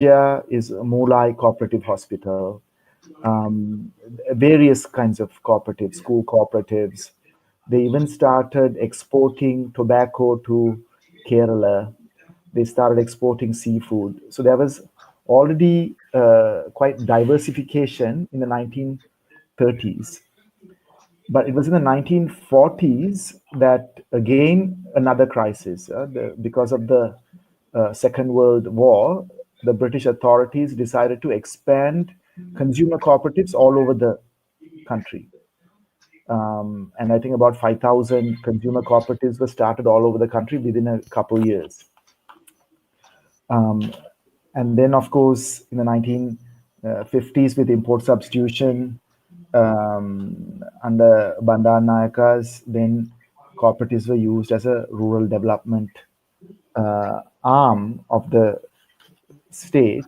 India is Mulai Cooperative Hospital, um, various kinds of cooperatives, school cooperatives. They even started exporting tobacco to Kerala. They started exporting seafood. So there was already quite diversification in the 1930s. But it was in the 1940s that again another crisis, because of the Second World War, the British authorities decided to expand consumer cooperatives all over the country. And I think about 5,000 consumer cooperatives were started all over the country within a couple years. Um, and then, of course, in the 1950s, with import substitution under Bandar Nayakas, then cooperatives were used as a rural development arm of the state.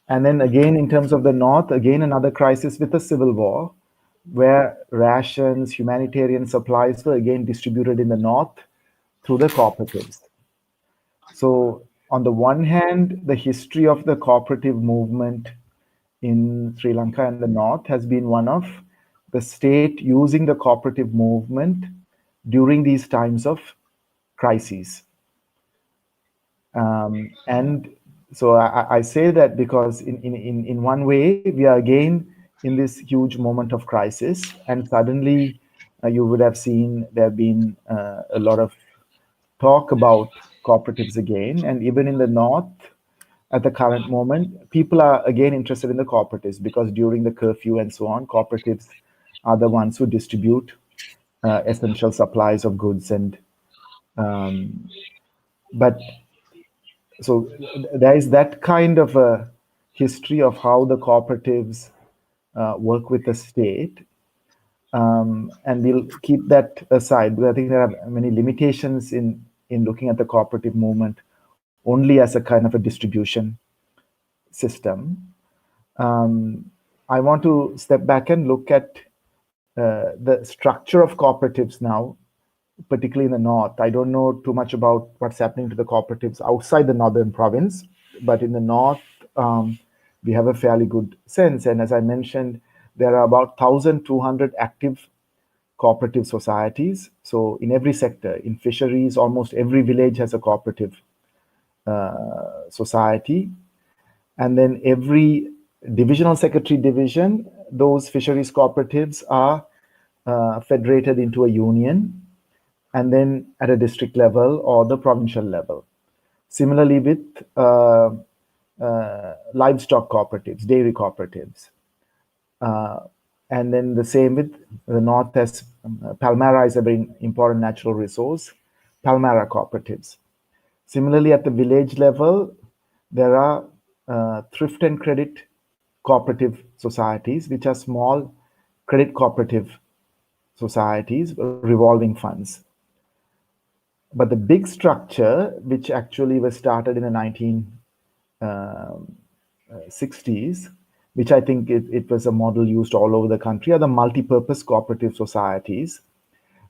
And then again, in terms of the north, again another crisis with the civil war, where rations, humanitarian supplies were again distributed in the north through the cooperatives. So, on the one hand, the history of the cooperative movement in Sri Lanka and the north has been one of the state using the cooperative movement during these times of crises. And so I say that because in one way, we are again in this huge moment of crisis, and suddenly you would have seen there have been a lot of talk about cooperatives again. And even in the north, at the current moment, people are again interested in the cooperatives because during the curfew and so on, cooperatives are the ones who distribute essential supplies of goods. And but so there is that kind of a history of how the cooperatives work with the state. And we'll keep that aside because I think there are many limitations in looking at the cooperative movement only as a kind of a distribution system. I want to step back and look at the structure of cooperatives now, particularly in the north. I don't know too much about what's happening to the cooperatives outside the northern province, but in the north, we have a fairly good sense. And as I mentioned, there are about 1,200 active cooperative societies. So in every sector, in fisheries, almost every village has a cooperative society. And then every divisional secretary division, those fisheries cooperatives are federated into a union, and then at a district level or the provincial level. Similarly, with livestock cooperatives, dairy cooperatives. And then the same with the north, as Palmyra is a very important natural resource, Palmyra cooperatives. Similarly, at the village level, there are thrift and credit cooperative societies, which are small credit cooperative societies, revolving funds. But the big structure, which actually was started in the 1960s, which I think it was a model used all over the country, are the multi-purpose cooperative societies.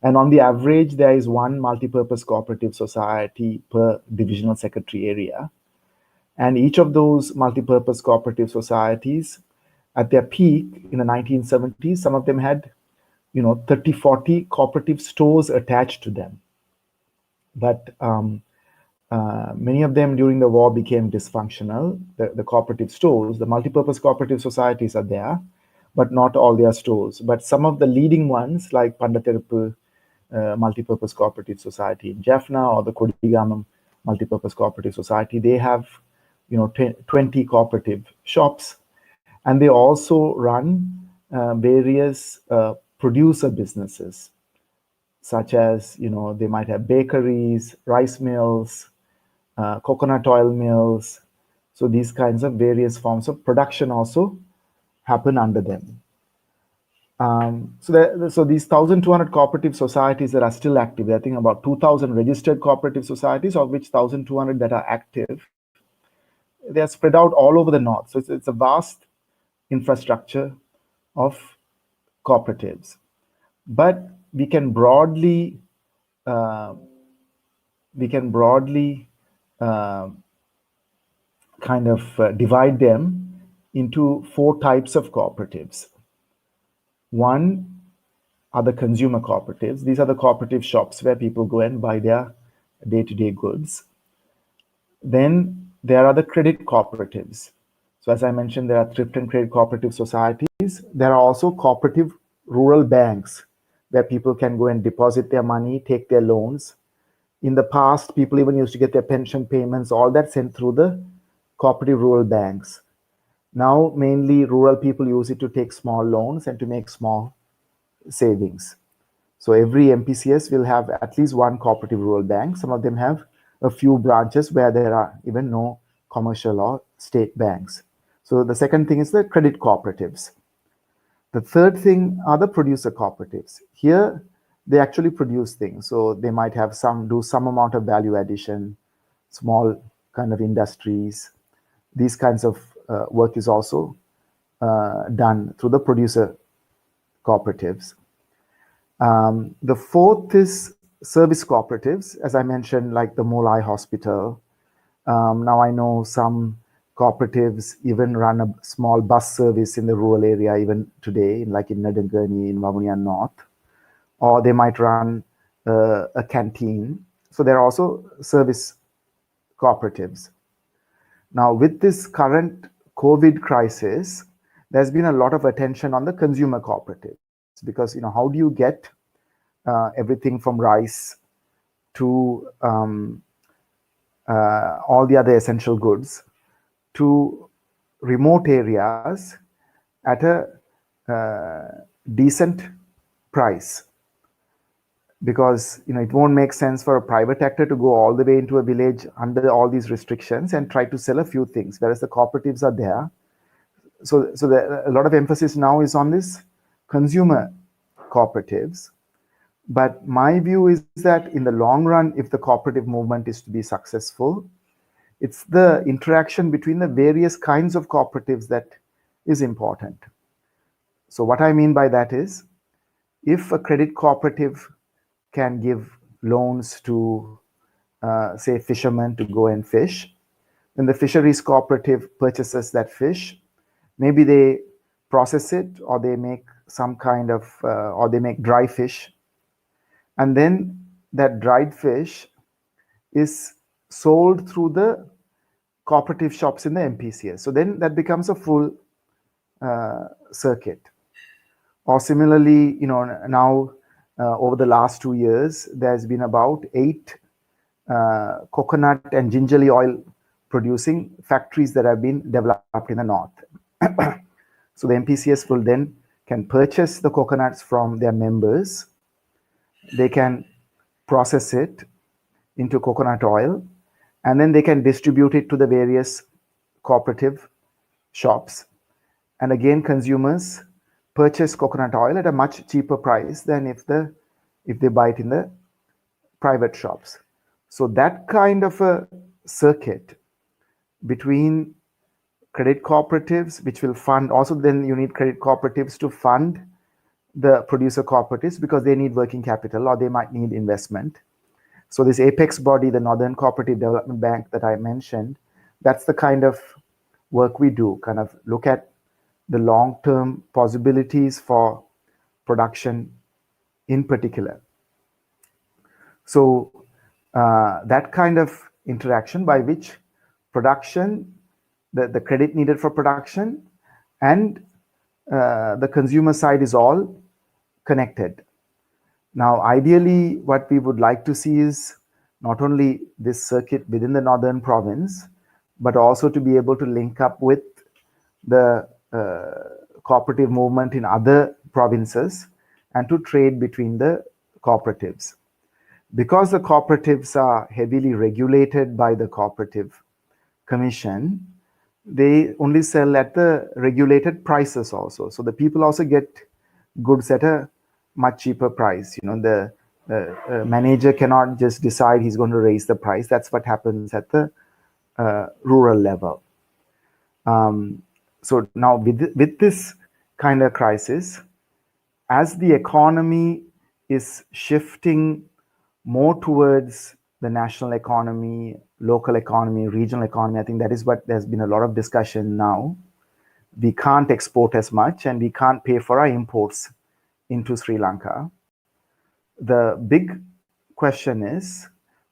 And on the average, there is one multi-purpose cooperative society per divisional secretary area. And each of those multi-purpose cooperative societies, at their peak in the 1970s, some of them had 30, 40 cooperative stores attached to them. But many of them during the war became dysfunctional. The cooperative stores, the multipurpose cooperative societies are there, but not all their stores. But some of the leading ones, like Pandathiruppu Multipurpose Cooperative Society in Jaffna or the Kodigamam Multipurpose Cooperative Society, they have 20 cooperative shops, and they also run various producer businesses, such as they might have bakeries, rice mills, coconut oil mills. So these kinds of various forms of production also happen under them. So these 1,200 cooperative societies that are still active, I think about 2,000 registered cooperative societies, of which 1,200 that are active. They are spread out all over the north. So it's a vast infrastructure of cooperatives. But we can broadly uh, kind of divide them into 4 types of cooperatives. One are the consumer cooperatives. These are the cooperative shops where people go and buy their day-to-day goods. Then there are the credit cooperatives. So as I mentioned, there are thrift and credit cooperative societies. There are also cooperative rural banks where people can go and deposit their money, take their loans. In the past, people even used to get their pension payments, all that sent through the cooperative rural banks. Now, mainly rural people use it to take small loans and to make small savings. So every MPCS will have at least one cooperative rural bank. Some of them have a few branches where there are even no commercial or state banks. So the second thing is the credit cooperatives. The third thing are the producer cooperatives. Here, they actually produce things. So they might have do some amount of value addition, small kind of industries. These kinds of work is also done through the producer cooperatives. The fourth is service cooperatives, as I mentioned, like the Molai Hospital. Now I know some cooperatives even run a small bus service in the rural area even today, like in Nadangani, in Vavuniya North, or they might run a canteen. So there are also service cooperatives. Now with this current COVID crisis, there's been a lot of attention on the consumer cooperatives because, how do you get everything from rice to all the other essential goods to remote areas at a decent price, because it won't make sense for a private actor to go all the way into a village under all these restrictions and try to sell a few things, whereas the cooperatives are there. So a lot of emphasis now is on this consumer cooperatives. But my view is that in the long run, if the cooperative movement is to be successful, it's the interaction between the various kinds of cooperatives that is important. So what I mean by that is, if a credit cooperative can give loans to, say, fishermen to go and fish, then the fisheries cooperative purchases that fish. Maybe they process it, or they make some kind of, or they make dry fish. And then that dried fish is sold through the cooperative shops in the MPCS. So then that becomes a full circuit. Or similarly, now over the last 2 years, there's been about 8 coconut and gingerly oil producing factories that have been developed in the north. So the MPCS will then can purchase the coconuts from their members. They can process it into coconut oil, and then they can distribute it to the various cooperative shops. And again, consumers purchase coconut oil at a much cheaper price than if they buy it in the private shops. So that kind of a circuit between credit cooperatives, which will fund, also then you need credit cooperatives to fund the producer cooperatives because they need working capital or they might need investment. So this apex body, the Northern Cooperative Development Bank that I mentioned, that's the kind of work we do, kind of look at the long-term possibilities for production in particular. So that kind of interaction by which production, the credit needed for production, and the consumer side is all connected. Now, ideally, what we would like to see is not only this circuit within the Northern Province, but also to be able to link up with the cooperative movement in other provinces and to trade between the cooperatives. Because the cooperatives are heavily regulated by the Cooperative Commission, they only sell at the regulated prices also. So the people also get goods at a much cheaper price. The manager cannot just decide he's going to raise the price. That's what happens at the rural level. So now with this kind of crisis, as the economy is shifting more towards the national economy, local economy, regional economy. I think that is what there's been a lot of discussion now. We can't export as much and we can't pay for our imports into Sri Lanka. The big question is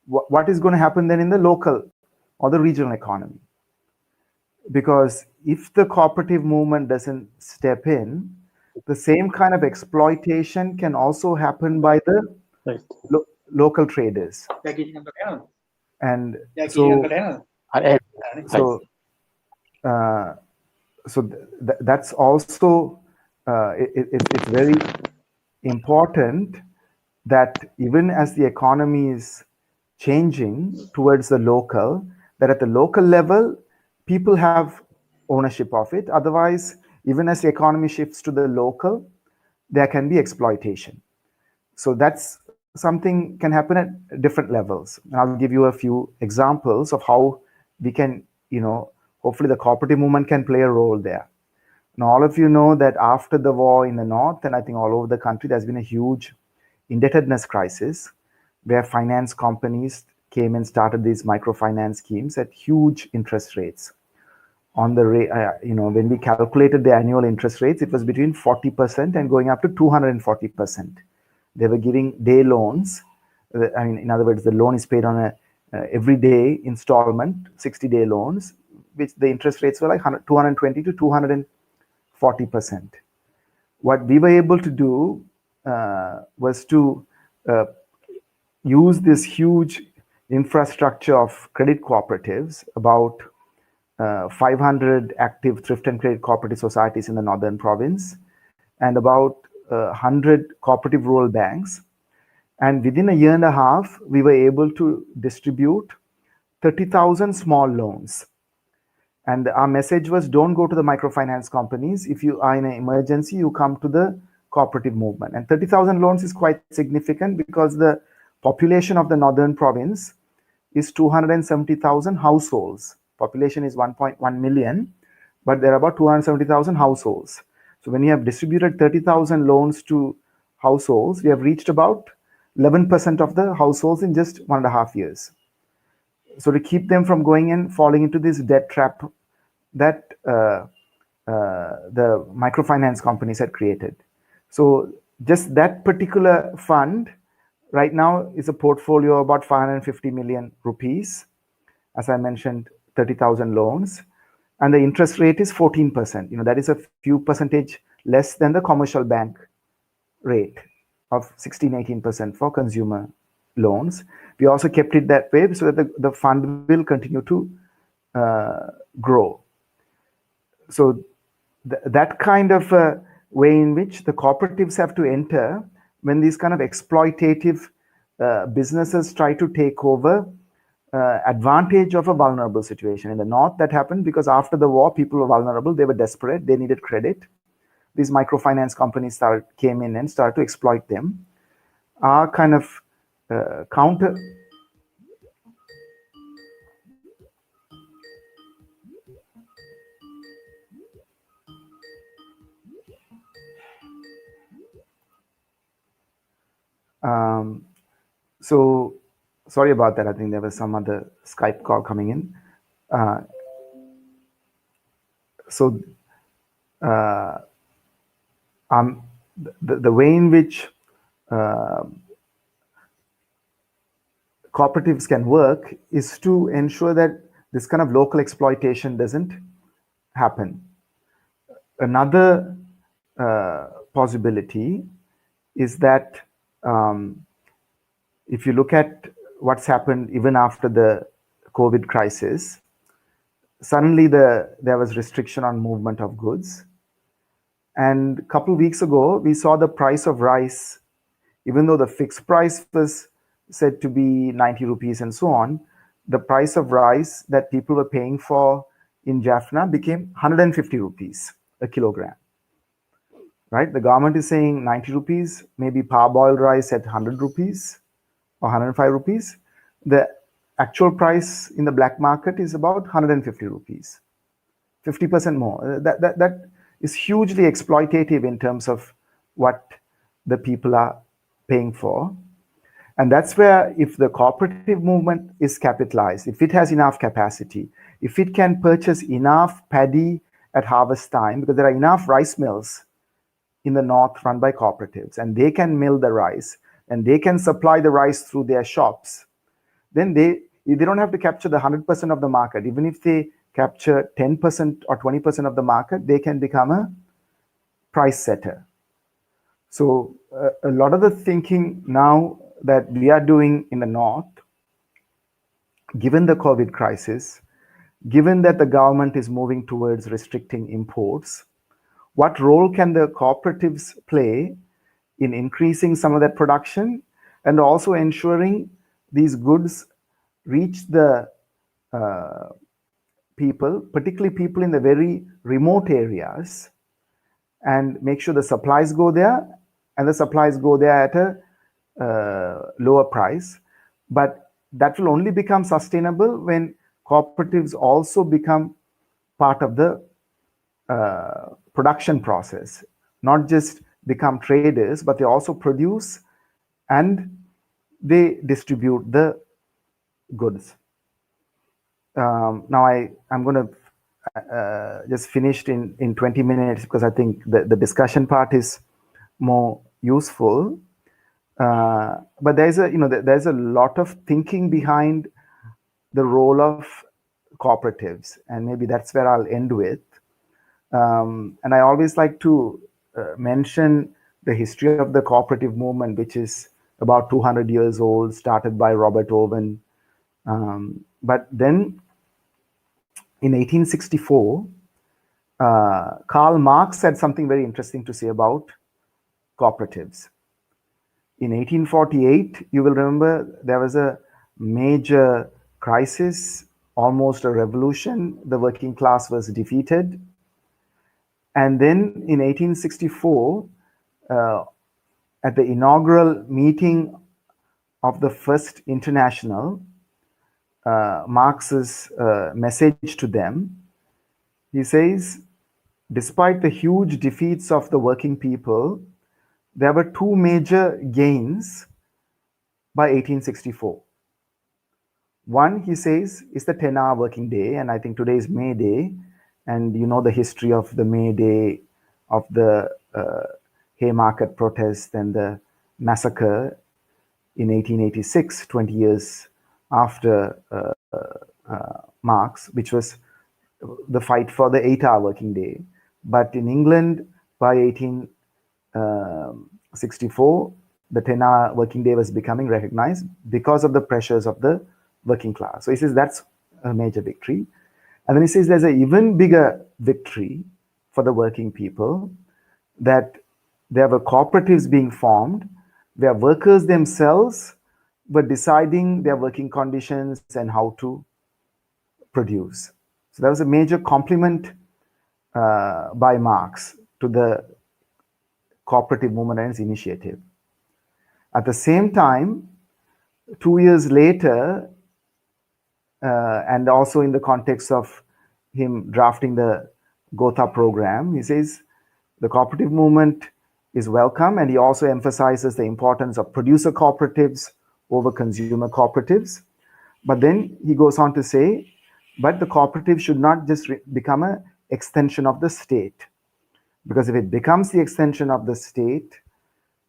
what is going to happen then in the local or the regional economy? Because if the cooperative movement doesn't step in, the same kind of exploitation can also happen by the Right. local traders. And so that's also it's very important that even as the economy is changing towards the local, that at the local level, people have ownership of it. Otherwise, even as the economy shifts to the local, there can be exploitation. So that's something can happen at different levels. And I'll give you a few examples of how we can, hopefully the cooperative movement can play a role there. Now, all of you know that after the war in the north, and I think all over the country, there's been a huge indebtedness crisis where finance companies came and started these microfinance schemes at huge interest rates. On the when we calculated the annual interest rates, it was between 40% and going up to 240%. They were giving day loans. In other words, the loan is paid on a everyday installment, 60-day loans, which the interest rates were like 220 to 240%. What we were able to do was to use this huge infrastructure of credit cooperatives, about 500 active thrift and credit cooperative societies in the northern province, and about 100 cooperative rural banks. And within a year and a half, we were able to distribute 30,000 small loans. And our message was, don't go to the microfinance companies. If you are in an emergency, you come to the cooperative movement. And 30,000 loans is quite significant because the population of the northern province is 270,000 households. Population is 1.1 million, but there are about 270,000 households. So when you have distributed 30,000 loans to households, we have reached about 11% of the households in just 1.5 years. So to keep them from going and falling into this debt trap that the microfinance companies had created. So just that particular fund right now is a portfolio of about 550 million rupees. As I mentioned, 30,000 loans. And the interest rate is 14%. That is a few percentage less than the commercial bank rate of 16-18% for consumer loans. We also kept it that way so that the fund will continue to grow. So that kind of way in which the cooperatives have to enter when these kind of exploitative businesses try to take over advantage of a vulnerable situation. In the north, that happened because after the war, people were vulnerable. They were desperate. They needed credit. These microfinance companies came in and started to exploit them. Our kind of counter. So sorry about that. I think there was some other Skype call coming in. The way in which cooperatives can work is to ensure that this kind of local exploitation doesn't happen. Another possibility is that if you look at what's happened even after the COVID crisis, suddenly there was restriction on movement of goods. And a couple of weeks ago, we saw the price of rice, even though the fixed price was said to be 90 rupees and so on, the price of rice that people were paying for in Jaffna became 150 rupees a kilogram. Right? The government is saying 90 rupees, maybe parboiled rice at 100 rupees or 105 rupees. The actual price in the black market is about 150 rupees, 50% more. That is hugely exploitative in terms of what the people are paying for. And that's where, if the cooperative movement is capitalized, if it has enough capacity, if it can purchase enough paddy at harvest time, because there are enough rice mills in the north run by cooperatives, and they can mill the rice and they can supply the rice through their shops, then they don't have to capture the 100% of the market. Even if they capture 10% or 20% of the market, they can become a price setter. So a lot of the thinking now that we are doing in the north, given the COVID crisis, given that the government is moving towards restricting imports, what role can the cooperatives play in increasing some of that production and also ensuring these goods reach the people, particularly people in the very remote areas, and make sure the supplies go there, and the supplies go there at a lower price. But that will only become sustainable when cooperatives also become part of the production process, not just become traders, but they also produce and they distribute the goods. Now I'm going to just finish in 20 minutes because I think the discussion part is more useful. But there's a lot of thinking behind the role of cooperatives, and maybe that's where I'll end with. And I always like to mention the history of the cooperative movement, which is about 200 years old, started by Robert Owen. But then in 1864, Karl Marx had something very interesting to say about cooperatives. In 1848, you will remember there was a major crisis, almost a revolution. The working class was defeated. And then in 1864, at the inaugural meeting of the First International, Marx's message to them, he says, despite the huge defeats of the working people, there were two major gains by 1864. One, he says, is the 10-hour working day, and I think today is May Day, and you know the history of the May Day, of the Haymarket protest and the massacre in 1886, 20 years after Marx, which was the fight for the 8-hour working day. But in England, by 1864, the 10-hour working day was becoming recognized because of the pressures of the working class. So he says that's a major victory. And then he says there's an even bigger victory for the working people, that there were cooperatives being formed where workers themselves were deciding their working conditions and how to produce. So that was a major compliment by Marx to the cooperative movement and its initiative. At the same time, 2 years later, and also in the context of him drafting the Gotha program, he says the cooperative movement is welcome, and he also emphasizes the importance of producer cooperatives over consumer cooperatives. But then he goes on to say, but the cooperative should not just become an extension of the state, because if it becomes the extension of the state,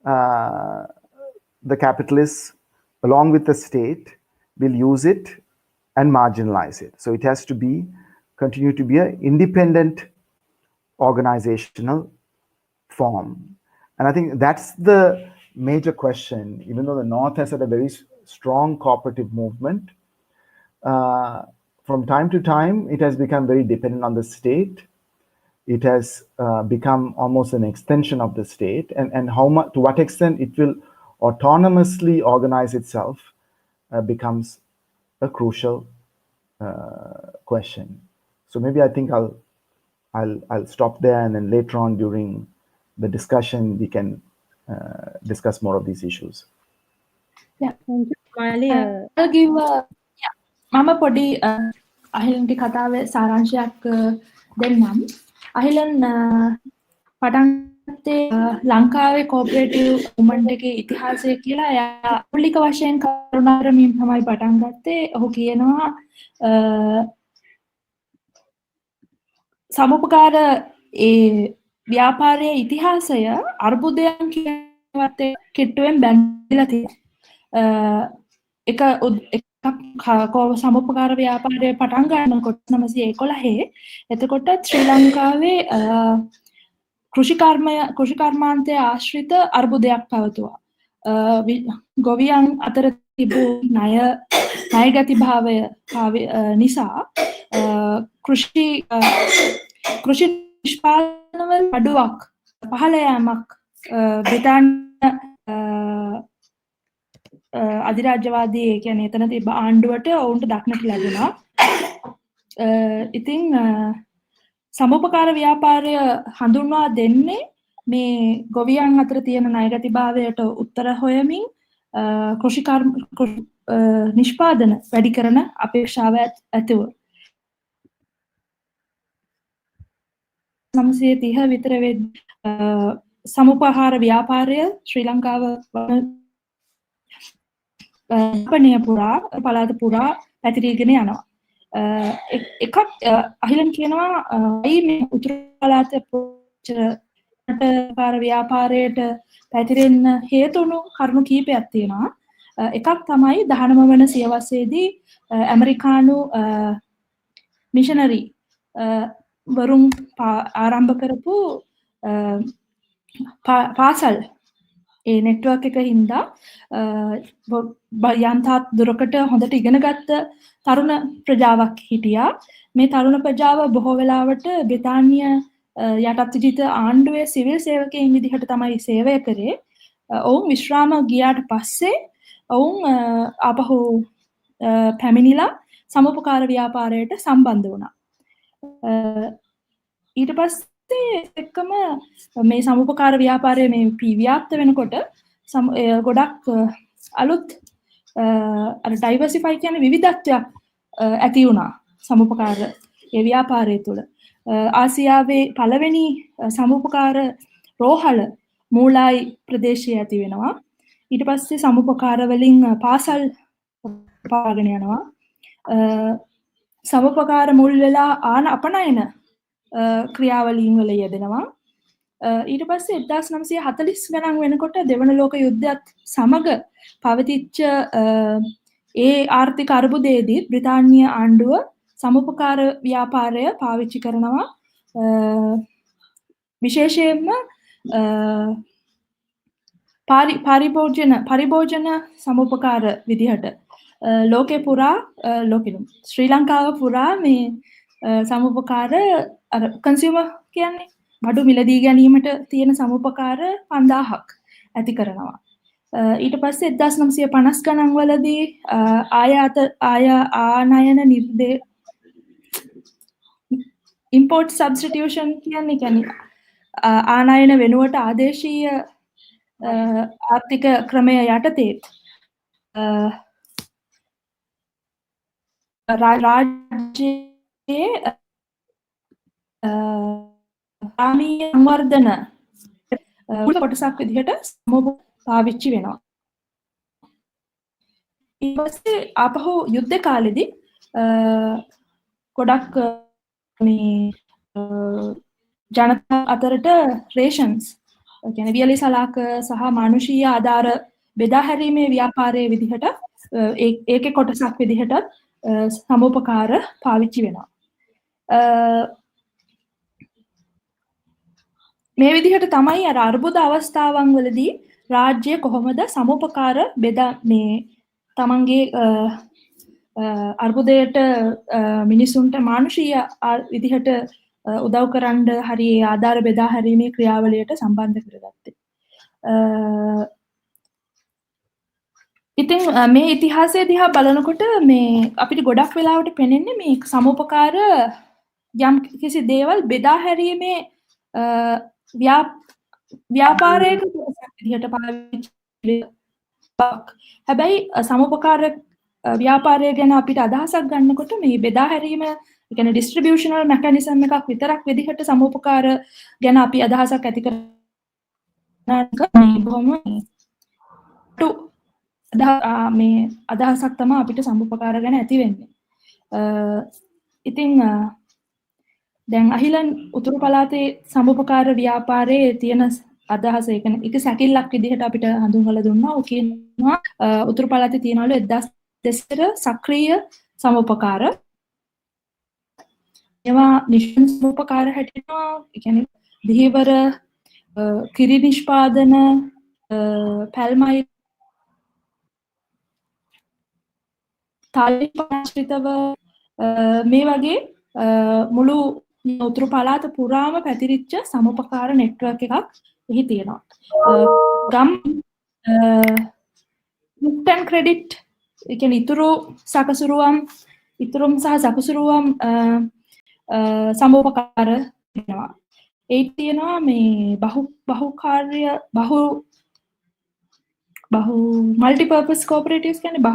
the capitalists, along with the state, will use it and marginalize it. So it has to continue to be an independent organizational form. And I think that's the major question. Even though the North has had a very strong cooperative movement, from time to time, it has become very dependent on the state. It has become almost an extension of the state, and how much, to what extent it will autonomously organize itself becomes a crucial question. So maybe I think I'll stop there, and then later on during the discussion we can discuss more of these issues. Yeah, thank you. I'll give mama podi අහිලන්ගේ කතාවේ සාරාංශයක් දෙන්නම්. අහිලන් පටන් ලංකාවේ කෝපරේටිව් මුවමන්ට් එකේ ඉතිහාසය කියලා එයා මූලික වශයෙන් කරුණාරමින් තමයි පටන් ගත්තේ. ඔහු කියනවා සමුපකාර ඒ ව්‍යාපාරයේ ඉතිහාසය අර්බුදයන් කියනවත් කිට්ටුවෙන් බැඳලා තියෙනවා. එක සමුපකාර ව්‍යාපාරය පටන් ගන්නකොට 1911 එතකොට ශ්‍රී ලංකාවේ කෘෂිකර්මාන්තය ආශ්‍රිත අර්බුදයක් පැවතුවා. ගොවියන් අතර තිබූ ණයගති භාවය නිසා කෘෂි නිෂ්පාදනවල අඩුවක් පහළ යාමක් බ්‍රිතාන්‍ය අධිරාජ්‍යවාදී ඒ කියන්නේ එතන තිබ්බ ආණ්ඩුවට ඔවුන්ට දක්නට ලැබුණා. ඉතින් සමුපකාර ව්‍යාපාරය හඳුන්වා දෙන්නේ මේ ගොවියන් අතර තියෙන ණයගතිභාවයට උත්තර හොයමින් නිෂ්පාදන වැඩි කරන අපේක්ෂාව ඇතිව 930 විතර සමුපහාර ව්‍යාපාරය ශ්‍රී ලංකාව පුරා පළාත පුරා පැතිරීගෙන යනවා. එකක් අහිලන් කියනවා අයි මේ උතුරු පළාත පාර ව්‍යාපාරයට පැතිරෙන්න හේතුණු කරුණු කීපයක් තියෙනවා. එකක් තමයි 19 වන සියවසේදී ඇමරිකානු මිෂනරි වරුන් ආරම්භ කරපු පාසල් ඒ නෙට්වර්ක් එක හින්දා යන්තාත් දුරකට හොඳට ඉගෙන ගත්ත තරුණ ප්‍රජාවක් හිටියා. මේ තරුණ ප්‍රජාව බොහෝ වෙලාවට බ්‍රිතාන්‍ය යටත් විජිත ආණ්ඩුවේ සිවිල් සේවකයින් විදිහට තමයි සේවය කරේ. ඔවුන් විශ්‍රාම ගියාට පස්සේ ඔවුන් ආපහු පැමිණිලා සමුපකාර ව්‍යාපාරයට සම්බන්ධ වුණා. ඊට පස්සේ එක්කම මේ සමුපකාර ව්‍යාපාරය මේ ව්‍යාප්ත වෙනකොට ගොඩක් අලුත් ඩයිවර්සිෆයි කියන්නේ විවිධත්වයක් ඇති වුණා සමුපකාර ඒ ව්‍යාපාරය තුළ. ආසියාවේ පළවෙනි සමුපකාර රෝහල මූලායි ප්‍රදේශයේ ඇති වෙනවා. ඊට පස්සේ සමුපකාර වලින් පාසල් පාගෙන යනවා. සමුපකාර මුල් වෙලා අපනයන ක්‍රියාවලීන් වල යෙදෙනවා. ඊට පස්සේ 1940 ගණන් වෙනකොට දෙවන ලෝක යුද්ධයත් සමග පවතිච්ච ඒ ආර්ථික අර්බුදයේදී බ්‍රිතාන්‍ය ආණ්ඩුව සමුපකාර ව්‍යාපාරය පාවිච්චි කරනවා. විශේෂයෙන්ම පරිභෝජන සමුපකාර විදිහට ලෝකේ පුරා ශ්‍රී ලංකාව පුරා මේ සමුපකාර කන්සියුමර් කියන්නේ බඩු මිලදී ගැනීමට තියෙන සමුපකාර 5000ක් ඇති කරනවා. ඊට පස්සේ 1950 ගණන් වලදී ආනයන import substitution කියන්නේ ආනයන වෙනුවට ආදේශීය ආර්ථික ක්‍රමය යටතේ රාජ්‍යයේ ග්‍රාමීය සංවර්ධන කොටසක් විදිහට සමුප පාවිච්චි වෙනවා. ඊට පස්සේ ආපහු යුද්ධ කාලෙදී ගොඩක් මේ ජනතා අතරට රේෂන්ස් කියන්නේ වියලි සලාක සහ මානුෂීය ආධාර බෙදා හැරීමේ ව්‍යාපාරයේ විදිහට ඒකේ කොටසක් විදිහට සමුපකාර පාවිච්චි වෙනවා. මේ විදිහට තමයි අර අර්බුද අවස්ථාවන් වලදී රාජ්‍ය කොහොමද සමුපකාර බෙදා මේ තමන්ගේ අර්බුදයට මිනිසුන්ට මානුෂීය විදිහට උදව් කරන්න හරි ආධාර බෙදා හැරීමේ ක්‍රියාවලියට සම්බන්ධ කරගත්තේ. ඉතින් මේ ඉතිහාසය දිහා බලනකොට මේ අපිට ගොඩක් වෙලාවට පේන්නේ මේ සමුපකාර යම් කිසි දේවල් බෙදා හැරීමේ ව්‍යාපාරයක විදිහට පාවිච්චි. හැබැයි සමුපකාර ව්‍යාපාරය ගැන අපිට අදහසක් ගන්නකොට මේ බෙදා හැරීම ඩිස්ට්‍රිබියුෂනල් මෙකැනිසම් එකක් විතරක් විදිහට සමුපකාර ගැන අපි අදහසක් ඇති බොහොම මේ අදහසක් තමයි අපිට සම්ප්‍රපකාර ගැන ඇති වෙන්නේ. ඉතින් දැන් අහිලන් උතුරු පළාතේ සම්ප්‍රපකාර ව්‍යාපාරයේ තියෙන අදහස ඒක සැකිල්ලක් විදිහට අපිට හඳුන්වලා දුන්නා. ඔය කියනවා උතුරු පළාතේ තියනවලු 1200 සක්‍රීය සම්ප්‍රපකාර. ඒවා නිෂ්පන් සම්ප්‍රපකාර හැටිනවා. ඒ කියන්නේ දීවර කිරි නිෂ්පාදන පැල්මයි තාලිපාශ්‍රිතව මේ වගේ මුළු උතුරු පළාත පුරාම පැතිරිච්ච සමුපකාර නෙට්වර්ක් එකක් එහි තියෙනවා. ගම් මුක්ටන් ක්‍රෙඩිට් ඒ කියන්නේ ඉතුරුම් සහ සකසුරුවම් සමුපකාර වෙනවා. ඒ තියෙනවා මේ බහුකාර්ය මල්ටිපර්පස් කෝපරේටිව්ස් කියන්නේ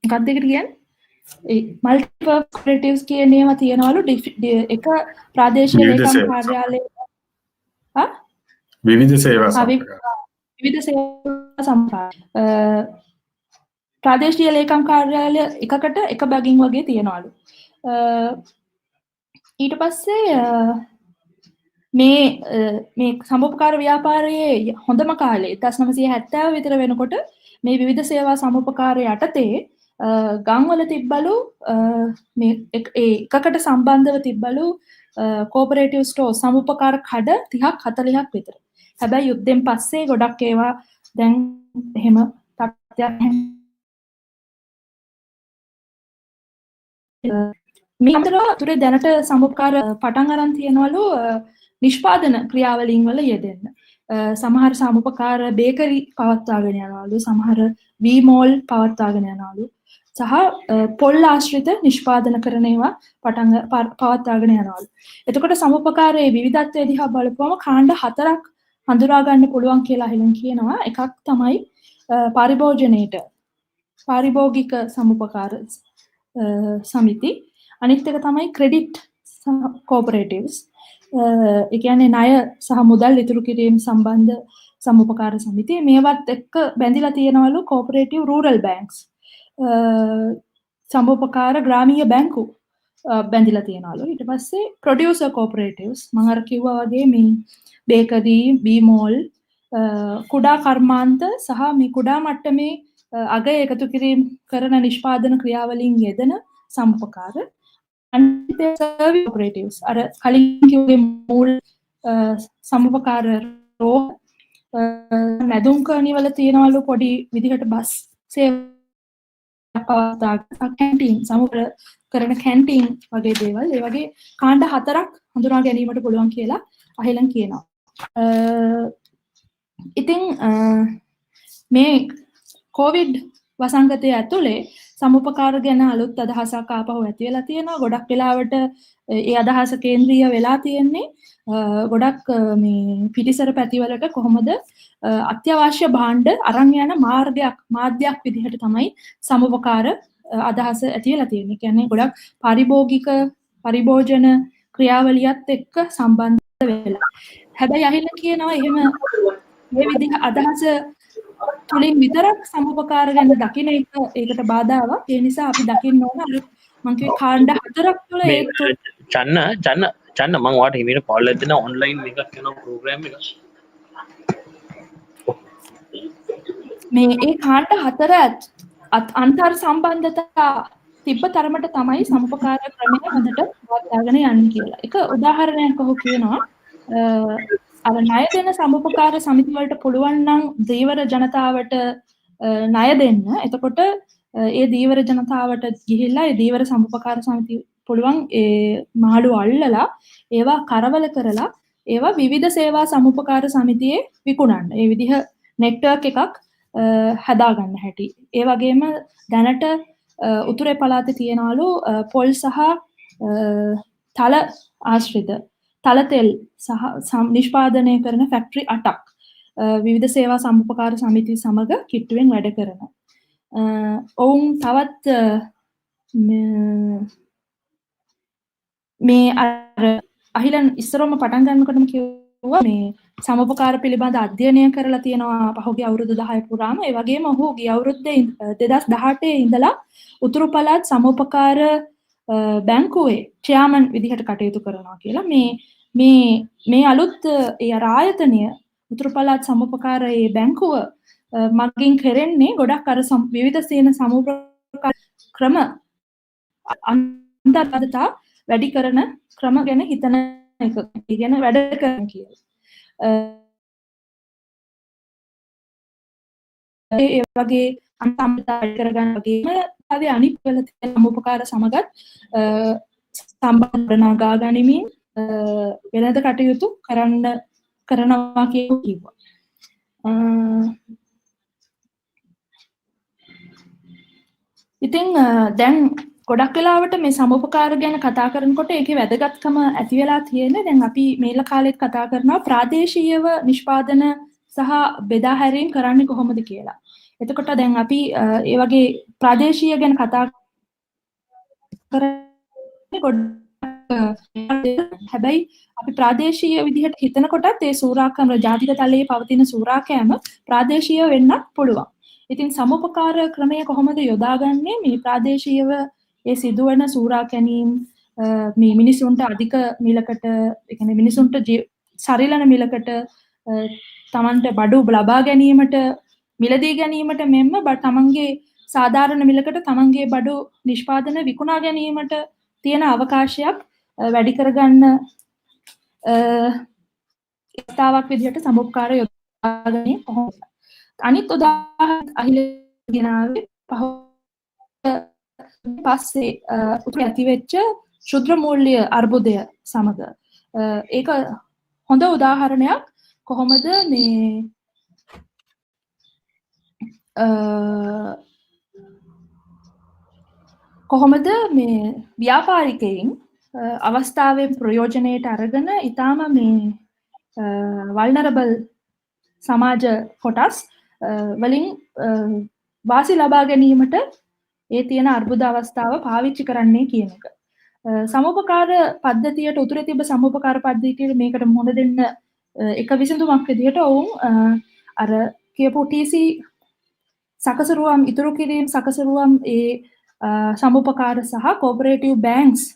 මොකක්ද ඒකට කියන්නේ? ඒ මල්ටිපර්පස් කෝපරේටිව්ස් කියන ඒවා තියනවලු එක ප්‍රාදේශීය ලේකම් කාර්යාලය විවිධ සේවා සම්ප්‍රදාය විවිධ සේවා සම්ප්‍රදාය ප්‍රාදේශීය ලේකම් කාර්යාලය එකකට එක බැගින් වගේ තියනවලු. ඊට පස්සේ මේ සම්ප්‍රපකාර ව්‍යාපාරයේ හොඳම කාලේ 1970 විතර වෙනකොට මේ විවිධ සේවා සම්ප්‍රපකාර යටතේ ගම්වල තිබ්බලු මේ එකකට සම්බන්ධව තිබ්බලු කෝපරේටිව් ස්ටෝර් සම්ප්‍රපකාර කඩ 30ක් 40ක් විතර. හැබැයි යුද්ධෙන් පස්සේ ගොඩක් ඒවා දැන් එහෙම තත්ත්වයක් මේ අතර තුරේ දැනට සම්ප්‍රපකාර පටන් අරන් තියනවලු නිෂ්පාදන ක්‍රියාවලීන් වල යෙදෙන්න. සමහර සම්ප්‍රපකාර බේකරි පවත්වාගෙන යනවලු, සමහර වී මෝල් පවත්වාගෙන යනවලු. සහ පොල් ආශ්‍රිත නිෂ්පාදන කරන ඒවා පවත්වාගෙන යනවලු. එතකොට සම්ප්‍රපකාරයේ විවිධත්වය දිහා බලපුවම කාණ්ඩ 4ක් හඳුනා ගන්න පුළුවන් කියලා හිලන් කියනවා. එකක් තමයි පාරිභෝගික සම්ප්‍රපකාර සමිති. අනිත් එක තමයි ක්‍රෙඩිට් කෝපරේටිව්ස්. ඒ කියන්නේ ණය සහ මුදල් ඉතුරු කිරීම සම්බන්ධ සම්ප්‍රපකාර සමිතිය. මේවත් එක්ක බැඳිලා තියෙනවලු කෝපරේටිව් රූරල් බැංක්ස්. සම්ප්‍රපකාර ග්‍රාමීය බැංකු බැඳිලා තියෙනවලු. ඊට පස්සේ ප්‍රොඩියුසර් කෝපරේටිව්ස් මම අර කිව්වා වගේ මේ බේකරි, බී මෝල්, කුඩා කර්මාන්ත සහ මේ කුඩා මට්ටමේ අගය එකතු කිරීම කරන නිෂ්පාදන ක්‍රියාවලින් යෙදෙන සම්ප්‍රපකාර. අනිත් සර්විස් ඔපරේටිව්ස් අර කලින් කිව්වේ මූල් සම්ප්‍රපකාර රෝග නැදුම් කර්ණිවල තියනවලු පොඩි විදිහට බස් සේවා කැන්ටීන් සමුද්‍ර කරන කැන්ටීන් වගේ දේවල්. ඒ වගේ කාණ්ඩ 4ක් හඳුනා ගැනීමට පුළුවන් කියලා අහිලන් කියනවා. ඉතින් මේ කොවිඩ් වසංගතය ඇතුලේ සමුපකාර ගැන අලුත් අදහසක් ආපහු ඇති වෙලා තියෙනවා. ගොඩක් වෙලාවට ඒ අදහස කේන්ද්‍රීය වෙලා තියෙන්නේ ගොඩක් මේ පිටිසර පැතිවලට කොහොමද අත්‍යවශ්‍ය භාණ්ඩ අරන් යන මාධ්‍යයක් විදිහට තමයි සමුපකාර අදහස ඇති වෙලා තියෙන්නේ. කියන්නේ ගොඩක් පරිභෝජන ක්‍රියාවලියත් එක්ක සම්බන්ධ වෙලා. හැබැයි අහිල කියනවා එහෙම මේ විදිහ අදහස තුලින් විතරක් සමුපකාර ගැන දකින්න එක ඒකට බාධාවක්. ඒ නිසා අපි දකින්න ඕන අර මම කිව්වේ කාණ්ඩ 4ක් තුල ඒ චන්න මම වාට හිමීට කෝල් එකක් දෙන ඔන්ලයින් එකක් කරන ප්‍රෝග්‍රෑම් එකක්. මේ ඒ කාණ්ඩ 4 අන්තර් සම්බන්ධතා තිබ්බ තරමට තමයි සමුපකාර ක්‍රමය හොඳට වර්ධාගෙන යන්නේ කියලා. එක උදාහරණයක් ඔහු කියනවා අර ණය දෙන සමුපකාර සමිති වලට පුළුවන් නම් දීවර ජනතාවට ණය දෙන්න. එතකොට ඒ දීවර ජනතාවට ගිහිල්ලා ඒ දීවර සමුපකාර සමිති පුළුවන් ඒ මහලු අල්ලලා ඒවා කරවල කරලා ඒවා විවිධ සේවා සමුපකාර සමිතියේ විකුණන්න. ඒ විදිහ නෙට්වර්ක් එකක් හදාගන්න හැටි. ඒ වගේම දැනට උතුරේ පළාතේ තියනවලු පොල් සහ තල ආශ්‍රිත තල තෙල් සහ නිෂ්පාදනය කරන ෆැක්ටරි 8ක් විවිධ සේවා සම්ප්‍රපකාර සමිති සමග කිට්ටුවෙන් වැඩ කරනවා. ඔවුන් තවත් මේ අහිලන් ඉස්සරම පටන් ගන්නකොටම කිව්වා මේ සමෝපකාර පිළිබඳ අධ්‍යයනය කරලා තියෙනවා පහුගිය අවුරුදු 10 පුරාම. ඒ වගේම ඔහු ගිය අවුරුද්දේ 2018 ඉඳලා උතුරු පළාත් සමෝපකාර බැංකුවේ චෙයාමන් විදිහට කටයුතු කරනවා කියලා. මේ අලුත් ඒ ආයතනය උතුරු පළාත් සමෝපකාර ඒ බැංකුව මගින් කරන්නේ ගොඩක් අර විවිධ සේන සමෝපකාර ක්‍රම අන්තර්ගතතා වැඩි කරන ක්‍රම ගැන හිතන එක. ඒ ගැන වැඩ කරන කියලා. ඒ වගේ අන්තර්ගත කරගන්න වගේම ආදී අනිත් වල තියෙන සමෝපකාර සමගත් සම්බන්ධ නගා ගනිමින් වෙනද කටයුතු කරනවා කියුවා. ඉතින් දැන් ගොඩක් වෙලාවට මේ සමෝපකාර ගැන කතා කරනකොට ඒකේ වැදගත්කම ඇති වෙලා තියෙන්නේ. දැන් අපි මේල කාලෙත් කතා කරනවා ප්‍රාදේශීයව නිෂ්පාදන සහ බෙදා හැරීම් කරන්නේ කොහොමද කියලා. එතකොට දැන් අපි ඒ වගේ ප්‍රාදේශීය ගැන කතා කරන්නේ හැබැයි අපි ප්‍රාදේශීය විදිහට හිතනකොටත් ඒ සූරාකම ජාතික තලයේ පවතින සූරාකෑම ප්‍රාදේශීය වෙන්නත් පුළුවන්. ඉතින් සමෝපකාර ක්‍රමය කොහොමද යොදාගන්නේ මේ ප්‍රාදේශීයව ඒ සිදුවන සූරා කැනීම් මේ මිනිසුන්ට අධික මිලකට ඒ කියන්නේ මිනිසුන්ට සරිලන මිලකට තමන්ට බඩු ලබා ගැනීමට මිලදී ගැනීමට මෙන්ම තමන්ගේ සාධාරණ මිලකට තමන්ගේ බඩු නිෂ්පාදන විකුණා ගැනීමට තියෙන අවකාශයක් වැඩි කරගන්න ස්ථාවක් විදිහට සමෝපකාර යොදාගන්නේ කොහොමද? අනිත් උදාහරණ අහිලගෙනාවේ පස්සේ උතුර ඇතිවෙච්ච ශුද්‍ර මූල්‍ය අර්බුදය සමග ඒක හොඳ උදාහරණයක් කොහොමද මේ කොහොමද මේ ව්‍යාපාරිකයින් අවස්ථාවෙන් ප්‍රයෝජනයට අරගෙන ඊටාම මේ වල්නරබල් සමාජ කොටස් වලින් වාසි ලබා ගැනීමට ඒ තියෙන අර්බුද අවස්ථාව පාවිච්චි කරන්නේ කියන එක. සමෝපකාර පද්ධතියට උතුරේ තිබ්බ සමෝපකාර පද්ධතියට මේකට මුහුණ දෙන්න එක විසඳුමක් විදිහට ඔවුන් අර කියපු TC සකසරුවම් ඉතුරු කිරීම සකසරුවම් ඒ සමෝපකාර සහ කෝපරේටිව් බැංක්ස්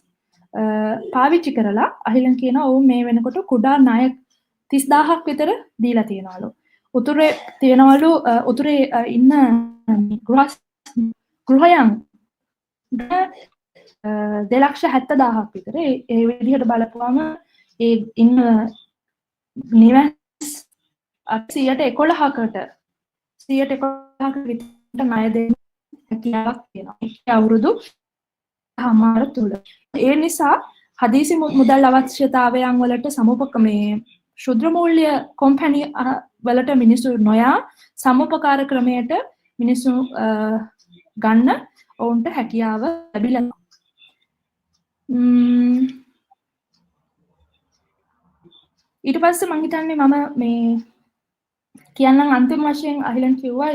පාවිච්චි කරලා අහිලන් කියන ඔවුන් මේ වෙනකොට කුඩා ණය 30000ක් විතර දීලා තියෙනවලු. උතුරේ තියෙනවලු උතුරේ ඉන්න ගෘහයන් 2,70,000ක් විතර. ඒ විදිහට බලපුවම ඒ ඉන්න නිවස් 111කට 111ක විතර ණය දෙන්න හැකියාවක් තියෙනවා. ඒ අවුරුදු හමාර තුල. ඒ නිසා හදිසි මුදල් අවශ්‍යතාවයන් වලට සමෝපක මේ ශුද්‍ර මූල්‍ය කොම්පැනි වලට මිනිස්සු නොයා සමෝපකාර ක්‍රමයට මිනිස්සු ගන්න ඔවුන්ට හැකියාව ලැබිලා. ඊට පස්සේ මම හිතන්නේ මම මේ කියන්නම් අන්තිම වශයෙන් අහිලන් කිව්වා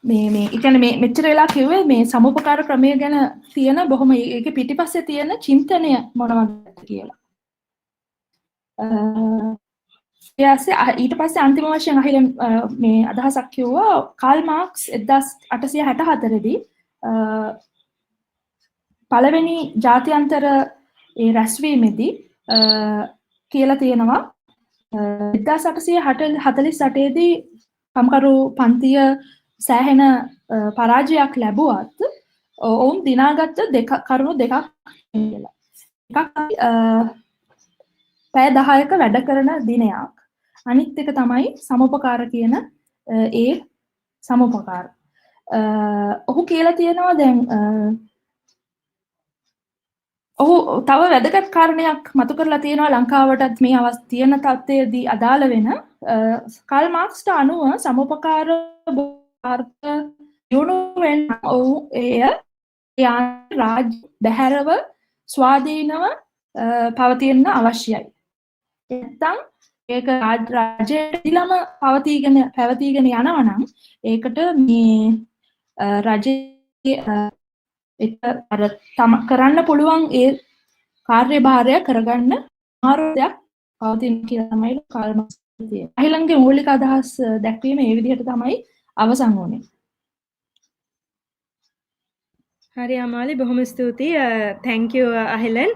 මේ ඉතින් මේ මෙච්චර වෙලා කිව්වේ මේ සමෝපකාර ක්‍රමය ගැන තියෙන බොහොම ඒකේ පිටිපස්සේ තියෙන චින්තනය මොනවද කියලා. ඊට පස්සේ අන්තිම වශයෙන් අහිලන් මේ අදහසක් කිව්වා කාල් මාක්ස් 1864 දී පළවෙනි ජාත්‍යන්තර ඒ රැස්වීමේදී කියලා තියෙනවා 1848 දී කම්කරු පන්තිය සෑහෙන පරාජයක් ලැබුවත් ඔවුන් දිනාගත්ත කරුණු දෙකක් කියලා. එකක් පැය 10ක වැඩ කරන දිනයක්. අනිත් එක තමයි සමෝපකාර කියන ඒ සමෝපකාර. ඔහු කියලා තියෙනවා දැන් ඔහු තව වැදගත් කාරණයක් මතු කරලා තියෙනවා ලංකාවටත් මේ තියෙන තත්ත්වයේදී අදාළ වෙන කාල් මාක්ස්ට අනුව සමෝපකාර අර්ථ යොනුවෙන් ඔහු එය රාජ්‍ය බැහැරව ස්වාධීනව පවතින්න අවශ්‍යයි. නැත්නම් ඒක රජයටම පැවතීගෙන යනවා නම් ඒකට මේ රජයේ එක අර කරන්න පුළුවන් ඒ කාර්යභාරය කරගන්න අමාරුයක් පවතින කියලා තමයි කාර්යමත් තියෙන්නේ. අහිලන්ගේ මූලික අදහස් දැක්වීම ඒ විදිහට තමයි අවසන් වුනේ. Hari Amali, Bohum Stuti. Thank you, Ahilan.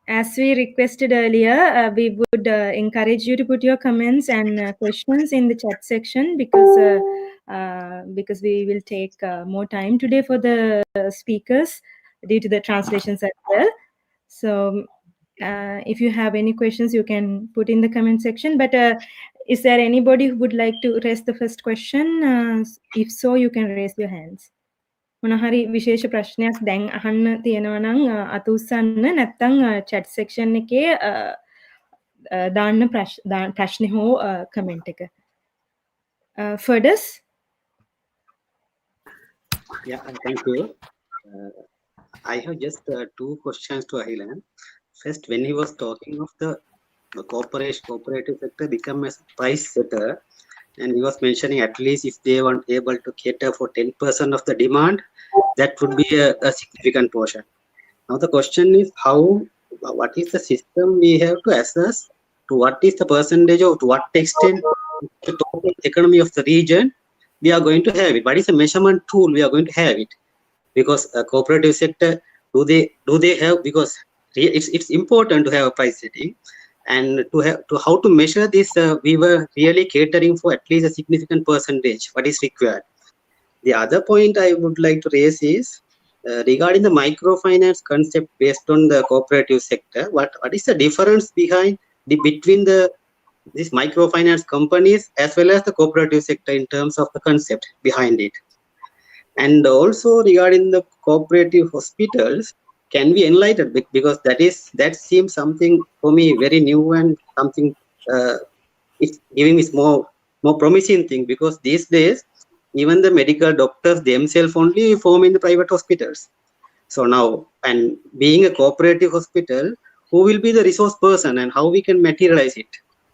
As we requested earlier, we would encourage you to put your comments and questions in the chat section because we will take more time today for the speakers due to the translations as well. So if you have any questions, you can put in the comment section. But is there anybody who would like to raise the first question? If so, you can raise your hands. මොනහරි විශේෂ ප්‍රශ්නයක් දැන් අහන්න තියෙනවා නම් අත උස්සන්න නැත්නම් chat section එකේ දාන්න ප්‍රශ්න හෝ comment එක. Fergus? Yeah, thank you. I have just two questions to Ahilan. First, when he was talking of the cooperative sector become a price setter, and he was mentioning at least if they weren't able to cater for 10% of the demand, that would be a significant portion. Now the question is what is the system we have to assess to what is the percentage or to what extent the total economy of the region we are going to have it? What is the measurement tool we are going to have it? Because a cooperative sector, do they have, because it's important to have a price setting, and to how to measure this, we were really catering for at least a significant percentage what is required. The other point I would like to raise is regarding the microfinance concept based on the cooperative sector. What is the difference between these microfinance companies as well as the cooperative sector in terms of the concept behind it? And also regarding the cooperative hospitals, can we enlighten, because that seems something for me very new and something it's giving me more promising thing, because these days even the medical doctors themselves only form in the private hospitals. So now, and being a cooperative hospital, who will be the resource person and how we can materialize it?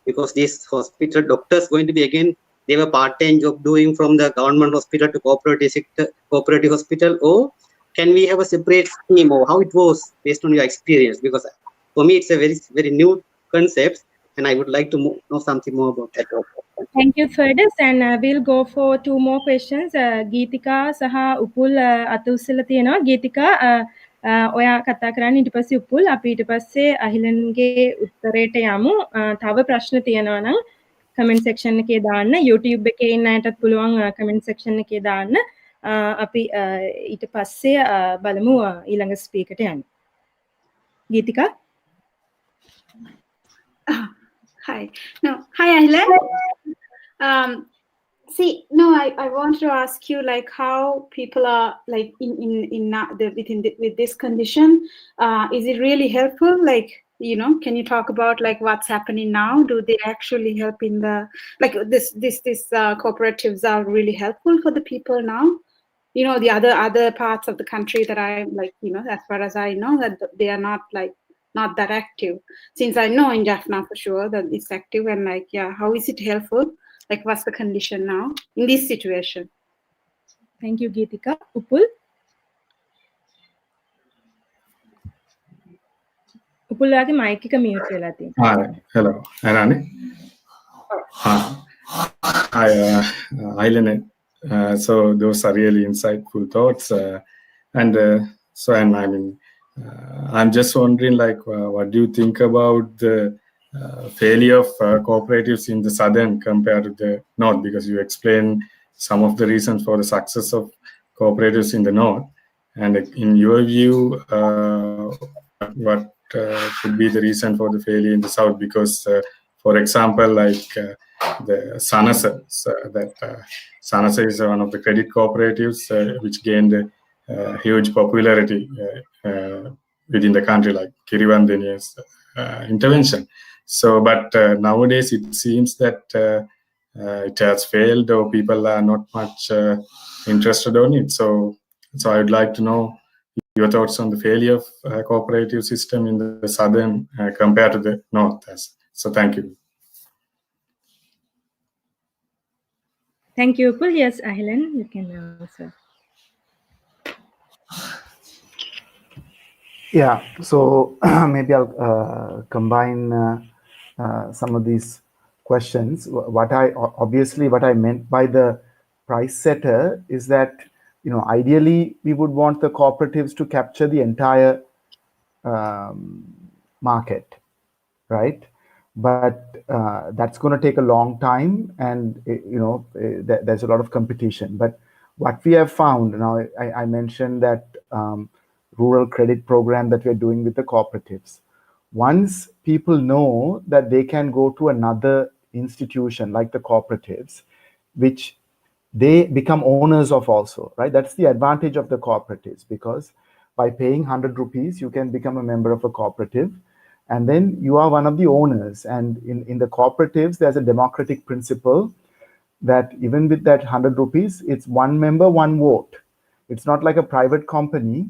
Because these hospital doctors going to be, again, they have a part-time job doing from the government hospital to cooperative hospital, or can we have a separate scheme, or how it was based on your experience? Because for me, it's a very, very new concept, and I would like to know something more about that. Thank you, Fergus, and we'll go for two more questions. Geetika saha Upul අත උස්සලා තියෙනවා. Geetika ඔයා කතා කරන්න ඊට පස්සේ උපුල් අපි ඊට පස්සේ අහිලන්ගේ උත්තරයට යමු. තව ප්‍රශ්න තියෙනවා නම් comment section එකේ දාන්න. YouTube එකේ ඉන්න අයටත් පුළුවන් comment section එකේ දාන්න. අපි ඊට පස්සේ බලමු ඊළඟ speaker ට යන්න. Geetika? Hi. No, hi Ahilan. See, no, I want to ask you like how people are like with this condition. Is it really helpful? Like, you know, can you talk about like what's happening now? Do they actually help in the like this cooperatives are really helpful for the people now? You know, the other parts of the country that I like, you know, as far as I know, that they are not that active. Since I know in Jaffna for sure that it's active, and like, yeah, how is it helpful? Like, what's the condition now in this situation? Thank you, Geetika. Upul? Upul වගේ mic එක mute වෙලා තියෙනවා. Hi, hello. Anani? Hi, Aileen. So those are really insightful thoughts, and I mean, I'm just wondering, like, what do you think about the failure of cooperatives in the southern compared to the north? Because you explained some of the reasons for the success of cooperatives in the north, and in your view, what could be the reason for the failure in the south? Because, for example, like the Sanasa, Sanasa is one of the credit cooperatives which gained huge popularity within the country, like Kirivandeni's intervention. So, but nowadays it seems that it has failed, or people are not much interested on it. So I would like to know your thoughts on the failure of cooperative system in the southern compared to the north. So thank you. Thank you, Upul. Yes, Ahilan, you can answer. Yeah, so maybe I'll combine some of these questions. What I meant by the price setter is that, ideally we would want the cooperatives to capture the entire market, right? But that's going to take a long time, and there's a lot of competition. But what we have found now, I mentioned that rural credit program that we're doing with the cooperatives. Once people know that they can go to another institution like the cooperatives, which they become owners of also, right? That's the advantage of the cooperatives, because by paying 100 rupees, you can become a member of a cooperative, and then you are one of the owners. And in the cooperatives, there's a democratic principle that even with that 100 rupees, it's one member, one vote. It's not like a private company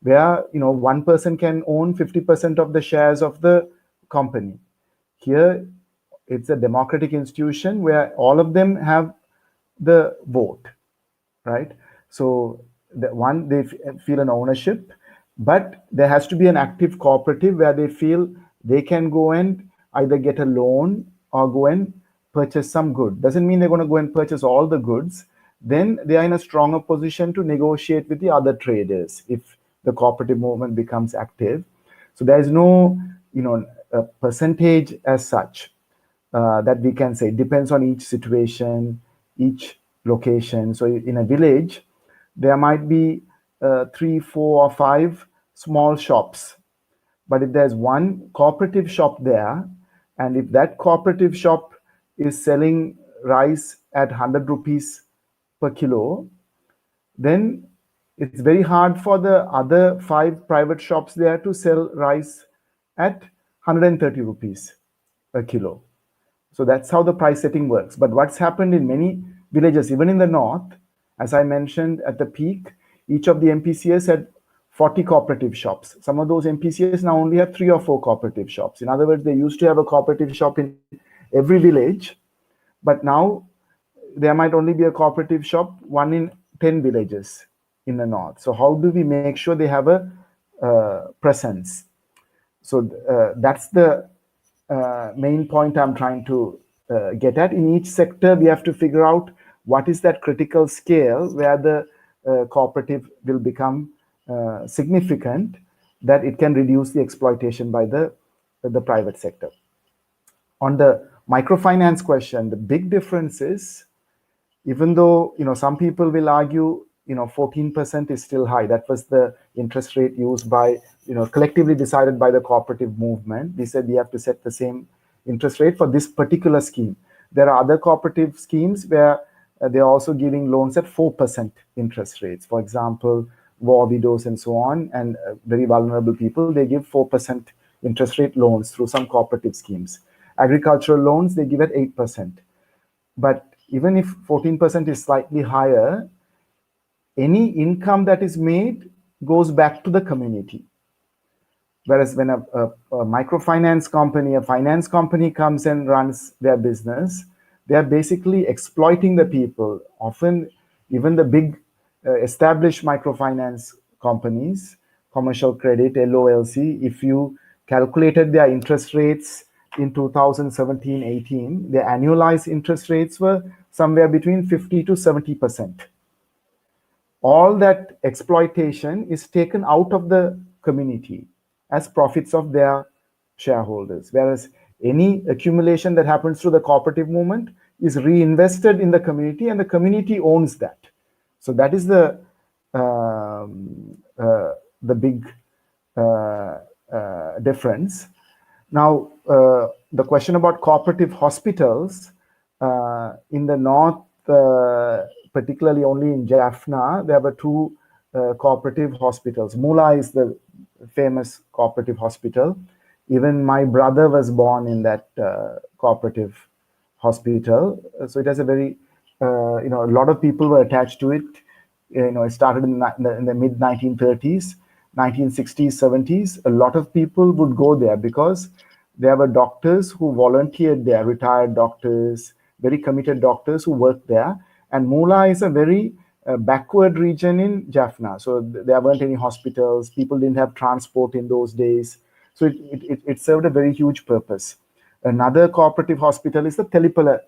where one person can own 50% of the shares of the company. Here, it's a democratic institution where all of them have the vote, right? So they feel an ownership, but there has to be an active cooperative where they feel they can go and either get a loan or go and purchase some good. Doesn't mean they're going to go and purchase all the goods. Then they are in a stronger position to negotiate with the other traders if the cooperative movement becomes active. So there is no percentage as such that we can say. It depends on each situation, each location. So in a village, there might be 3, 4, or 5 small shops. But if there's one cooperative shop there, and if that cooperative shop is selling rice at 100 rupees per kilo, then it's very hard for the other 5 private shops there to sell rice at 130 rupees a kilo. So that's how the price setting works. But what's happened in many villages, even in the north, as I mentioned at the peak, each of the MPCS had 40 cooperative shops. Some of those MPCS now only have 3 or 4 cooperative shops. In other words, they used to have a cooperative shop in every village, but now there might only be a cooperative shop 1 in 10 villages in the north. So how do we make sure they have a presence? So that's the main point I'm trying to get at. In each sector, we have to figure out what is that critical scale where the cooperative will become significant, that it can reduce the exploitation by the private sector. On the microfinance question, the big difference is, even though some people will argue 14% is still high. That was the interest rate used by collectively decided by the cooperative movement. We said we have to set the same interest rate for this particular scheme. There are other cooperative schemes where they're also giving loans at 4% interest rates. For example, war widows and so on, and very vulnerable people, they give 4% interest rate loans through some cooperative schemes. Agricultural loans, they give at 8%. But even if 14% is slightly higher, any income that is made goes back to the community. Whereas when a microfinance company, a finance company comes and runs their business, they are basically exploiting the people. Often, even the big established microfinance companies, commercial credit, LOLC, if you calculated their interest rates in 2017-18, the annualized interest rates were somewhere between 50 to 70%. All that exploitation is taken out of the community as profits of their shareholders, whereas any accumulation that happens through the cooperative movement is reinvested in the community, and the community owns that. So that is the big difference. Now, the question about cooperative hospitals in the north, particularly only in Jaffna, there were 2 cooperative hospitals. Mula is the famous cooperative hospital. Even my brother was born in that cooperative hospital. So it has a very, a lot of people were attached to it. It started in the mid 1930s, 1960s, 70s. A lot of people would go there because there were doctors who volunteered there, retired doctors, very committed doctors who worked there. And Mula is a very a backward region in Jaffna. So there weren't any hospitals. People didn't have transport in those days. So it served a very huge purpose. Another cooperative hospital is the Telipala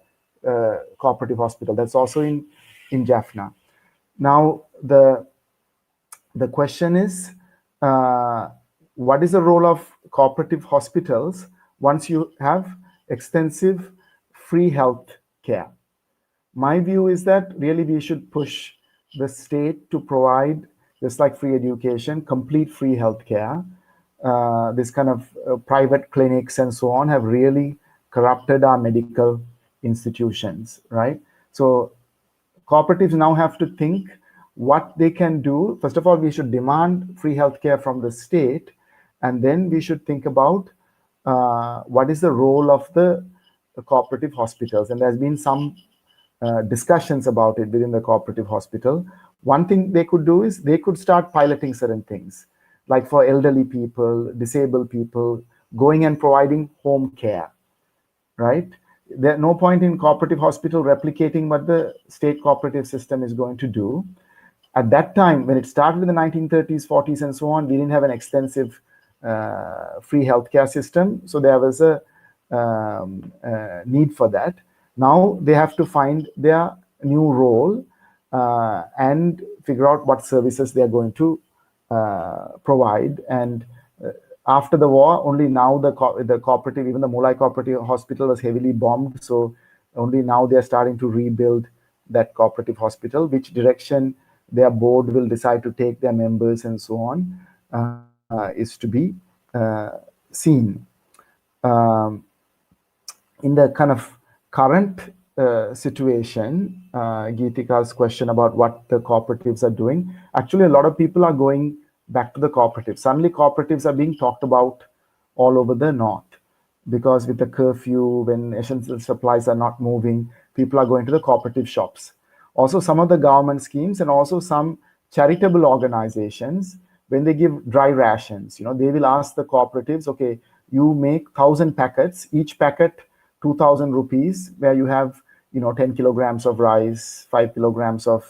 cooperative hospital. That's also in Jaffna. Now the question is, what is the role of cooperative hospitals once you have extensive free health care? My view is that really we should push the state to provide, just like free education, complete free healthcare. This kind of private clinics and so on have really corrupted our medical institutions, right? So cooperatives now have to think what they can do. First of all, we should demand free healthcare from the state, and then we should think about what is the role of the cooperative hospitals. And there's been some discussions about it within the cooperative hospital. One thing they could do is they could start piloting certain things, like for elderly people, disabled people, going and providing home care, right? There's no point in cooperative hospital replicating what the state cooperative system is going to do. At that time, when it started in the 1930s, 40s, and so on, we didn't have an extensive free healthcare system. So there was a need for that. Now they have to find their new role and figure out what services they are going to provide. And after the war, only now the cooperative, even the Mulai Cooperative Hospital was heavily bombed. So only now they're starting to rebuild that cooperative hospital, which direction their board will decide to take their members and so on is to be seen. In the kind of current situation, Geetika's question about what the cooperatives are doing, actually a lot of people are going back to the cooperatives. Suddenly cooperatives are being talked about all over the north, because with the curfew, when essential supplies are not moving, people are going to the cooperative shops. Also some of the government schemes and also some charitable organizations, when they give dry rations, they will ask the cooperatives, okay, you make 1,000 packets, each packet 2,000 rupees, where you have 10 kilograms of rice, 5 kilograms of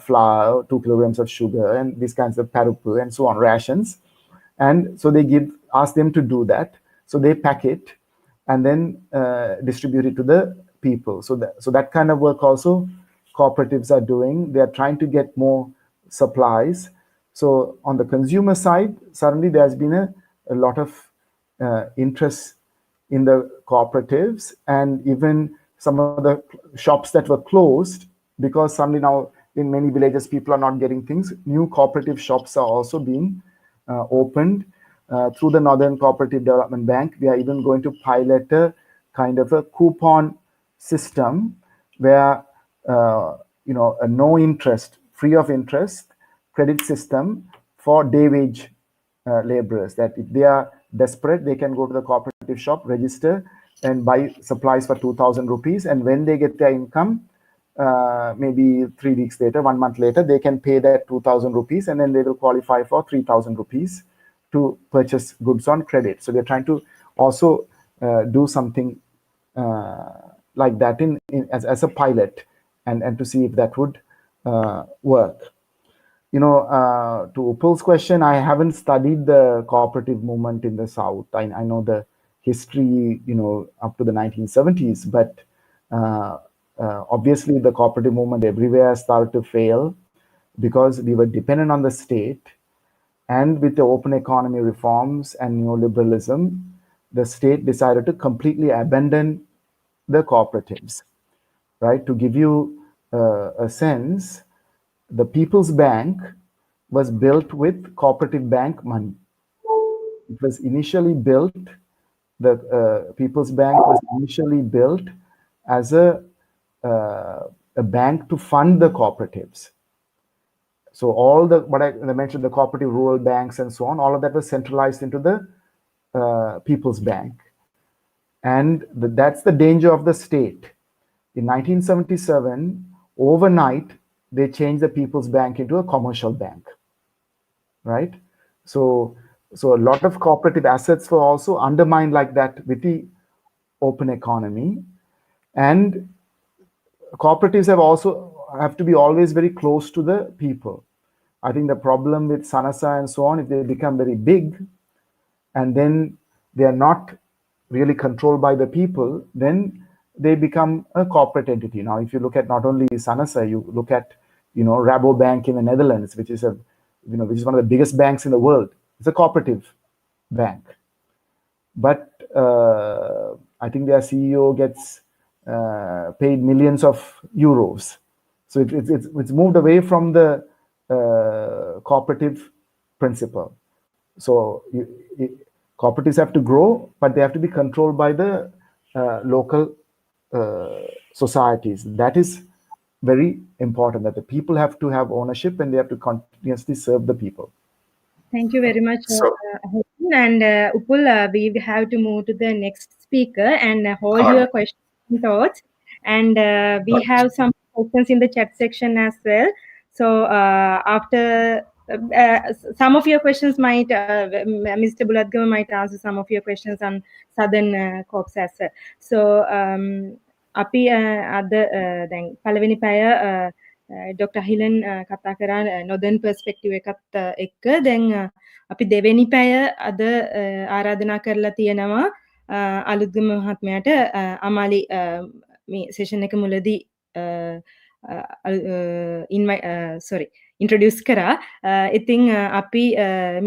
flour, 2 kilograms of sugar, and these kinds of parupu and so on, rations. And so they ask them to do that. So they pack it and then distribute it to the people. So that kind of work also cooperatives are doing. They are trying to get more supplies. So on the consumer side, suddenly there's been a lot of interest in the cooperatives, and even some of the shops that were closed, because suddenly now in many villages people are not getting things. New cooperative shops are also being opened through the Northern Cooperative Development Bank. We are even going to pilot a kind of a coupon system where a no interest, free of interest credit system for day wage laborers, that if they are desperate, they can go to the cooperative shop, register, and buy supplies for 2,000 rupees. And when they get their income, maybe 3 weeks later, 1 month later, they can pay that 2,000 rupees, and then they will qualify for 3,000 rupees to purchase goods on credit. So they're trying to also do something like that as a pilot, and to see if that would work. To Upul's question, I haven't studied the cooperative movement in the South. I know the history, up to the 1970s, but obviously the cooperative movement everywhere started to fail because we were dependent on the state. And with the open economy reforms and neoliberalism, the state decided to completely abandon the cooperatives, right? To give you a sense, the People's Bank was built with cooperative bank money. It was initially built, the People's Bank was initially built as a bank to fund the cooperatives. So all what I mentioned, the cooperative rural banks and so on, all of that was centralized into the People's Bank. And that's the danger of the state. In 1977, overnight, they changed the People's Bank into a commercial bank, right? So a lot of cooperative assets were also undermined like that with the open economy. And cooperatives have also have to be always very close to the people. I think the problem with Sanasa and so on, if they become very big and then they are not really controlled by the people, then they become a corporate entity. Now, if you look at not only Sanasa, you look at, Rabobank in the Netherlands, which is which is one of the biggest banks in the world. It's a cooperative bank. But I think their CEO gets paid millions of euros. So it's moved away from the cooperative principle. So cooperatives have to grow, but they have to be controlled by the local societies. That is very important, that the people have to have ownership and they have to continuously serve the people. Thank you very much, Helen. And Upul, we have to move to the next speaker and hold your questions and thoughts. And we have some questions in the chat section as well. So after some of your questions might, Mr. Bulatgama might answer some of your questions on Southern Corps as well. So අපි අද දැන් පළවෙනි පැය doctor හිලන් කතා කරා නොදර්න් perspective එකත් එක්ක දැන් අපි දෙවෙනි පැය අද ආරාධනා කරලා තියෙනවා අලුත්ගම මහත්මයාට අමාලි මේ සෙෂන් එක මුලදී ඉන්ට්‍රොඩියුස් කරා. ඉතින් අපි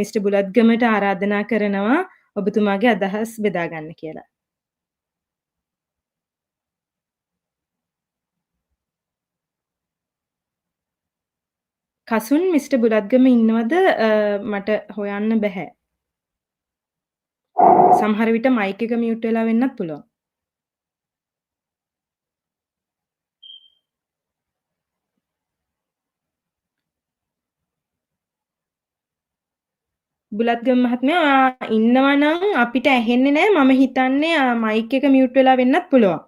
මිස්ටර් බුලත්ගමට ආරාධනා කරනවා ඔබතුමාගේ අදහස් බෙදා ගන්න කියලා. කසුන් මිස්ටර් බුලත්ගම ඉන්නවද? මට හොයන්න බැහැ. සමහර විට මයික් එක මියුට් වෙලා වෙන්නත් පුළුවන්. බුලත්ගම මහත්මයා ඉන්නවා නම් අපිට ඇහෙන්නේ නැහැ. මම හිතන්නේ මයික් එක මියුට් වෙලා වෙන්නත් පුළුවන්.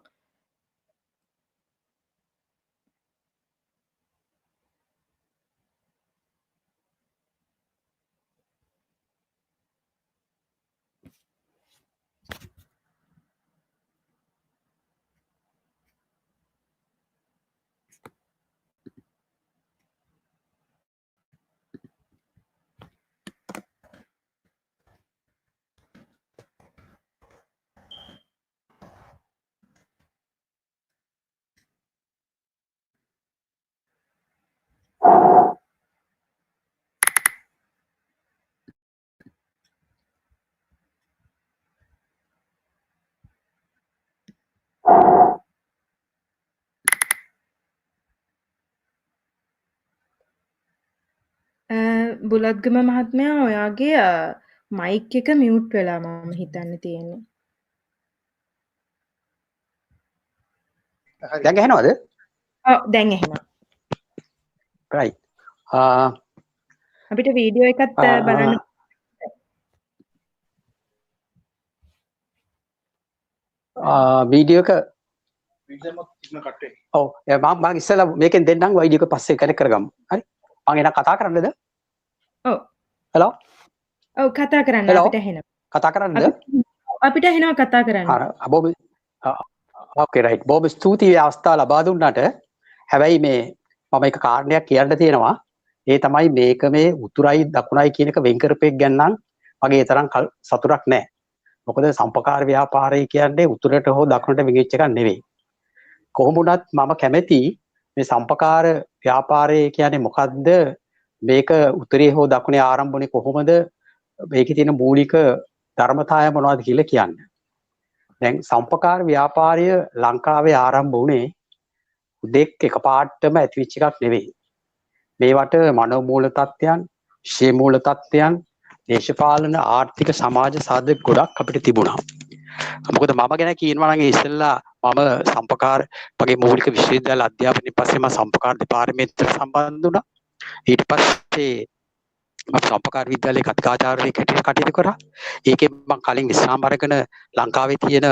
බුලත්ගම මහත්මයා ඔයාගේ මයික් එක මියුට් වෙලා මම හිතන්නේ තියෙන්නේ. දැන් ඇහෙනවද? ඔව් දැන් ඇහෙනවා. right. අපිට වීඩියෝ එකත් බලන්න. වීඩියෝ එක ඔව් මම ඉස්සෙල්ලා මේකෙන් දෙන්නම් වීඩියෝ එක පස්සේ කනෙක්ට් කරගමු. හරි. මම එන කතා කරන්නද? ඔව්. හෙලෝ. ඔව් කතා කරන්න අපිට ඇහෙනවා. කතා කරන්නද? අපිට ඇහෙනවා කතා කරන්න. බොබ ඕකේ රයිට්. බොබ ස්තුතියි අවස්ථාව ලබා දුන්නාට. හැබැයි මේ මම එක කාරණයක් කියන්න තියෙනවා. ඒ තමයි මේක මේ උතුරයි දකුණයි කියන එක වෙන් කරපෙක් ගන්නම් මගේ ඒ තරම් සතුටක් නැහැ. මොකද සම්පකාර ව්‍යාපාරය කියන්නේ උතුරට හෝ දකුණට වෙගෙච්ච එකක් නෙවෙයි. කොහොම වුණත් මම කැමැති මේ සම්පකාර ව්‍යාපාරය කියන්නේ මොකද්ද? මේක උතුරේ හෝ දකුණේ ආරම්භුනේ කොහොමද? මේකේ තියෙන මූලික ධර්මතාවය මොනවද කියලා කියන්න. දැන් සම්පකාර ව්‍යාපාරය ලංකාවේ ආරම්භ වුණේ උදෙක් එකපාරටම ඇතිවෙච්ච එකක් නෙවෙයි. මේවට මනෝමූල තත්ත්වයන්, ශේ මූල තත්ත්වයන්, දේශපාලන ආර්ථික සමාජ සාධක ගොඩක් අපිට තිබුණා. මොකද මම ගැන කියනවා නම් ඉස්සෙල්ලා මම සම්පකාර මගේ මූලික විශ්වවිද්‍යාල අධ්‍යාපනයෙන් පස්සේ මම සම්පකාර දෙපාර්තමේන්තුවට සම්බන්ධ වුණා. ඊට පස්සේ මම සම්පකාර විද්‍යාලයේ කතිකාචාර්යයෙක් හැටියට කටයුතු කරා. ඒකෙන් මම කලින් විශ්‍රාම අරගෙන ලංකාවේ තියෙන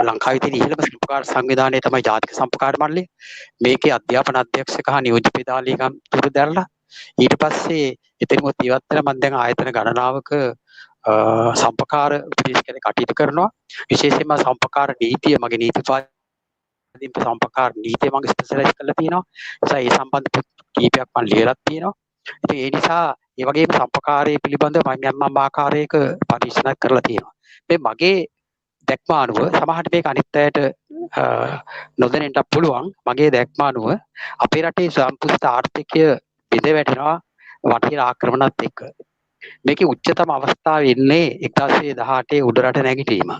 ලංකාවේ තියෙන ඉහළම සම්පකාර සංවිධානය තමයි ජාතික සම්පකාර මණ්ඩලය. මේකේ අධ්‍යාපන අධ්‍යක්ෂක හා නියෝජ්‍ය පෙදාලිකම් තුරු දැරලා ඊට පස්සේ එතනම ඉවත් වෙලා මම දැන් ආයතන ගණනාවක සම්පකාර උපදේශකයෙක් කටයුතු කරනවා. විශේෂයෙන්ම සම්පකාර නීතිය මගේ නීතිපාල ආදීන්ට සම්පකාර නීතිය මම ස්පෙෂලායිස් කරලා තියෙනවා. ඒ නිසා ඒ සම්බන්ධ කීපයක් මම ලියලා තියෙනවා. ඉතින් ඒ නිසා ඒ වගේම සම්පකාරයේ පිළිබඳව මම යම් ආකාරයක පරීක්ෂණයක් කරලා තියෙනවා. මේ මගේ දැක්ම අනුව සමහරට මේක අනිත් අයට නොදැනෙන්නත් පුළුවන්. මගේ දැක්ම අනුව අපේ රටේ සම්පූර්ණ ආර්ථිකය බිඳ වැටෙනවා වටේ ආක්‍රමණත් එක්ක. මේකේ උච්චතම අවස්ථාවේ ඉන්නේ 1918 උඩරට නැගිටීම.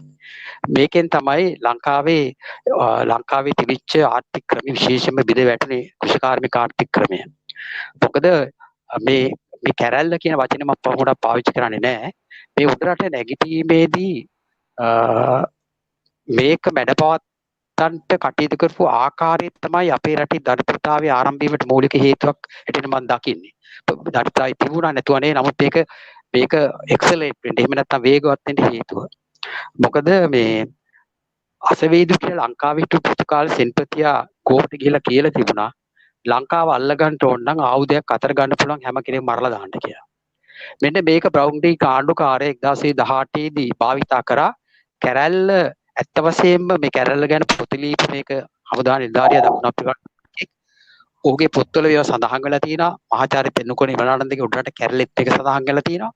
මේකෙන් තමයි ලංකාවේ තිබිච්ච ආර්ථික ක්‍රම විශේෂයෙන්ම බිඳ වැටුනේ කෘෂිකාර්මික ආර්ථික ක්‍රමය. මොකද මේ කැරැල්ල කියන වචනේ මම පොඩක් පාවිච්චි කරන්නේ නැහැ. මේ උඩරට නැගිටීමේදී මේක මැඩපවත්තන්ට කටයුතු කරපු ආකාරය තමයි අපේ රටේ දරිද්‍රතාවයේ ආරම්භ වීමට මූලික හේතුවක් හැටියට මම දකින්නේ. දරිද්‍රතාවය තිබුණා නැතුව නේ. නමුත් මේක එක්සලරේට් වෙන්න එහෙම නැත්නම් වේගවත් වෙන්න හේතුව. මොකද මේ අසවේදු කියලා ලංකාවේ හිටපු පුතුකාල සෙන්පතියා කෝපට ගිහිල්ලා කියලා තිබුණා ලංකාව අල්ලගන්න ඕන නම් ආයුධයක් අතර ගන්න පුළුවන් හැම කෙනෙක්ම මරලා දාන්න කියලා. මෙන්න මේක බ්‍රවුන්ඩි ආණ්ඩුකාරය 1918 දී භාවිතා කරා. කැරැල්ල ඇත්ත වශයෙන්ම මේ කැරැල්ල ගැන පොත ලියපු මේක හමුදා නිලධාරියා දකුණු අප්‍රිකාවේ ඔහුගේ පොත්වල ඒවා සඳහන් වෙලා තියෙනවා. මහාචාර්ය තෙන්නකෝණේ ඉමලානන්දගේ උඩරට කැරැල්ලෙත් එක සඳහන් වෙලා තියෙනවා.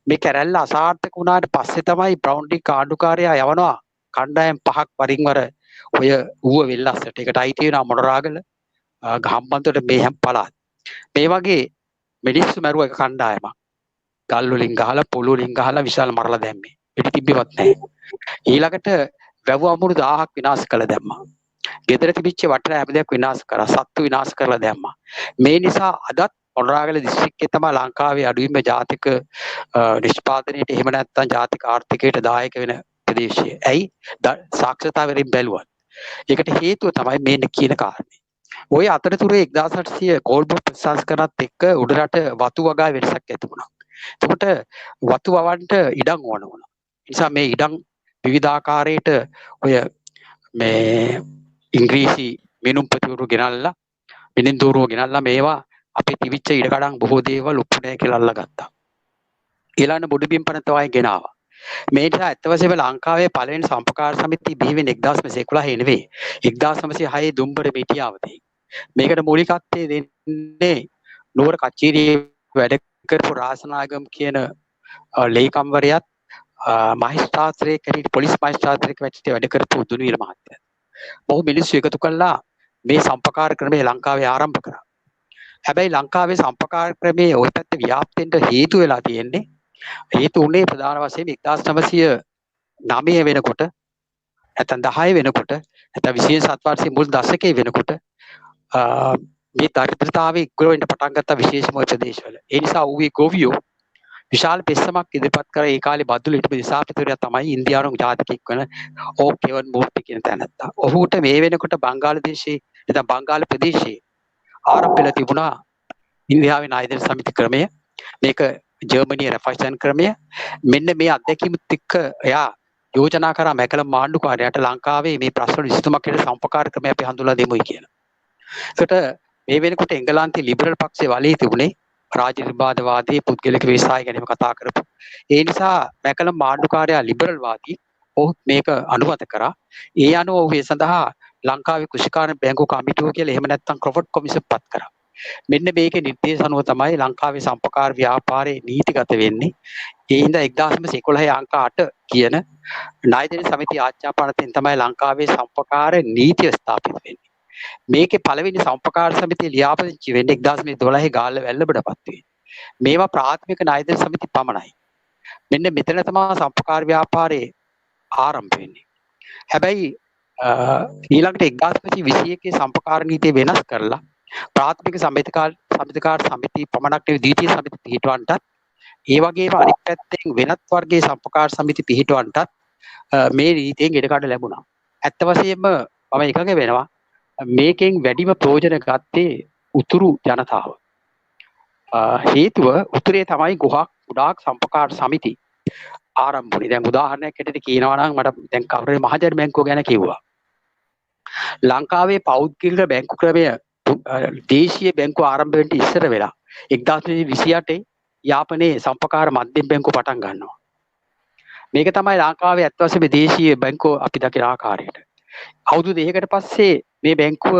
මේ කැරැල්ල අසාර්ථක වුණාට පස්සේ තමයි බ්‍රවුන්ඩි ආණ්ඩුකාරයා යවනවා කණ්ඩායම් 5ක් වරින් වර ඔය ඌව වෙල්ලස්සට. ඒකට අයිති වෙනවා මොනරාගල, ගහම්බන්තොට මේහැම් පළාත්. මේ වගේ මිනිස්සු මැරුව එක කණ්ඩායමක්. ගල් වලින් ගහලා පොළු වලින් ගහලා විශාල මරලා දැම්මේ. පිටි තිබ්බෙවත් නැහැ. ඊළඟට වැව් අමුණු 1000ක් විනාශ කළ දැම්මා. ගෙදර තිබිච්ච වටිනා හැම දෙයක් විනාශ කරා. සත්තු විනාශ කරලා දැම්මා. මේ නිසා අදත් මොනරාගල දිස්ත්‍රික්කයේ තමයි ලංකාවේ අඩුයින්ම ජාතික නිෂ්පාදනයේට එහෙම නැත්නම් ජාතික ආර්ථිකයට දායක වෙන ප්‍රදේශය. ඇයි? සාක්ෂරතාවයෙන් බැලුවත්. ඒකට හේතුව තමයි මේ කියන කාරණේ. ඔය අතරතුරේ 1800 කෝල්බෝ ප්‍රතිසංස්කරණත් එක්ක උඩරට වතු වගා වෙනසක් ඇති වුණා. එතකොට වතු වවන්ට ඉඩම් ඕන වුණා. නිසා මේ ඉඩම් විවිධාකාරයට ඔය මේ ඉංග්‍රීසි මිනුම්පතිවරු ගෙනල්ලා මිනින්දුවරු ගෙනල්ලා මේවා අපේ තිබිච්ච ඉඩකඩම් බොහෝ දේවල් උපුණේ කියලා අල්ලගත්තා. ඊළඟ බුදුබිම් පනතවයි ගෙනාවා. මේ නිසා ඇත්ත වශයෙන්ම ලංකාවේ පළවෙනි සම්පකාර සමිතිය බිහි වෙන්නේ 1911 නෙවෙයි 1906 දුම්බර මිටියාවතේ. මේකට මූලිකත්වයේ දෙන්නේ නුවර කච්චීරියේ වැඩ කරපු රාසනාගම් කියන ලේකම්වරයාත් මහේස්ත්‍රාත්‍රයේ කෙනෙක් පොලිස් මහේස්ත්‍රාත්‍රයක වැඩ කරපු දුනීර මහත්තයා. බොහෝ මිනිස්සු එකතු කළා මේ සම්පකාර ක්‍රමය ලංකාවේ ආරම්භ කරා. හැබැයි ලංකාවේ සම්පකාර ක්‍රමයේ ওই පැත්ත ව්‍යාප්තෙන්ට හේතු වෙලා තියෙන්නේ හේතු උනේ ප්‍රධාන වශයෙන් 1909 වෙනකොට නැත්නම් 10 වෙනකොට නැත්නම් 27 වර්ෂයේ මුල් දශකයේ වෙනකොට මේ දරිද්‍රතාවයේ ඉක්ුර වෙන්න පටන් ගත්ත විශේෂම ප්‍රදේශවල. ඒ නිසා ඌවේ ගොවියෝ විශාල පෙස්සමක් ඉදිරිපත් කර ඒ කාලේ බද්දුල හිටපු දිසාපතිවරයා තමයි ඉන්දියානු ජාතිකයෙක් වන ඕකෙවන් මූර්ති කියන තැනත්තා. ඔහුට මේ වෙනකොට බංගාලදේශයේ නැත්නම් බංගාල ප්‍රදේශයේ ආරම්භ වෙලා තිබුණා ඉන්දියාවේ නායදන සමිති ක්‍රමය. මේක ජර්මනියේ රැෆයිසන් ක්‍රමය. මෙන්න මේ අත්දැකීමුත් එක්ක එයා යෝජනා කරා මැකලම් ආණ්ඩුකාරයාට ලංකාවේ මේ ප්‍රශ්න විසඳුමක් කියන සම්පකාර ක්‍රමය අපි හඳුන්වලා දෙමුයි කියලා. ඒකට මේ වෙනකොට එංගලන්තයේ ලිබරල් පක්ෂයේ වලේ තිබුණේ රාජ්‍ය නිර්මාණවාදී පුද්ගලික ව්‍යවසාය ගැනීම කතා කරපු. ඒ නිසා මැකලම් ආණ්ඩුකාරයා ලිබරල් වාදී ඔහු මේක අනුමත කරා. ඒ අනුව ඔහු ඒ සඳහා ලංකාවේ කෘෂිකාර්මික බැංකුව කමිටුව කියලා එහෙම නැත්නම් ක්‍රොෆර්ඩ් කොමිෂන් පත් කරා. මෙන්න මේකේ නිර්දේශ අනුව තමයි ලංකාවේ සම්පකාර ව්‍යාපාරයේ නීතිගත වෙන්නේ. ඒ හින්දා 1911 අංක 8 කියන නායදන සමිති ආඥාපනයෙන් තමයි ලංකාවේ සම්පකාර නීතිය ස්ථාපිත වෙන්නේ. මේකේ පළවෙනි සම්පකාර සමිතිය ලියාපදිංචි වෙන්නේ 1912 ගාල්ල වැල්ලබඩපත් වේ. මේවා ප්‍රාථමික නායදන සමිති පමණයි. මෙන්න මෙතන තමයි සම්පකාර ව්‍යාපාරයේ ආරම්භ වෙන්නේ. හැබැයි ඊළඟට 1921 සම්පකාර නීතිය වෙනස් කරලා ප්‍රාථමික සමිතිකාර සමිති පමණක් නෙවෙයි ද්විතීය සමිති පිහිටවන්නටත් ඒ වගේම අනිත් පැත්තෙන් වෙනත් වර්ගයේ සම්පකාර සමිති පිහිටවන්නටත් මේ නීතියෙන් ඉඩකඩ ලැබුණා. ඇත්ත වශයෙන්ම මම එකඟ වෙනවා මේකෙන් වැඩිම ප්‍රයෝජන ගත්තේ උතුරු ජනතාව. හේතුව උතුරේ තමයි ගොඩාක් සම්පකාර සමිති ආරම්භ වුණේ. දැන් උදාහරණයක් හැටියට කියනවා නම් මට දැන් කවුරුහරි මහජන බැංකුව ගැන කිව්වා. ලංකාවේ පෞද්ගලික බැංකු ක්‍රමය දේශීය බැංකුව ආරම්භ වෙන්න ඉස්සර වෙලා 1928 යාපනයේ සම්පකාර මධ්‍යම බැංකුව පටන් ගන්නවා. මේක තමයි ලංකාවේ අත් වශයෙන්ම දේශීය බැංකුව අපි දකින ආකාරයට. අවුරුදු දෙකකට පස්සේ මේ බැංකුව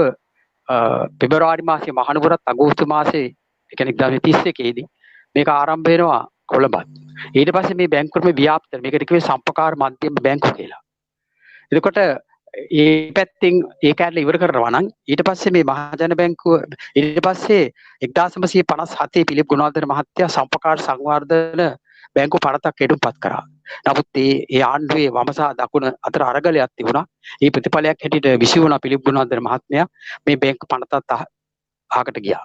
පෙබරවාරි මාසේ මහනුවරත් අගෝස්තු මාසේ ඒ කියන්නේ 2031 දී මේක ආරම්භ වෙනවා කොළඹත්. ඊට පස්සේ මේ බැංකුව මේ ව්‍යාප්ත මේකට කිව්වේ සම්පකාර මධ්‍යම බැංකුව කියලා. එතකොට ඒ පැත්තෙන් ඒ කැඩලා ඉවර කරනවා නම් ඊට පස්සේ මේ මහජන බැංකුව ඊට පස්සේ 1957 පිලිප් ගුණවර්ධන මහත්තයා සම්පකාර සංවර්ධන බැංකුව පනතක් හෙඩුම්පත් කරා. නමුත් ඒ ආණ්ඩුවේ වම සහ දකුණ අතර අරගලයක් තිබුණා. ඒ ප්‍රතිඵලයක් හැටියට විසි වුණා පිලිප් ගුණවර්ධන මහත්මයා මේ බැංකුව පනතත් අහකට ගියා.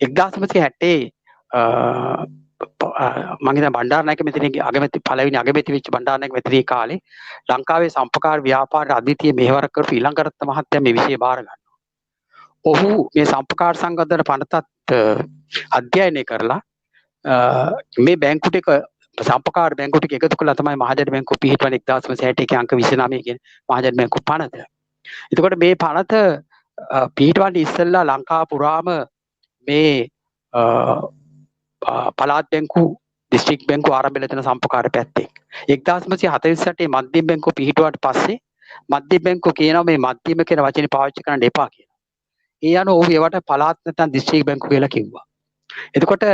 1960 මම හිතන බණ්ඩාරනායක මෙතනගේ අගමැති පළවෙනි අගමැති වෙච්ච බණ්ඩාරනායක මෙතනී කාලේ ලංකාවේ සම්පකාර ව්‍යාපාර අධිතිය මෙහෙවර කරපු ඊළඟරත්න මහත්තයා මේ විෂය බාර ගන්නවා. ඔහු මේ සම්පකාර සංවර්ධන පනතත් අධ්‍යයනය කරලා මේ බැංකුවට එක සම්පකාර බැංකුවට එකතු කළා තමයි මහජන බැංකුව පිහිටවන 1961 අංක 29 කියන මහජන බැංකුව පනත. එතකොට මේ පනත පිහිටවන්නේ ඉස්සෙල්ලා ලංකාව පුරාම මේ පළාත් බැංකු දිස්ත්‍රික් බැංකු ආරම්භ වෙලා තියෙන සම්පකාර පැත්තේ 1948 මධ්‍යම බැංකුව පිහිටුවාට පස්සේ මධ්‍යම බැංකුව කියනවා මේ මධ්‍යම කියන වචනේ පාවිච්චි කරන්න එපා කියලා. ඒ අනුව ඔහු ඒවට පළාත් නැත්නම් දිස්ත්‍රික් බැංකු කියලා කිව්වා. එතකොට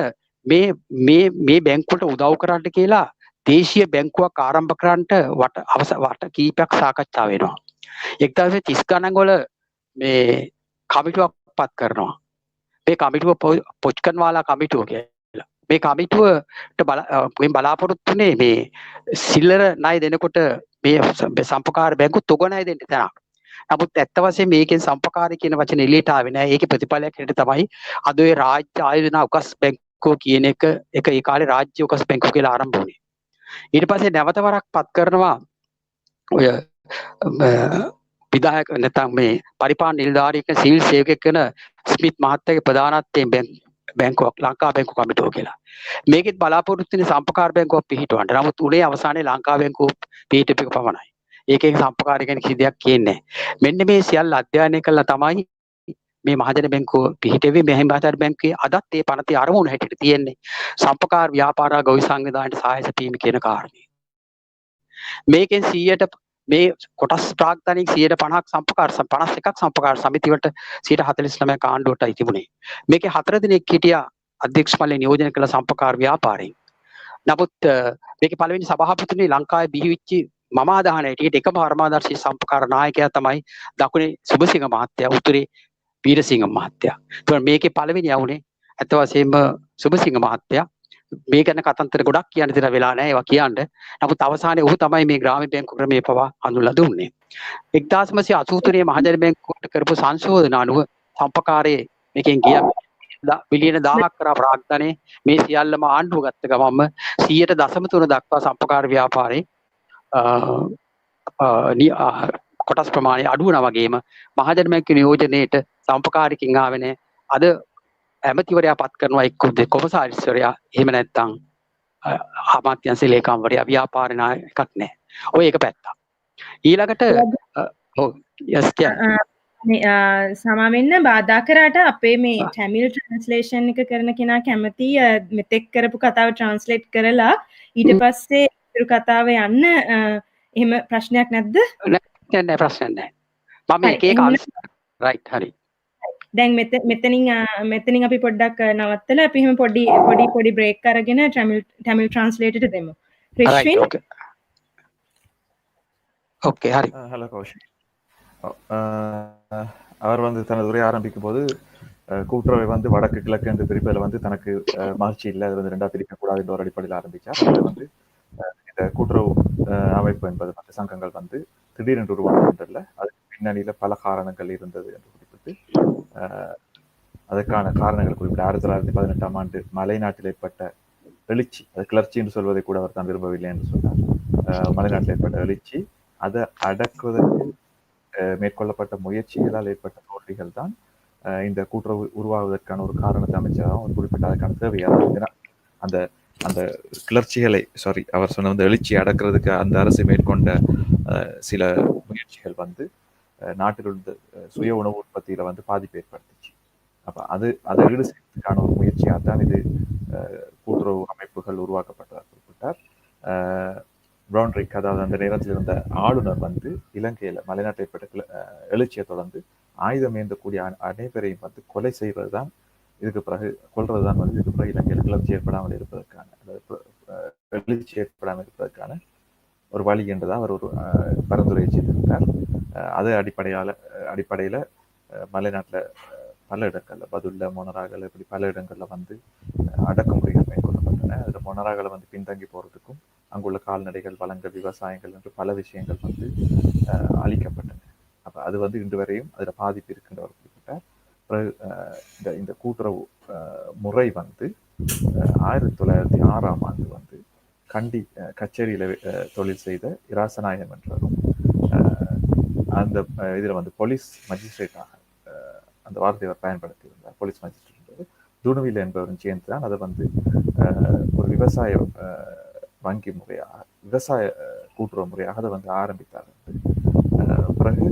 මේ බැංකුවට උදව් කරන්න කියලා දේශීය බැංකුවක් ආරම්භ කරන්නට වට කීපයක් සාකච්ඡා වෙනවා. 1930 ගණන් වල මේ කමිටුවක් පත් කරනවා. මේ කමිටුව පොච්කන්වාලා කමිටුව කියලා. මේ කමිටුවට බලාපොරොත්තු වෙන්නේ මේ සිල්ලර ණය දෙනකොට මේ සම්පකාර බැංකු තොග ණය දෙන්න තැනක්. නමුත් ඇත්ත වශයෙන්ම මේකෙන් සම්පකාරය කියන වචනේ එළියට ආවේ නැහැ. ඒකේ ප්‍රතිඵලයක් හැටියට තමයි අද ඔය රාජ්‍ය ආයෝජන උකස් බැංකුව කියන එක ඒ කාලේ රාජ්‍ය උකස් බැංකුව කියලා ආරම්භ වුණේ. ඊට පස්සේ නැවත වරක් පත් කරනවා ඔය විධායක නැත්නම් මේ පරිපාලන නිලධාරියෙක් සිවිල් සේවකයෙක් වෙන ස්මිත් මහත්තයාගේ ප්‍රධානත්වයෙන් බැංකුවක් ලංකා බැංකුව කමිටුව කියලා. මේකෙත් බලාපොරොත්තු වෙන සම්පකාර බැංකුවක් පිහිටවන්න. නමුත් උනේ අවසානයේ ලංකා බැංකුව පිහිටපෙක පමණයි. ඒකෙන් සම්පකාරය ගැන කිසි දෙයක් කියන්නේ නැහැ. මෙන්න මේ සියල්ල අධ්‍යයනය කළා තමයි මේ මහජන බැංකුව පිහිටෙවි මෙහෙම මහජන බැංකුවේ අදත් ඒ පනතේ අරමුණ හැටියට තියෙන්නේ සම්පකාර ව්‍යාපාර ගොවි සංවිධානයට සහාය සැපීම කියන කාරණේ. මේකෙන් 100ට මේ කොටස් ප්‍රාග්ධනික 150ක් සම්පකාර 51ක් සම්පකාර සමිති වලට 149ක් ආණ්ඩුවට තිබුණේ. මේකේ 4 දිනක් හිටියා අධ්‍යක්ෂ මණ්ඩලය නියෝජනය කළ සම්පකාර ව්‍යාපාරයෙන්. නමුත් මේකේ පළවෙනි සභාපතිතුමනි ලංකාවේ බිහිවෙච්ච මම අදහන හැටියට එකම පරමාදර්ශී සම්පකාර නායකයා තමයි දකුණේ සුබසිංහ මහත්තයා උතුරේ වීරසිංහ මහත්තයා. ඒතකොට මේකේ පළවෙනි යවුනේ අත වශයෙන්ම සුබසිංහ මහත්තයා. මේ ගැන කතන්දර ගොඩක් කියන්න දෙන වෙලා නැහැ ඒවා කියන්න. නමුත් අවසානයේ ඔහු තමයි මේ ග්‍රාමීය බැංකු ක්‍රමයේ පවා හඳුන්ලා දුන්නේ. 1983 මහජන බැංකුවට කරපු සංශෝධන අනුව සම්පකාරයේ මේකෙන් ගියා බිලියන 1000ක් කරා ප්‍රාග්ධනයේ මේ සියල්ලම ආණ්ඩුව ගත්ත ගමන්ම 100.3 දක්වා සම්පකාර ව්‍යාපාරේ කොටස් ප්‍රමාණය අඩු වෙනා වගේම මහජන බැංකු නියෝජනයේට සම්පකාරකින් ආවේ නැහැ. අද ඇමතිවරයා පත් කරනවා එක්ක කොමසාරිස්වරයා එහෙම නැත්නම් අමාත්‍යංශ ලේකම්වරයා ව්‍යාපාර නායකයෙක් නැහැ. ඔය එක පැත්තක්. ඊළඟට සමාවෙන්න බාධා කරාට අපේ මේ ටැමිල් ට්‍රාන්ස්ලේෂන් එක කරන කෙනා කැමති මෙතෙක් කරපු කතාව ට්‍රාන්ස්ලේට් කරලා ඊට පස්සේ ඉතුරු කතාව යන්න එහෙම ප්‍රශ්නයක් නැද්ද? නෑ ප්‍රශ්නයක් නෑ. මම එක රයිට් හරි. දැන් මෙතනින් අපි පොඩ්ඩක් නවත්තලා අපි එහෙම පොඩි බ්‍රේක් අරගෙන ටැමිල් ට්‍රාන්ස්ලේටර් දෙමු. ක්‍රිස්වින් ஓகே ஹரி ஹலோ கௌஷிக். அவர் வந்து தனது உரையை ஆரம்பிக்கும் போது கூட்டுறவை வந்து வடக்கு கிழக்கு என்று பிரிப்பதில் வந்து தனக்கு மகிழ்ச்சி இல்லை, அது வந்து 2ஆக பிரிக்கக்கூடாது என்ற ஒரு அடிப்படையில் ஆரம்பித்தார். அதில் வந்து இந்த கூட்டுறவு அமைப்பு என்பது மற்ற சங்கங்கள் வந்து திடீரென்று உருவானதில்ல, அதுக்கு பின்னணியில் பல காரணங்கள் இருந்தது என்று குறிப்பிட்டு அதற்கான காரணங்கள் குறிப்பிட்டு 1918ஆம் ஆண்டு மலைநாட்டில் ஏற்பட்ட எழுச்சி, அது கிளர்ச்சி என்று சொல்வதை கூட அவர் தான் விரும்பவில்லை என்று சொன்னார். மலைநாட்டில் ஏற்பட்ட எழுச்சி, அதை அடக்குவதற்கு மேற்கொள்ளப்பட்ட முயற்சிகளால் ஏற்பட்ட தோல்விகள் தான் இந்த கூட்டுறவு உருவாவதற்கான ஒரு காரணத்தை அமைச்சராக அவர் குறிப்பிட்ட அதற்கான தேவையாக அந்த அந்த கிளர்ச்சிகளை அவர் சொன்ன அந்த எழுச்சியை அடக்கிறதுக்கு அந்த அரசு மேற்கொண்ட சில முயற்சிகள் வந்து நாட்டில் உள்ள சுய உணவு உற்பத்தியில வந்து பாதிப்பு ஏற்படுத்துச்சு. அப்ப அதை ஈடு செய்வதற்கான ஒரு முயற்சியாக தான் இது கூட்டுறவு அமைப்புகள் உருவாக்கப்பட்டதாக குறிப்பிட்டார். ப்ரௌன்ரிக், அதாவது அந்த நேரத்தில் இருந்த ஆளுநர் வந்து இலங்கையில் மலைநாட்டில் ஏற்பட்ட எழுச்சியை தொடர்ந்து ஆயுதம் ஏந்தக்கூடிய அனைவரையும் வந்து கொலை செய்வது தான் இதுக்கு பிறகு கொள்வது தான் வந்து இதுக்கு பிறகு இலங்கையில் கிளர்ச்சி ஏற்படாமல் இருப்பதற்கான, அதாவது எழுச்சி ஏற்படாமல் இருப்பதற்கான ஒரு வழி என்றுதான் அவர் ஒரு பரிந்துரை செய்திருந்தார். அது அடிப்படையில் மலைநாட்டில் பல இடங்களில் பதுல்ல, மொனராகல், இப்படி பல இடங்களில் வந்து அடக்குமுறைகள் மேற்கொள்ளப்பட்டன. அதில் மொனராகலை வந்து பின்தங்கி போகிறதுக்கும் அங்குள்ள கால்நடைகள், வளங்கள், விவசாயங்கள் என்று பல விஷயங்கள் வந்து அழிக்கப்பட்டன. அப்போ அது வந்து இன்று வரையும் அதில் பாதிப்பு இருக்கின்ற ஒரு குறிப்பிட்டார். இந்த கூட்டுறவு முறை வந்து 1906ஆம் ஆண்டு வந்து கச்சேரியில் தொழில் செய்த இராசநாயகம் என்றவரும் அந்த இதில் வந்து போலீஸ் மஜிஸ்ட்ரேட்டாக அந்த வார்த்தையை பயன்படுத்தியிருந்தார். போலீஸ் மஜிஸ்ட்ரேட் என்பது துணுவில் என்பவரும் சேர்ந்து தான் அதை வந்து ஒரு விவசாய வங்கி முறையாக, விவசாய கூட்டுறவு முறையாக அதை வந்து ஆரம்பித்தார். பிறகு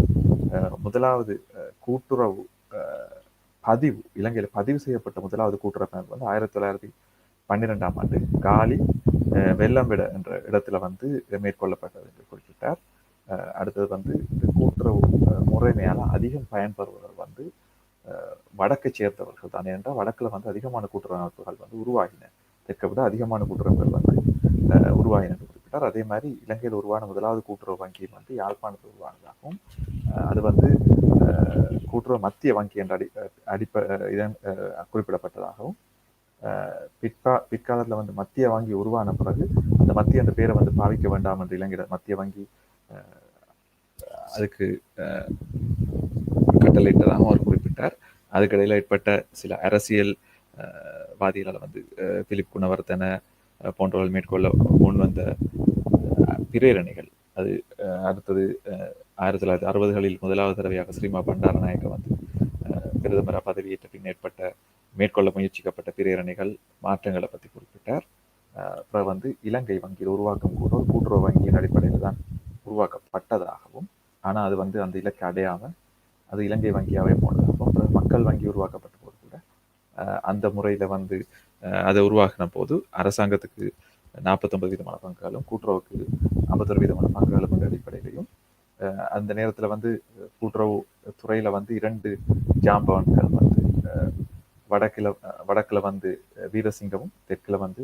முதலாவது கூட்டுறவு பதிவு, இலங்கையில் பதிவு செய்யப்பட்ட முதலாவது கூட்டுறவு வந்து 1912ஆம் ஆண்டு காலி வெள்ளம்பிட என்ற இடத்துல வந்து மேற்கொள்ளப்பட்டது என்று குறிப்பிட்டார். அடுத்தது வந்து இந்த கூட்டுறவு முறைமையால் அதிகம் பயன்பெறுவர்கள் வந்து வடக்கை சேர்ந்தவர்கள் தான். ஏனென்றால் வடக்கில் வந்து அதிகமான கூட்டுறவு அமைப்புகள் வந்து உருவாகின, தெற்கை விட அதிகமான கூட்டுறவுகள் வந்து உருவாகின என்று குறிப்பிட்டார். அதே மாதிரி இலங்கையில் உருவான முதலாவது கூட்டுறவு வங்கியும் வந்து யாழ்ப்பாணத்தில் உருவானதாகவும், அது வந்து கூட்டுறவு மத்திய வங்கி என்ற இதன் குறிப்பிடப்பட்டதாகவும், பிற்காலத்தில் வந்து மத்திய வங்கி உருவான பிறகு அந்த மத்திய என்ற பேரை வந்து பாவிக்க வேண்டாம் என்று இலங்கையில் மத்திய வங்கி அதுக்கு கட்டளையிட்டதாகவும் அவர் குறிப்பிட்டார். அதுக்கிடையில் ஏற்பட்ட சில அரசியல் வாதிகளால் வந்து பிலிப் குணவர்த்தன போன்றவர்கள் மேற்கொள்ள முன் வந்த பிரேரணிகள், அது அடுத்தது 1960களில் முதலாவது தடவையாக ஸ்ரீமா பண்டாரநாயக்க வந்து பிரதமராக பதவியேற்ற பின் மேற்கொள்ள முயற்சிக்கப்பட்ட பிரேரணிகள், மாற்றங்களை பற்றி குறிப்பிட்டார். அப்புறம் வந்து இலங்கை வங்கியில் உருவாக்கம் கூட ஒரு கூட்டுறவு வங்கியின் அடிப்படையில் தான் உருவாக்கப்பட்டதாகவும், ஆனால் அது வந்து அந்த இலக்கை அடையாமல் அது இலங்கை வங்கியாகவே போனதாகவும், அப்புறம் மக்கள் வங்கி உருவாக்கப்பட்ட போது கூட அந்த முறையில் வந்து அதை உருவாக்கின போது அரசாங்கத்துக்கு 49% பங்குகளும் கூட்டுறவுக்கு 51% பங்குகளும் என்ற அடிப்படையிலையும், அந்த நேரத்தில் வந்து கூட்டுறவு துறையில் வந்து 2 ஜாம்பவான்கள் வந்து வடக்கில் வந்து வீரசிங்கமும் தெற்கில் வந்து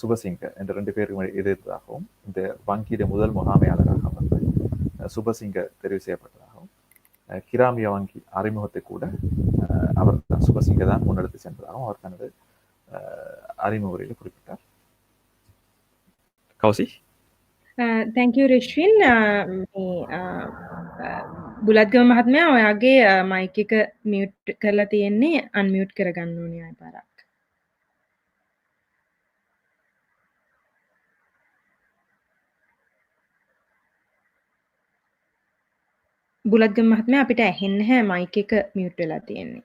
சுபசிங்க என்ற 2 பேரும் எதிர்த்ததாகவும், இந்த வங்கியிட முதல் முகாமையாளராக வந்து சுபசிங்க தெரிவு செய்யப்பட்டதாகவும், கிராமிய வங்கி அறிமுகத்தை கூட அவர் தான் சுபசிங்க தான் முன்னெடுத்து சென்றதாகவும் அவர் தனது அறிமுக உரையில் குறிப்பிட்டார். கௌசி. Thank you රිශ්වින්. බුලත්ගම මහත්මයා ඔයාගේ මයික් එක මියුට් කරලා තියෙන්නේ, අන්මියුට් කරගන්න ඕනේ ආයෙ පාරක්. බුලත්ගම මහත්මයා අපිට ඇහෙන්නේ නැහැ, මයික් එක මියුට් වෙලා තියෙන්නේ.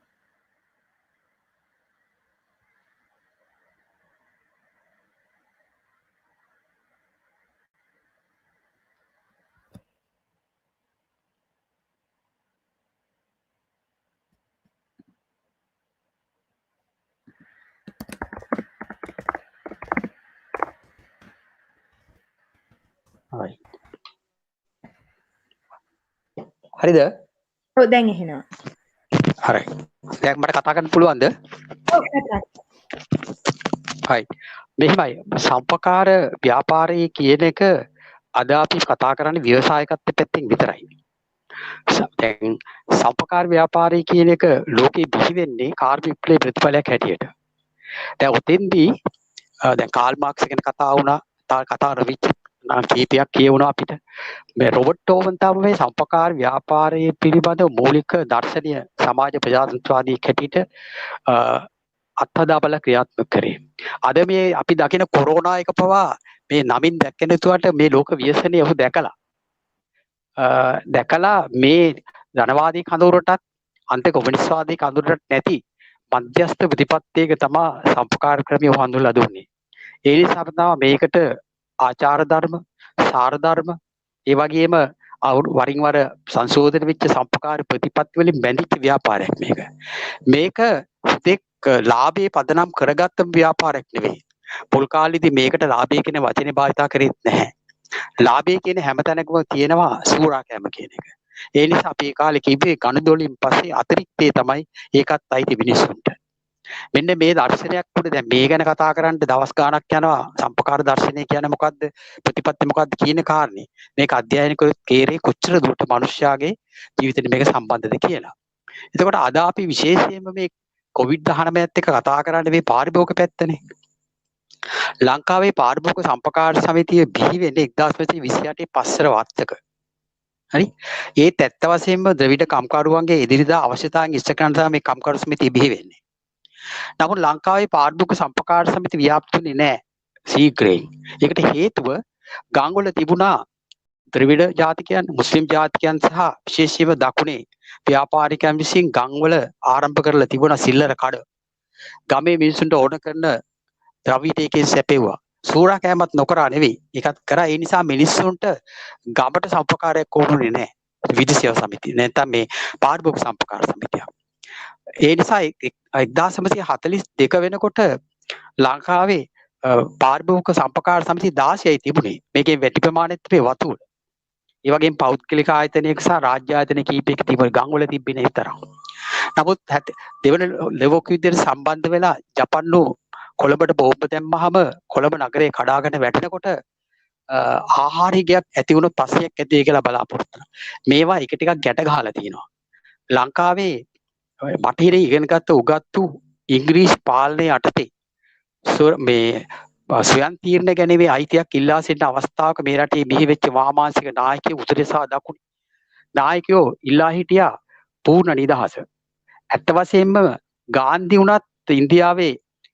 හරිද? ඔව් දැන් ඇහෙනවා. හරි. දැන් මට කතා කරන්න පුළුවන්ද? ඔව් කතා. හයි. මෙහෙමයි. සම්පකාර ව්‍යාපාරයේ කියන එක අද අපි කතා කරන්නේ ව්‍යවසායකත්වයේ පැත්තෙන් විතරයි. දැන් සම්පකාර ව්‍යාපාරය කියන එක ලෝකෙ බිහි වෙන්නේ කාර්ය විප්ලවයේ ප්‍රතිඵලයක් හැටියට. දැන් ඔතෙන්දී දැන් කාල් මාක්ස් ගැන කතා වුණා, කතා රවිච් කීපයක් කියවුණා අපිට. මේ රොබර්ට් ඕවන් තමයි මේ සම්පකාර ව්‍යාපාරයේ පිළිබඳ මූලික දර්ශනීය සමාජ ප්‍රජාතන්ත්‍රවාදී හැටියට අත්හදා බල ක්‍රියාත්මක කරේ. අද මේ අපි දකින කොරෝනා එක පවා මේ නමින් දැක්කේ නැතුවට මේ ලෝක ව්‍යසනය ඔහු දැකලා මේ ධනවාදී කඳවුරටත් අන්ත කොමියුනිස්ට්වාදී කඳවුරටත් නැති මධ්‍යස්ථ ප්‍රතිපත්තියක තමයි සම්පකාර ක්‍රමය ඔහු හඳුන්වලා දුන්නේ. ඒ නිසා තමයි මේකට ආචාර ධර්ම, සාර ධර්ම, ඒ වගේම වරින් වර සංශෝධන වෙච්ච සම්පකාර ප්‍රතිපත්ති වලින් බැඳිච්ච ව්‍යාපාරයක් මේක. මේක හුදෙක් ලාභයේ පදනම් කරගත්ත ව්‍යාපාරයක් නෙවෙයි. පොල් කාලෙදී මේකට ලාභය කියන වචනේ භාවිතා කරෙත් නැහැ. ලාභය කියන හැමතැනකම තියෙනවා සූරා කෑම කියන එක. ඒ නිසා අපි ඒ කාලේ කිව්වේ ගණදොලින් පස්සේ අතිරික්තේ තමයි ඒකත් අයිති මිනිස්සුන්ට. මෙන්න මේ දර්ශනයක් උඩ දැන් මේ ගැන කතා කරන්න දවස් ගාණක් යනවා. සම්පකාර දර්ශනය කියන්නේ මොකද්ද? ප්‍රතිපත්ති මොකද්ද කියන කාරණේ. මේක අධ්‍යයනය කරොත් කේරේ කොච්චර දුරට මනුෂ්‍යයාගේ ජීවිතේට මේක සම්බන්ධද කියලා. එතකොට අද අපි විශේෂයෙන්ම මේ COVID-19ත් එක්ක කතා කරන්නේ මේ පාරිභෝගික පැත්තනේ. ලංකාවේ පාරිභෝගික සම්පකාර සමිතිය බිහි වෙන්නේ 1928 පස්වර වර්ෂක. හරි? ඒත් ඇත්ත වශයෙන්ම ද්‍රවිඩ කම්කරුවන්ගේ එදිරිදා අවශ්‍යතාවන් ඉෂ්ට කරන තමයි මේ කම්කරු සමිතිය බිහි වෙන්නේ. නමුත් ලංකාවේ පාරිභෝගික සම්පකාර සමිති ව්‍යාප්තුනේ නැහැ ශීඝ්‍රයෙන්. ඒකට හේතුව ගාංගවල තිබුණා ද්‍රවිඩ ජාතිකයන්, මුස්ලිම් ජාතිකයන් සහ විශේෂීව දකුණේ ව්‍යාපාරිකයන් විසින් ගම්වල ආරම්භ කරලා තිබුණා සිල්ලර කඩ. ගමේ මිනිසුන්ට ඕන කරන ද්‍රවිඩයකින් සැපෙව්වා. සූරා කෑමත් නොකරා නෙවෙයි. ඒකත් කරා. ඒ නිසා මිනිස්සුන්ට ගමට සම්පකාරයක් ඕනුනේ නැහැ. විදුසේවා සමිතිය. නැත්නම් මේ පාරිභෝගික සම්පකාර සමිතිය. ඒ නිසා 1942 වෙනකොට ලංකාවේ පාරිභෝගික සම්පකාර සමිති 16යි තිබුණේ. මේකේ වැඩි ප්‍රමාණයක් තිබේ වතුර. ඒ වගේම පෞද්ගලික ආයතනයක සහ රාජ්‍ය ආයතන කීපයක තිබුණ ගම්වල තිබෙන්නේ ඒ තරම්. නමුත් දෙවන ලෝක යුද්ධයට සම්බන්ධ වෙලා ජපන්නු කොළඹට බෝම්බ දැම්මහම කොළඹ නගරේ කඩාගෙන වැටෙනකොට ආහාරිකයක් ඇති වුණොත් පස්සියක් ඇති කියලා බලාපොරොත්තු වෙනවා. මේවා එක ටිකක් ගැට ගහලා තියෙනවා. ලංකාවේ බටහිර ඉගෙනගත්ත උගත්තු ඉංග්‍රීසි පාලනය යටතේ මේ ස්වයං තීරණ ගැනීමේ අයිතියක් ඉල්ලා සිටින අවස්ථාවක මේ රටේ බිහි වෙච්ච වාමාංශික නායකයෝ උතුරේ සහ දකුණේ නායකයෝ ඉල්ලා හිටියා පූර්ණ නිදහස. ඇත්ත වශයෙන්ම ගාන්ධි වුණත් ඉන්දියාවේ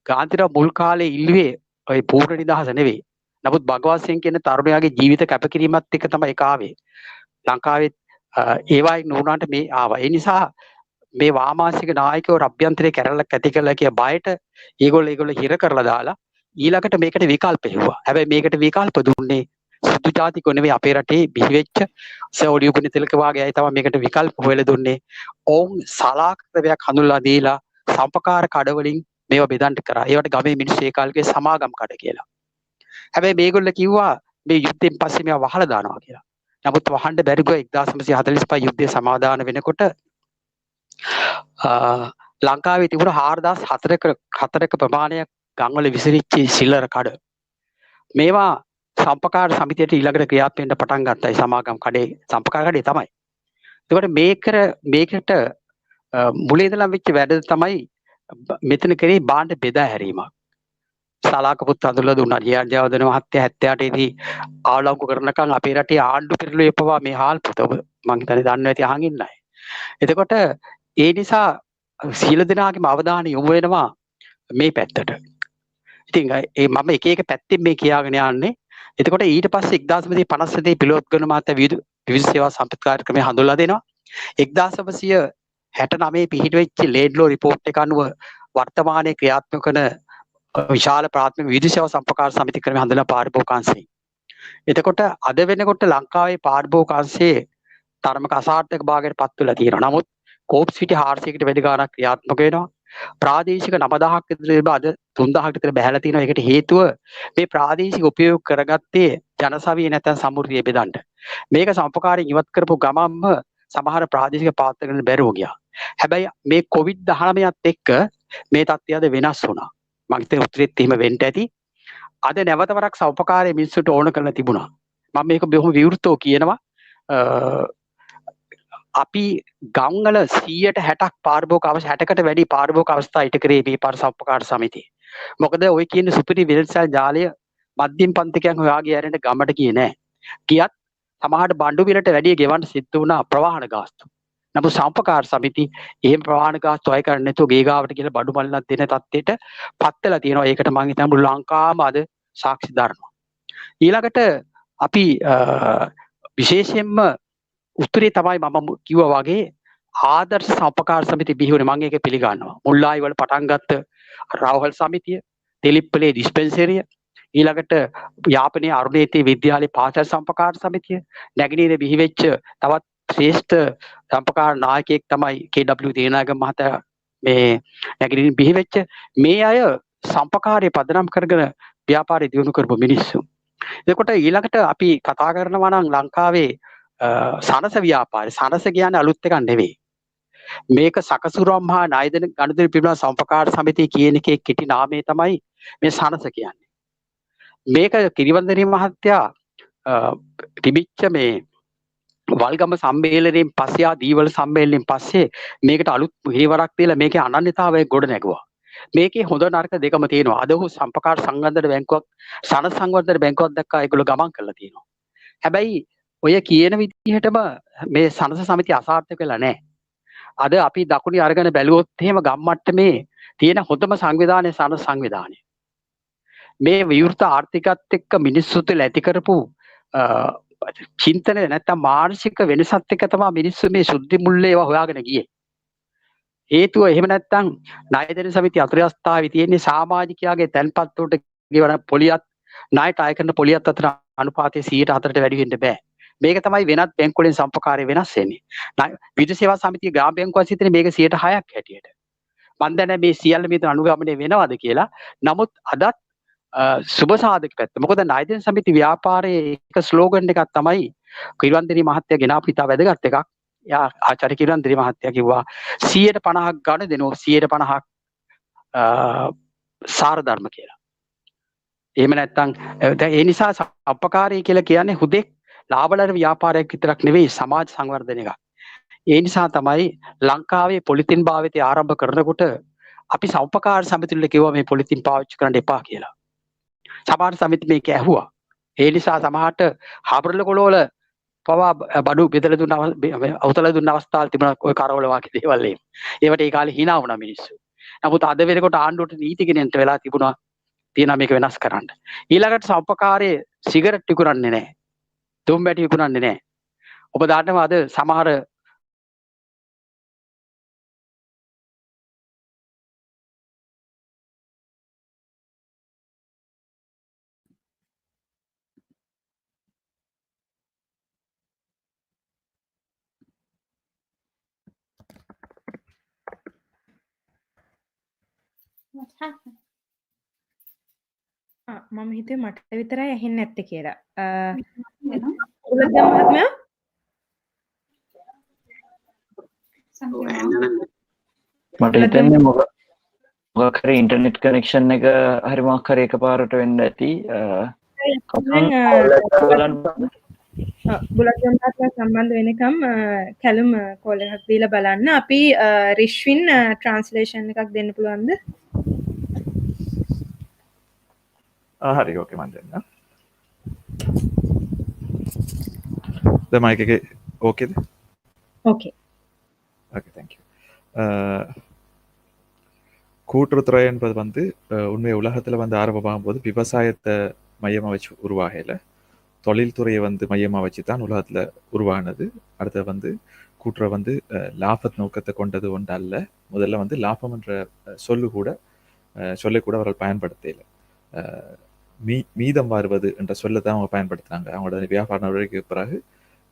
ගාන්ධිලා මුල් කාලේ ඉල්ලුවේ ඔය පූර්ණ නිදහස නෙවෙයි. නමුත් භගවත් සිං කියන තරුණයාගේ ජීවිත කැපකිරීමත් එක්ක තමයි ඒක ආවේ. ලංකාවේ ඒවයි නුනාට මේ ආවා. ඒ නිසා මේ වාමාංශික නායකයෝ අභ්‍යන්තරේ කැරලක් ඇති කළා කිය බයට ඒගොල්ලෝ හිර කරලා දාලා ඊළඟට මේකට විකල්ප හෙව්වා. හැබැයි මේකට විකල්ප දුන්නේ සුදු ජාතිකෝ නෙවෙයි අපේ රටේ බිහි වෙච්ච සෝඩියු ගුණ තිලක වාගේ අය තමයි මේකට විකල්ප හොයලා දුන්නේ. ඔවුන් සලාක්‍රවයක් හඳුන්ලා දීලා සම්පකාර කඩවලින් මේවා බෙදන්න කරා. ඒවට ගමේ මිනිස්සු ඒ කාලේ සමාගම් කඩ කියලා. හැබැයි මේගොල්ලෝ කිව්වා මේ යුද්ධයෙන් පස්සේ මේවා වහලා දානවා කියලා. නමුත් වහන්න බැරි ගියා 1945 යුද්ධය සමාදාන වෙනකොට ලංකාවේ තිබුණ 4004ක ප්‍රමාණයක් ගම්වල විසිරිච්ච සිල්ලර කඩ. මේවා සම්පකාර සමිතියට ඊළඟට ක්‍රියාත්මක වෙන්න පටන් ගත්තයි සමාගම් කඩේ සම්පකාර කඩේ තමයි. ඒකට මේකට මුලින් ඉඳලා වෙච්ච වැඩ තමයි මෙතන කරේ බාණ්ඩ බෙදා හැරීමක්. සලාක පුත් අඳුරලා දුන්නා. ජයවර්ධන මහත්තයා 78 දී ආලෝක කරනකන් අපේ රටේ ආණ්ඩු පෙරළුවේ එපවා මේ හාල් පුත මං හිතන්නේ දන්නව ඇති අහන් ඉන්නයි. එතකොට ඒ නිසා සීල දෙනාගේම අවධානය යොමු වෙනවා මේ පැත්තට. ඉතින් මම එක එක පැත්තෙන් මේ කියාගෙන යන්නේ. එතකොට ඊට පස්සේ 1957 පිලෝත්ගම මහත්තයා විවිධ සේවා සම්පත් කාර්යක්‍රමය හඳුන්වලා දෙනවා. 1969 පිහිට වෙච්ච ලේඩ්ලෝ රිපෝට් එක අනුව වර්තමානයේ ක්‍රියාත්මක වන විශාල ප්‍රාථමික විවිධ සේවා සම්පකාර සමිති ක්‍රමය හඳුන්වලා පාරිභෝගික අංශය. එතකොට අද වෙනකොට ලංකාවේ පාරිභෝගික අංශයේ තරමක අසාර්ථක භාගයට පත් වෙලා තියෙනවා. නමුත් කෝප් සිටි 400කට වැඩි ගාණක් ක්‍රියාත්මක වෙනවා. ප්‍රාදේශික 9000ක් විතර අද 3000කට විතර බැහැලා තියෙනවා. ඒකට හේතුව මේ ප්‍රාදේශික උපයෝග කරගත්තේ ජනසවිය නැත්නම් සමෘද්ධිය බෙදන්න. මේක සම්පකාරයෙන් ඉවත් කරපු ගමන්ම සමහර ප්‍රාදේශික පාත්‍රයන් බැරුව ගියා. හැබැයි මේ COVID-19ත් එක්ක මේ තත්ත්වය අද වෙනස් වුණා. මම හිතන්නේ උත්තරෙත් එහෙම වෙන්න ඇති. අද නැවත වරක් සම්පකාරයේ මිනිස්සුන්ට ඕන කරලා තිබුණා. මම මේක බොහොම විවෘතව කියනවා. අපි ගම්වල 160ක් පාරිභෝගික අවශ්‍ය 60කට වැඩි පාරිභෝගික අවස්ථා ඊට කරේ මේ පාරිසම්පකාර සමිතිය. මොකද ඔය කියන සුපිරි වෙළඳසල් ජාලය මධ්‍යම පන්තිකයන් හොයාගේ ඇරෙන්න ගමට ගියේ නැහැ. ගියත් සමහරට බණ්ඩු මිලට වැඩි ගෙවන්න සිද්ධ වුණා ප්‍රවාහන ගාස්තු. නමුත් සම්පකාර සමිති එහෙම ප්‍රවාහන ගාස්තු අය කරන්නේ නැතුව ගේ ගාවට කියලා බඩු මල්ලක් දෙන තත්ත්වයට පත් වෙලා තියෙනවා. ඒකට මම හිතන්නේ මුළු ලංකාවම අද සාක්ෂි දරනවා. ඊළඟට අපි විශේෂයෙන්ම උත්තරේ තමයි මම කිව්වා වගේ ආදර්ශ සම්පකාර සමිති බිහි වුණේ. මම ඒක පිළිගන්නවා. මුල්ලායි වල පටන් ගත්ත රාහුල් සමිතිය, තෙලිප්පලේ ඩිස්පෙන්සරිය, ඊළඟට යාපනයේ අරුණේතේ විද්‍යාලයේ පාසල් සම්පකාර සමිතිය, නැගෙනහිර බිහි වෙච්ච තවත් ශ්‍රේෂ්ඨ සම්පකාර නායකයෙක් තමයි KW දේනායක මහතා මේ නැගෙනහිර බිහි වෙච්ච මේ අය සම්පකාරයේ පදනම් කරගෙන ව්‍යාපාරය දියුණු කරපු මිනිස්සු. එතකොට ඊළඟට අපි කතා කරනවා නම් ලංකාවේ සනස ව්‍යාපාරය. සනස කියන්නේ අලුත් එකක් නෙවෙයි. මේක සකසුරම් හා ණයදෙන ගනුදෙනු පිළිබඳ සම්පකාර සමිතිය කියන එකේ කෙටි නාමය තමයි මේ සනස කියන්නේ. මේක කිරිවන්දනී මහත්තයා තිබිච්ච මේ වල්ගම සම්මේලනයෙන් පස්සේ දීවල සම්මේලනයෙන් පස්සේ මේකට අලුත් පිරිවරක් දීලා මේකේ අනන්‍යතාවය ගොඩ නැගුවා. මේකේ හොඳ නරක දෙකම තියෙනවා. අද ඔහු සම්පකාර සංවර්ධන බැංකුවක් සනස සංවර්ධන බැංකුවක් දැක්කා ඒගොල්ලෝ ගමන් කරලා තියෙනවා. හැබැයි ඔය කියන විදිහටම මේ සනස සමිතිය අසාර්ථක වෙලා නැහැ. අද අපි දකුණේ අරගෙන බැලුවොත් එහෙම ගම්මට්ටමේ තියෙන හොඳම සංවිධානය සනස සංවිධානය. මේ විවෘත ආර්ථිකත් එක්ක මිනිස්සු තුළ ඇති කරපු චින්තනය නැත්තම් මානසික වෙනසත් එක්ක තමයි මිනිස්සු මේ සුද්ධි මුල්ලේ ඒවා හොයාගෙන ගියේ. හේතුව එහෙම නැත්තම් ණයදෙන සමිතිය අතුරුස්ථාවේ තියෙන්නේ සමාජිකයාගේ තැන්පත් වලට ගෙවන පොලියත් ණයට අය කරන පොලියත් අතර අනුපාතය 104ට වැඩි වෙන්න බෑ. මේක තමයි වෙනත් බැංකු වලින් සම්පකාරය වෙනස් වෙන්නේ. විදුලි සේවා සමිතිය ග්‍රාම බැංකුව සිටින මේක 106ක් හැටියට. මම දැන මේ සියල්ල මේත අනුගමනය වෙනවද කියලා. නමුත් අදත් සුබ සාධක පැත්ත. මොකද ණයදෙන සමිති ව්‍යාපාරයේ එක ස්ලෝගන් එකක් තමයි කිරිවන්දනී මහත්තයා ගෙනාපු ඉතා වැදගත් එකක්. යා ආචාර්ය කිරිවන්දනී මහත්තයා කිව්වා 150ක් ගණ දෙනවා 150ක් සාර ධර්ම කියලා. එහෙම නැත්නම් ඒ නිසා අපකාරී කියලා කියන්නේ හුදෙක් ලාභලර ව්‍යාපාරයක් විතරක් නෙවෙයි සමාජ සංවර්ධන එකක්. ඒ නිසා තමයි ලංකාවේ පොලිතින් භාවිතය ආරම්භ කරනකොට අපි සම්පකාර සමිතිවල කිව්වා මේ පොලිතින් පාවිච්චි කරන්න එපා කියලා. සමහර සමිති මේක ඇහුවා. ඒ නිසා සමහරට හාබරල කොළවල පවා බඩු බෙදලා දුන්න අවතල දුන්න අවස්ථාවල් තිබුණා ඔය කරවල වාගේ දේවල් එහෙම. ඒවට ඒ කාලේ hina වුණා මිනිස්සු. නමුත් අද වෙනකොට ආණ්ඩුවට නීති ගෙනෙන්න වෙලා තිබුණා තියෙනවා මේක වෙනස් කරන්න. ඊළඟට සම්පකාරයේ සිගරට් විකුණන්නේ නැහැ. දුම් බැටි විකුණන්නේ නැහැ. ඔබ දන්නවා අද සමහර What happened? මම හිතුවේ මට විතරයි ඇහෙන්නේ නැත්තේ කියලා. You know? උලද්දම් මහත්මයා Something Oh, wrong? and මට හිතන්නේ මොකක් හරි ඉන්ටර්නෙට් කනෙක්ෂන් එක හරි මොකක් හරි එකපාරට වෙන්න ඇති. බුලද්දම් මහත්මයා සම්බන්ධ වෙනකම් කැලුම් කෝල් එකක් දීලා බලන්න. අපි රිශ්වින් ට්‍රාන්ස්ලේෂන් එකක් දෙන්න පුළුවන්ද? හරි ඕකේ මම දෙන්න. දැන් මයික් එකේ ඕකේද? Okay. Okay thank you. கூட்டுறவுத்துறை என்பது வந்து உண்மையை உலகத்தில் வந்து ஆரம்பமாகும் போது விவசாயத்தை மையமாக வச்சு உருவாகல, தொழில்துறையை வந்து மையமாக வச்சு தான் உலகத்தில் உருவானது. அடுத்து வந்து கூட்டுறவு வந்து லாப நோக்கத்தை கொண்டது ஒன்று அல்ல. முதல்ல வந்து லாபம் என்ற சொல்லை கூட அவர்கள் பயன்படுத்தலை. மீதம் வருவது என்ற சொல்லை தான் அவங்க பயன்படுத்தினாங்க. அவங்களோட வியாபார நடவடிக்கைக்கு பிறகு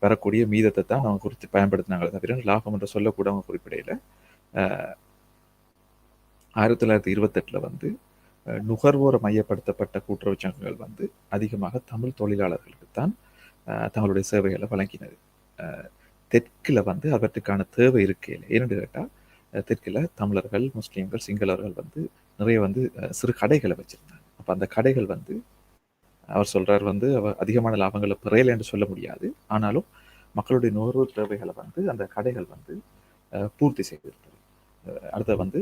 வரக்கூடிய மீதத்தை தான் அவங்க குறித்து பயன்படுத்தினாங்களே தவிர லாபம் என்ற சொல்ல கூட அவங்க குறிப்பிடையில. 1928 வந்து நுகர்வோரை மையப்படுத்தப்பட்ட கூட்டுறவு சங்கங்கள் வந்து அதிகமாக தமிழ் தொழிலாளர்களுக்கு தான் தங்களுடைய சேவைகளை வழங்கினது. தெற்கில் வந்து அவற்றுக்கான தேவை இருக்கையில் ஏன்னு கேட்டால் தெற்கில் தமிழர்கள், முஸ்லீம்கள், சிங்களவர்கள் வந்து நிறைய வந்து சிறு கடைகளை வச்சுருந்தாங்க. அப்போ அந்த கடைகள் வந்து அவர் சொல்கிறார் வந்து அதிகமான லாபங்களை பெறையலை என்று சொல்ல முடியாது, ஆனாலும் மக்களுடைய நுகர்வோர் தேவைகளை வந்து அந்த கடைகள் வந்து பூர்த்தி செய்திருக்கிறது. அடுத்த வந்து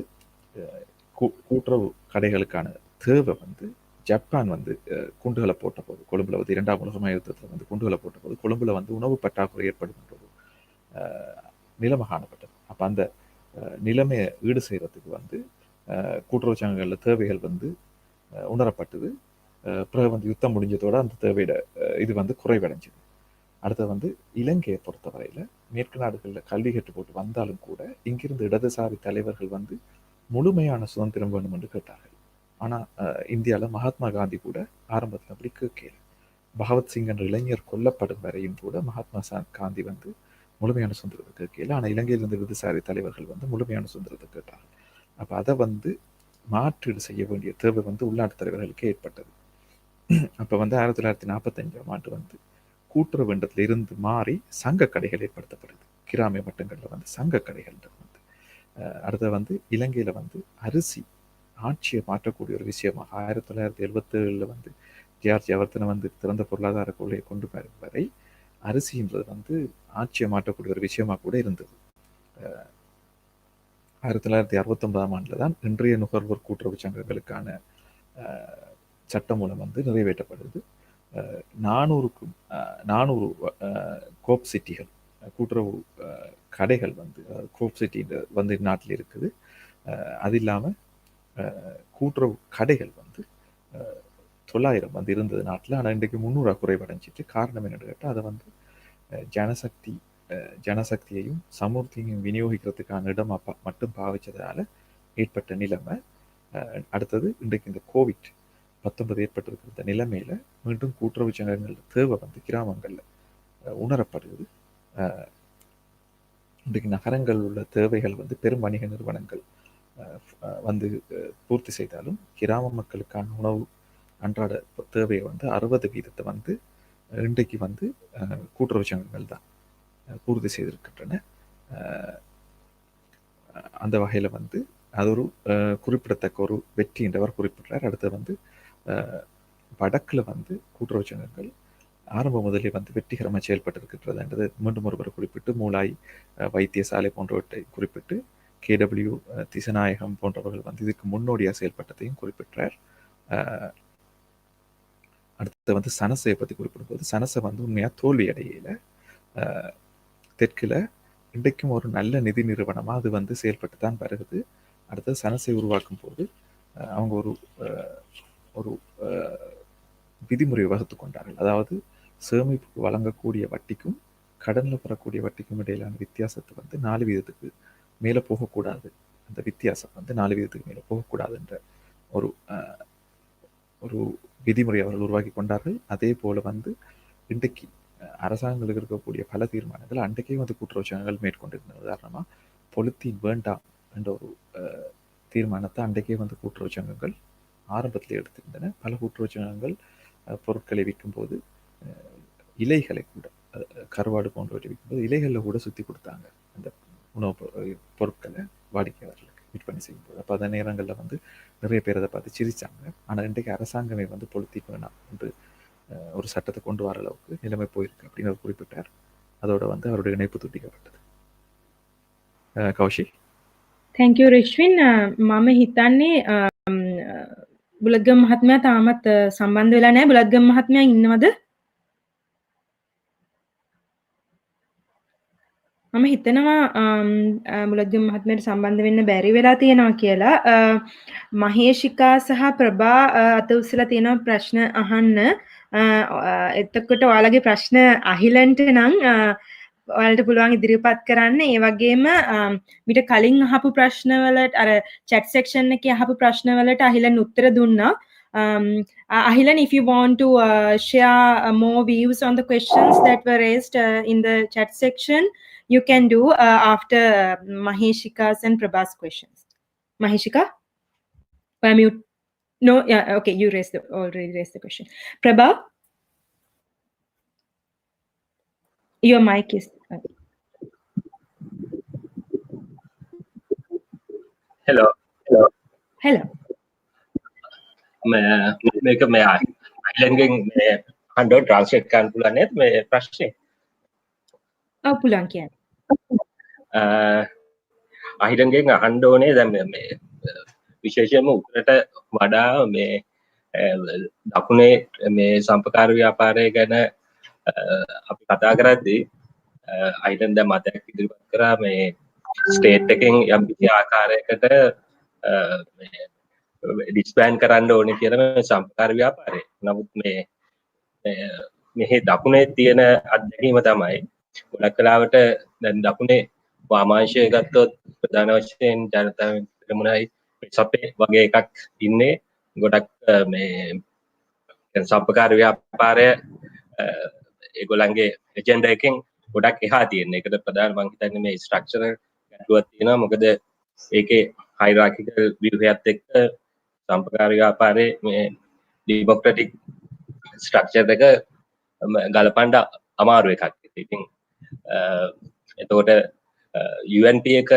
கூட்டுறவு கடைகளுக்கான தேவை வந்து ஜப்பான் வந்து குண்டுகளை போட்ட போது, கொழும்புல வந்து 2ஆம் உலக யுத்தத்தில் வந்து குண்டுகளை போட்ட போது கொழும்புல வந்து உணவு பற்றாக்குறை ஏற்படும் போது நிலைமை காணப்பட்டது. அப்போ அந்த நிலைமையை ஈடு செய்கிறதுக்கு வந்து கூட்டுறவு சங்கங்களில் தேவைகள் வந்து உணரப்பட்டது. பிறகு வந்து யுத்தம் முடிஞ்சதோட அந்த தேவையோட இது வந்து குறைவடைஞ்சுது. அடுத்தது வந்து இலங்கையை பொறுத்தவரையில் மேற்கு நாடுகளில் கல்வி கற்று போட்டு வந்தாலும் கூட இங்கிருந்து இடதுசாரி தலைவர்கள் வந்து முழுமையான சுதந்திரம் வேணும் என்று கேட்டார்கள். ஆனால் இந்தியாவில் மகாத்மா காந்தி கூட ஆரம்பத்தில் அப்படி கேட்கல. பகவத்சிங் என்ற இளைஞர் கொல்லப்படும் வரையும் கூட மகாத்மா காந்தி வந்து முழுமையான சுதந்திரத்தை கேட்கல. ஆனால் இலங்கையிலிருந்து இடதுசாரி தலைவர்கள் வந்து முழுமையான சுதந்திரத்தை கேட்டார்கள். அப்போ அதை வந்து மாற்றீடு செய்ய வேண்டிய தேவை வந்து உள்நாட்டு தலைவர்களுக்கு ஏற்பட்டது. அப்போ வந்து 1945ஆம் ஆண்டு வந்து கூட்டுறவுன்றதுல இருந்து மாறி சங்க கடைகள் ஏற்படுத்தப்படுது. கிராமிய மட்டங்களில் வந்து சங்க கடைகள் வந்து அடுத்து வந்து இலங்கையில் வந்து அரிசி ஆட்சியை மாற்றக்கூடிய ஒரு விஷயமாக 1977 வந்து ஜிஆர் ஜெயவர்தன வந்து திறந்த பொருளாதார கொள்கையை கொண்டு வரும் வரை அரிசின்றது வந்து ஆட்சியை மாற்றக்கூடிய ஒரு விஷயமாக கூட இருந்தது. 1969ஆம் ஆண்டில் தான் இன்றைய நுகர்வோர் கூட்டுறவு சங்கங்களுக்கான சட்டம் மூலம் வந்து நிறைவேற்றப்படுது. 400 கோப் சிட்டிகள் கூட்டுறவு கடைகள் வந்து கோப் சிட்டி வந்து நாட்டில் இருக்குது. அது இல்லாமல் கூட்டுறவு கடைகள் வந்து 900 வந்து இருந்தது நாட்டில். ஆனால் இன்றைக்கு 300 குறைவடைஞ்சிட்டு. காரணம் என்னென்னு கேட்டால் அதை வந்து ஜனசக்தியையும் சமூகத்தையும் விநியோகிக்கிறதுக்கான இடம் மட்டும் பாவிச்சதால ஏற்பட்ட நிலைமை. அடுத்தது இன்றைக்கு இந்த COVID-19 ஏற்பட்டிருக்கிற நிலைமையில மீண்டும் கூட்டுறவு சங்கங்கள் தேவை வந்து கிராமங்களில் உணரப்படுது. இன்றைக்கு நகரங்கள் உள்ள தேவைகள் வந்து பெரும் வணிக நிறுவனங்கள் வந்து பூர்த்தி செய்தாலும் கிராம மக்களுக்கான உணவு அன்றாட தேவையை வந்து 60% வந்து இன்றைக்கு வந்து கூட்டுறவு சங்கங்கள் தான் பூர்த்தி செய்திருக்கின்றன. அந்த வகையில் வந்து அது ஒரு குறிப்பிடத்தக்க ஒரு வெற்றி என்றவர் குறிப்பிட்டார். அடுத்து வந்து வடக்கில் வந்து கூட்டுறவு சங்கங்கள் ஆரம்ப முதலே வந்து வெற்றிகரமாக செயல்பட்டிருக்கின்றது என்றது மீண்டும் ஒருவர் குறிப்பிட்டு மூளாய் வைத்தியசாலை போன்றவற்றை குறிப்பிட்டு KW திசநாயகம் போன்றவர்கள் வந்து இதுக்கு முன்னோடியாக செயல்பட்டதையும் குறிப்பிட்டார். அடுத்து வந்து சனசையை பற்றி குறிப்பிடும்போது சனசை வந்து உண்மையாக தோல்வி அடையில தெற்கில் இன்றைக்கும் ஒரு நல்ல நிதி நிறுவனமாக அது வந்து செயல்பட்டு தான் வருகிறது. அடுத்தது சனசை உருவாக்கும் போது அவங்க ஒரு விதிமுறையை வகுத்து கொண்டார்கள். அதாவது சேமிப்புக்கு வழங்கக்கூடிய வட்டிக்கும் கடனில் பெறக்கூடிய வட்டிக்கும் இடையிலான வித்தியாசத்தை வந்து 4% மேலே போகக்கூடாது. அந்த வித்தியாசம் வந்து 4% மேலே போகக்கூடாதுன்ற ஒரு விதிமுறை அவர்கள் உருவாக்கி கொண்டார்கள். அதே போல் வந்து இன்றைக்கு அரசாங்கங்களுக்கு இருக்கக்கூடிய பல தீர்மானங்கள் அன்றைக்கே வந்து கூட்டுறவு சங்கங்கள் மேற்கொண்டிருந்தது. உதாரணமாக பொலித்தீன் வேண்டாம் என்ற ஒரு தீர்மானத்தை அன்றைக்கே வந்து கூட்டுறவு சங்கங்கள் ஆரம்பத்தில் எடுத்திருந்தன. பல கூட்டுறவு சங்கங்கள் பொருட்களை விற்கும்போது இலைகளை கூட கருவாடு போன்றவற்றை விற்கும்போது இலைகளில் கூட சுற்றி கொடுத்தாங்க அந்த உணவு பொருட்களை வாடிக்கையாளர்களுக்கு விற்பனை செய்யும்போது. அப்போ அந்த நேரங்களில் வந்து நிறைய பேர் அதை பார்த்து சிரித்தாங்க. ஆனால் இன்றைக்கு அரசாங்கமே வந்து பொலித்தீன் வேணாம் என்று ஒரு சட்டத்தை கொண்டு வர அளவுக்கு நிலைமை போயிருக்கு அப்படின்னு அவர் குறிப்பிட்டார். அதோட வந்து அவருடைய இணைப்பு துண்டிக்கப்பட்டது. கௌஷிக். தேங்க்யூ ரிஷ்வின். මම හිතන්නේ බුලත්ගම මහත්මයා තාමත් සම්බන්ධ වෙලා නැහැ. බුලත්ගම මහත්මයා ඉන්නවද? මම හිතනවා බුලත්ගම මහත්මයාට සම්බන්ධ වෙන්න බැරි වෙලා තියෙනවා කියලා. මහේෂිකා සහ ප්‍රභා අත උස්සලා තියෙනවා ප්‍රශ්න අහන්න. එතකොට ඔයාලගේ ප්‍රශ්න අහිලන්ට නම් ඔයාලට පුළුවන් ඉදිරිපත් කරන්න. ඒ වගේම මිට කලින් අහපු ප්‍රශ්නවලට අර chat section එකේ අහපු ප්‍රශ්නවලට අහිලන් උත්තර දුන්නා. Ahilan, if you want to share more views on the questions that were raised in the chat section, you can do after Maheshika's and Prabha's questions. Maheshika? Mute. No, yeah, okay, you already raised the question. Prabha? Your mic is... Hello. මේක මේ අයිලන්ගෙන් මේ හන්ඩෝ translate කරන්න පුළුවන් නේද මේ ප්‍රශ්නේ? ඔව් පුළුවන් කියන්න. අයිලන්ගෙන් අහන්න ඕනේ දැන් මේ විශේෂයෙන්ම උතුරට වඩා මේ දකුණේ මේ සම්පකාර ව්‍යාපාරය ගැන අපි කතා කරද්දී අයිලන් දැන් මතයක් ඉදිරිපත් කරා මේ ස්ටේට් එකෙන් යම් කිසි ආකාරයකට ඩිස්බෑන් කරන්න ඕනේ කියලා මේ සම්පකාර ව්‍යාපාරය. නමුත් මේ දකුණේ තියෙන අත්දැකීම තමයි ගොඩක් වෙලාවට දැන් දකුණේ වාමාංශය ගත්තොත් ප්‍රධාන වශයෙන් ජනතා පෙරමුණයි සපේ වගේ එකක් ඉන්නේ. ගොඩක් මේ සම්පකාර ව්‍යාපාරය ඒගොල්ලන්ගේ එජෙන්ඩා එකෙන් ගොඩක් එහා තියෙන. ඒකට ප්‍රධාන මම හිතන්නේ මේ ස්ට්‍රක්චරල් ගැටලුවක් තියෙනවා. මොකද ඒකේ හයිරාකිකල් ව්‍යුහයත් එක්ක සම්පකාර ව්‍යාපාරයේ මේ ඩෙමොක්‍රැටික් ස්ට්‍රක්චර් එක ගලපන්න අමාරු එකක්. ඉතින් එතකොට UNP එක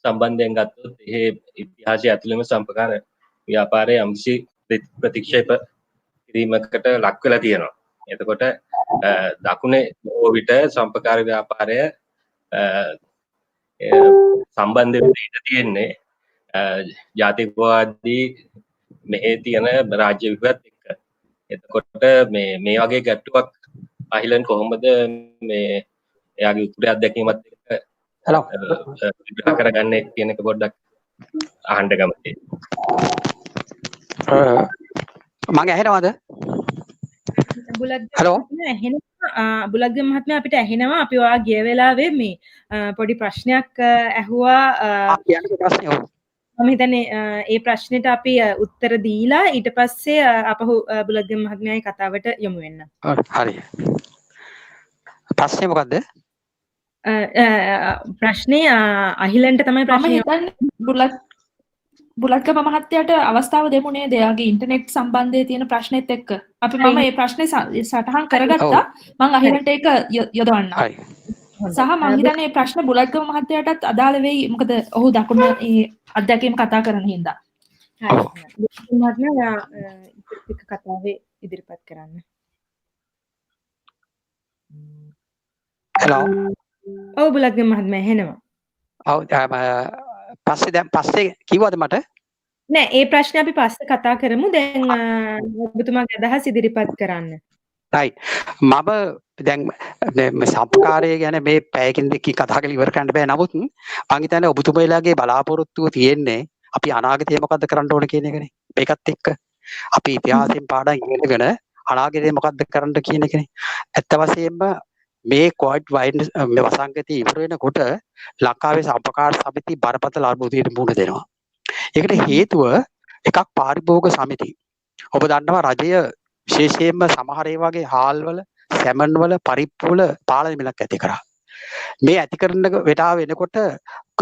සම්බන්ධයෙන් ගත්තොත් ඒ ඉතිහාසය ඇතුළෙම සම්පකාර ව්‍යාපාරයේ යම්කිසි ප්‍රතික්ෂේප කිරීමකට ලක් වෙලා තියෙනවා. එතකොට දකුණේ බොහෝ විට සම්පකාර ව්‍යාපාරය සම්බන්ධ වෙන්න තියෙන්නේ ජාතිකවාදී මෙහි තියෙන රාජ්‍ය විපත් එක්ක. එතකොට මේ වගේ ගැටලුවක් අහිලන් කොහොමද මේ එයාගේ උතුරේ අත්දැකීමත් එක්ක විග්‍රහ කරගන්නේ කියන එක පොඩ්ඩක් අහන්න කැමතියි. මම ඇහෙනවද? හලෝ බුලග්ග මහත්මයා අපිට ඇහෙනවා. අපි ඔයා ගිය වෙලාවේ මේ පොඩි ප්‍රශ්නයක් ඇහුවා. මම හිතන්නේ ඒ ප්‍රශ්නෙට අපි උත්තර දීලා ඊට පස්සේ අපහු බුලග්ග මහත්මයාගේ කතාවට යමු වෙන්න. හරි. ප්‍රශ්නේ මොකද්ද? ප්‍රශ්නේ අහිලන්ට තමයි ප්‍රශ්නේ. මම හිතන්නේ බුලත්ක මහත්තයාට අවස්ථාව දෙමු නේද? එයාගේ ඉන්ටර්නෙට් සම්බන්ධයේ තියෙන ප්‍රශ්නෙත් එක්ක. අපි මම මේ ප්‍රශ්නේ සටහන් කරගත්තා. මම අහිලන්ට ඒක යොදවන්නම්. සහ මම හිතන්නේ මේ ප්‍රශ්න බුලත්ක මහත්තයාටත් අදාළ වෙයි. මොකද ඔහු දකුණ මේ අත්දැකීම් කතා කරන හින්දා. හරි. මහත්මයා එක කතාවේ ඉදිරිපත් කරන්න. හලෝ. ඔව් බුලත්ක මහත්මයා ඇහෙනවා. ඔව් පස්සේ කිව්වද මට? නෑ ඒ ප්‍රශ්නේ අපි පස්සේ කතා කරමු. දැන් ඔබතුමාගේ අදහස් ඉදිරිපත් කරන්න. right. මම දැන් මේ සම්පකාරය ගැන මේ පැයකින් දෙකකින් කතා කරලා ඉවර කරන්න බෑ. නමුත් මං හිතන්නේ ඔබතුමාලාගේ බලාපොරොත්තුව තියෙන්නේ අපි අනාගතේ මොකද්ද කරන්න ඕන කියන එකනේ. මේකත් එක්ක අපි ඉතිහාසයෙන් පාඩම් ඉගෙනගෙන අනාගතේ මොකද්ද කරන්න කියන එකනේ. ඇත්ත වශයෙන්ම මේ කොයිඩ් වයින් මේ වසංගතය ඉවර වෙනකොට ලංකාවේ සම්පකාර සමිති බරපතල අර්බුදයට මුහුණ දෙනවා. ඒකට හේතුව එකක් පාරිභෝගික සමිති. ඔබ දන්නවා රජය විශේෂයෙන්ම සමහර ඒ වගේ හාල්වල සැමන් වල පරිප්පු වල පාලන මිලක් ඇති කරා. මේ ඇති කරන වෙලාව වෙනකොට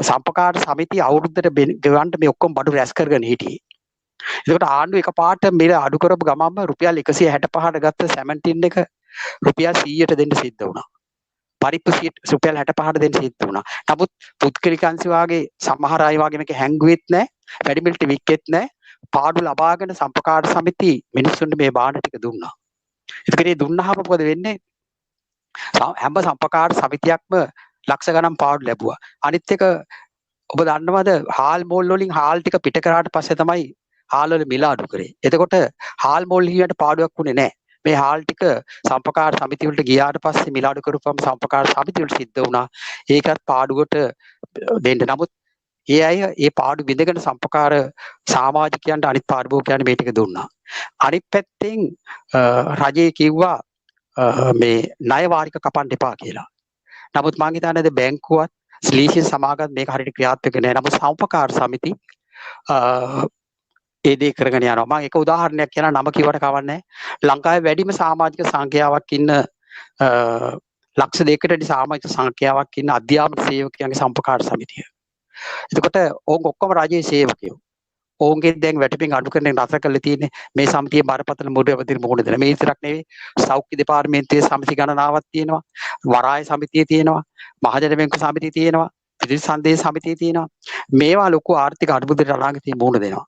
සම්පකාර සමිතිය අවුරුද්දට ගෙවන්න මේ ඔක්කොම බඩු රැස් කරගෙන හිටියේ. එතකොට ආණ්ඩුව එකපාරට මිල අඩු කරපු ගමන්ම රුපියල් 165ට ගත්ත සැමන් ටින් එක රුපියල් 100ට දෙන්න සිද්ධ වුණා. පරිප්පු රුපියල් 65ට දෙන්න සිද්ධ වුණා. නමුත් පුද්ගලික අංශ වාගේ සමහර අය වාගේ මේක හැංගුවෙත් නැහැ. වැඩි මිලට වික්කෙත් නැහැ. පාඩු ලබාගෙන සම්පකාර සමිති මිනිස්සුන්ට මේ බාණ්ඩ ටික දුන්නා. ඒකේ දුන්නාම මොකද වෙන්නේ? හැම සම්පකාර සමිතියක්ම ලක්ෂ ගණන් පාඩු ලැබුවා. අනිත් එක ඔබ දන්නවද හාල් මෝල් වලින් හාල් ටික පිට කරාට පස්සේ තමයි හාල් වල මිල අඩු කරේ. එතකොට හාල් මෝල් හිමියට පාඩුවක් වුණේ නැහැ. මේ හාල් ටික සම්පකාර සමිති වලට ගියාට පස්සේ මිල අඩු කරපුවම සම්පකාර සමිති වලට සිද්ධ වුණා. ඒකත් පාඩුවට දෙන්න. නමුත් ඒ අය ඒ පාඩු විඳගෙන සම්පකාර සමාජිකයන්ට අනිත් පාරිභෝගිකයන්ට මේ ටික දුන්නා. අනිත් පැත්තෙන් රජය කිව්වා මේ ණය වාරික කපන්න එපා කියලා. නමුත් මං හිතන්නේ බැංකුවත් ස්ලීසින් සමාගම් මේක හරියට ක්‍රියාත්මක නැහැ. නමුත් සම්පකාර සමිති ඒ දේ කරගෙන යනවා. මම එක උදාහරණයක් කියනවා නම කිව්වට කවන්නේ නැහැ. ලංකාවේ වැඩිම සමාජික සංඛ්‍යාවක් ඉන්න ලක්ෂ 2කට සමාජික සංඛ්‍යාවක් ඉන්න අධ්‍යාපන සේවකයන්ගේ සම්පකාර සමිතිය. එතකොට ඕන් ඔක්කොම රාජ්‍ය සේවකයෝ. ඕන්ගේ දැන් වැටපින් අඩු කරන රස කළ තියෙන්නේ මේ සමිතිය බරපතල මුදවදින මොකද දෙන. මේ විතරක් නෙවෙයි සෞඛ්‍ය දෙපාර්තමේන්තුවේ සමිති ගණනාවක් තියෙනවා. වරාය සමිතිය තියෙනවා. මහජන බැංකු සමිතිය තියෙනවා. පිරිසන්දේ සමිතිය තියෙනවා. මේවා ලොකු ආර්ථික අර්බුදයට අනාගතේ මුහුණ දෙනවා.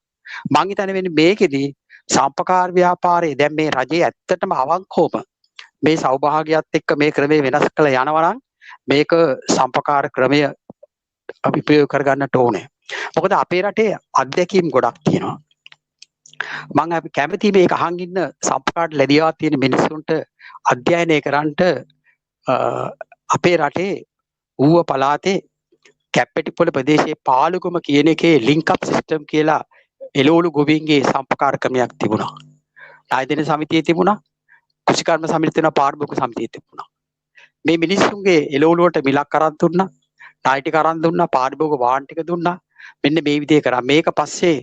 මං හිතන්නේ වෙන්නේ මේකෙදී සම්පකාර ව්‍යාපාරයේ දැන් මේ රජයේ ඇත්තටම අවංකවම මේ සෞභාග්‍යයත් එක්ක මේ ක්‍රමය වෙනස් කළ යනවා නම් මේක සම්පකාර ක්‍රමය අපි ප්‍රයෝග කරගන්නට ඕනේ. මොකද අපේ රටේ අත්දැකීම් ගොඩක් තියෙනවා. මම අපි කැමති මේක අහන් ඉන්න සම්පකාර ලැබියා තියෙන මිනිස්සුන්ට අධ්‍යයනය කරන්නට අපේ රටේ ඌව පළාතේ කැප්පෙටිපොළ ප්‍රදේශයේ පාලුගම කියන එකේ ලින්ක් අප් සිස්ටම් කියලා එළවලු ගොවීන්ගේ සම්පකාර ක්‍රමයක් තිබුණා. ආයතන සමිතිය තිබුණා. කුෂිකර්ම සමිතිය තිබුණා. පාරිභෝගික සමිතිය තිබුණා. මේ මිනිස්සුන්ගේ එළවලු වලට මිලක් අරන් දුන්නා. ණය ටික අරන් දුන්නා. පාරිභෝගික වාහන ටික දුන්නා. මෙන්න මේ විදිහේ කරා. මේක පස්සේ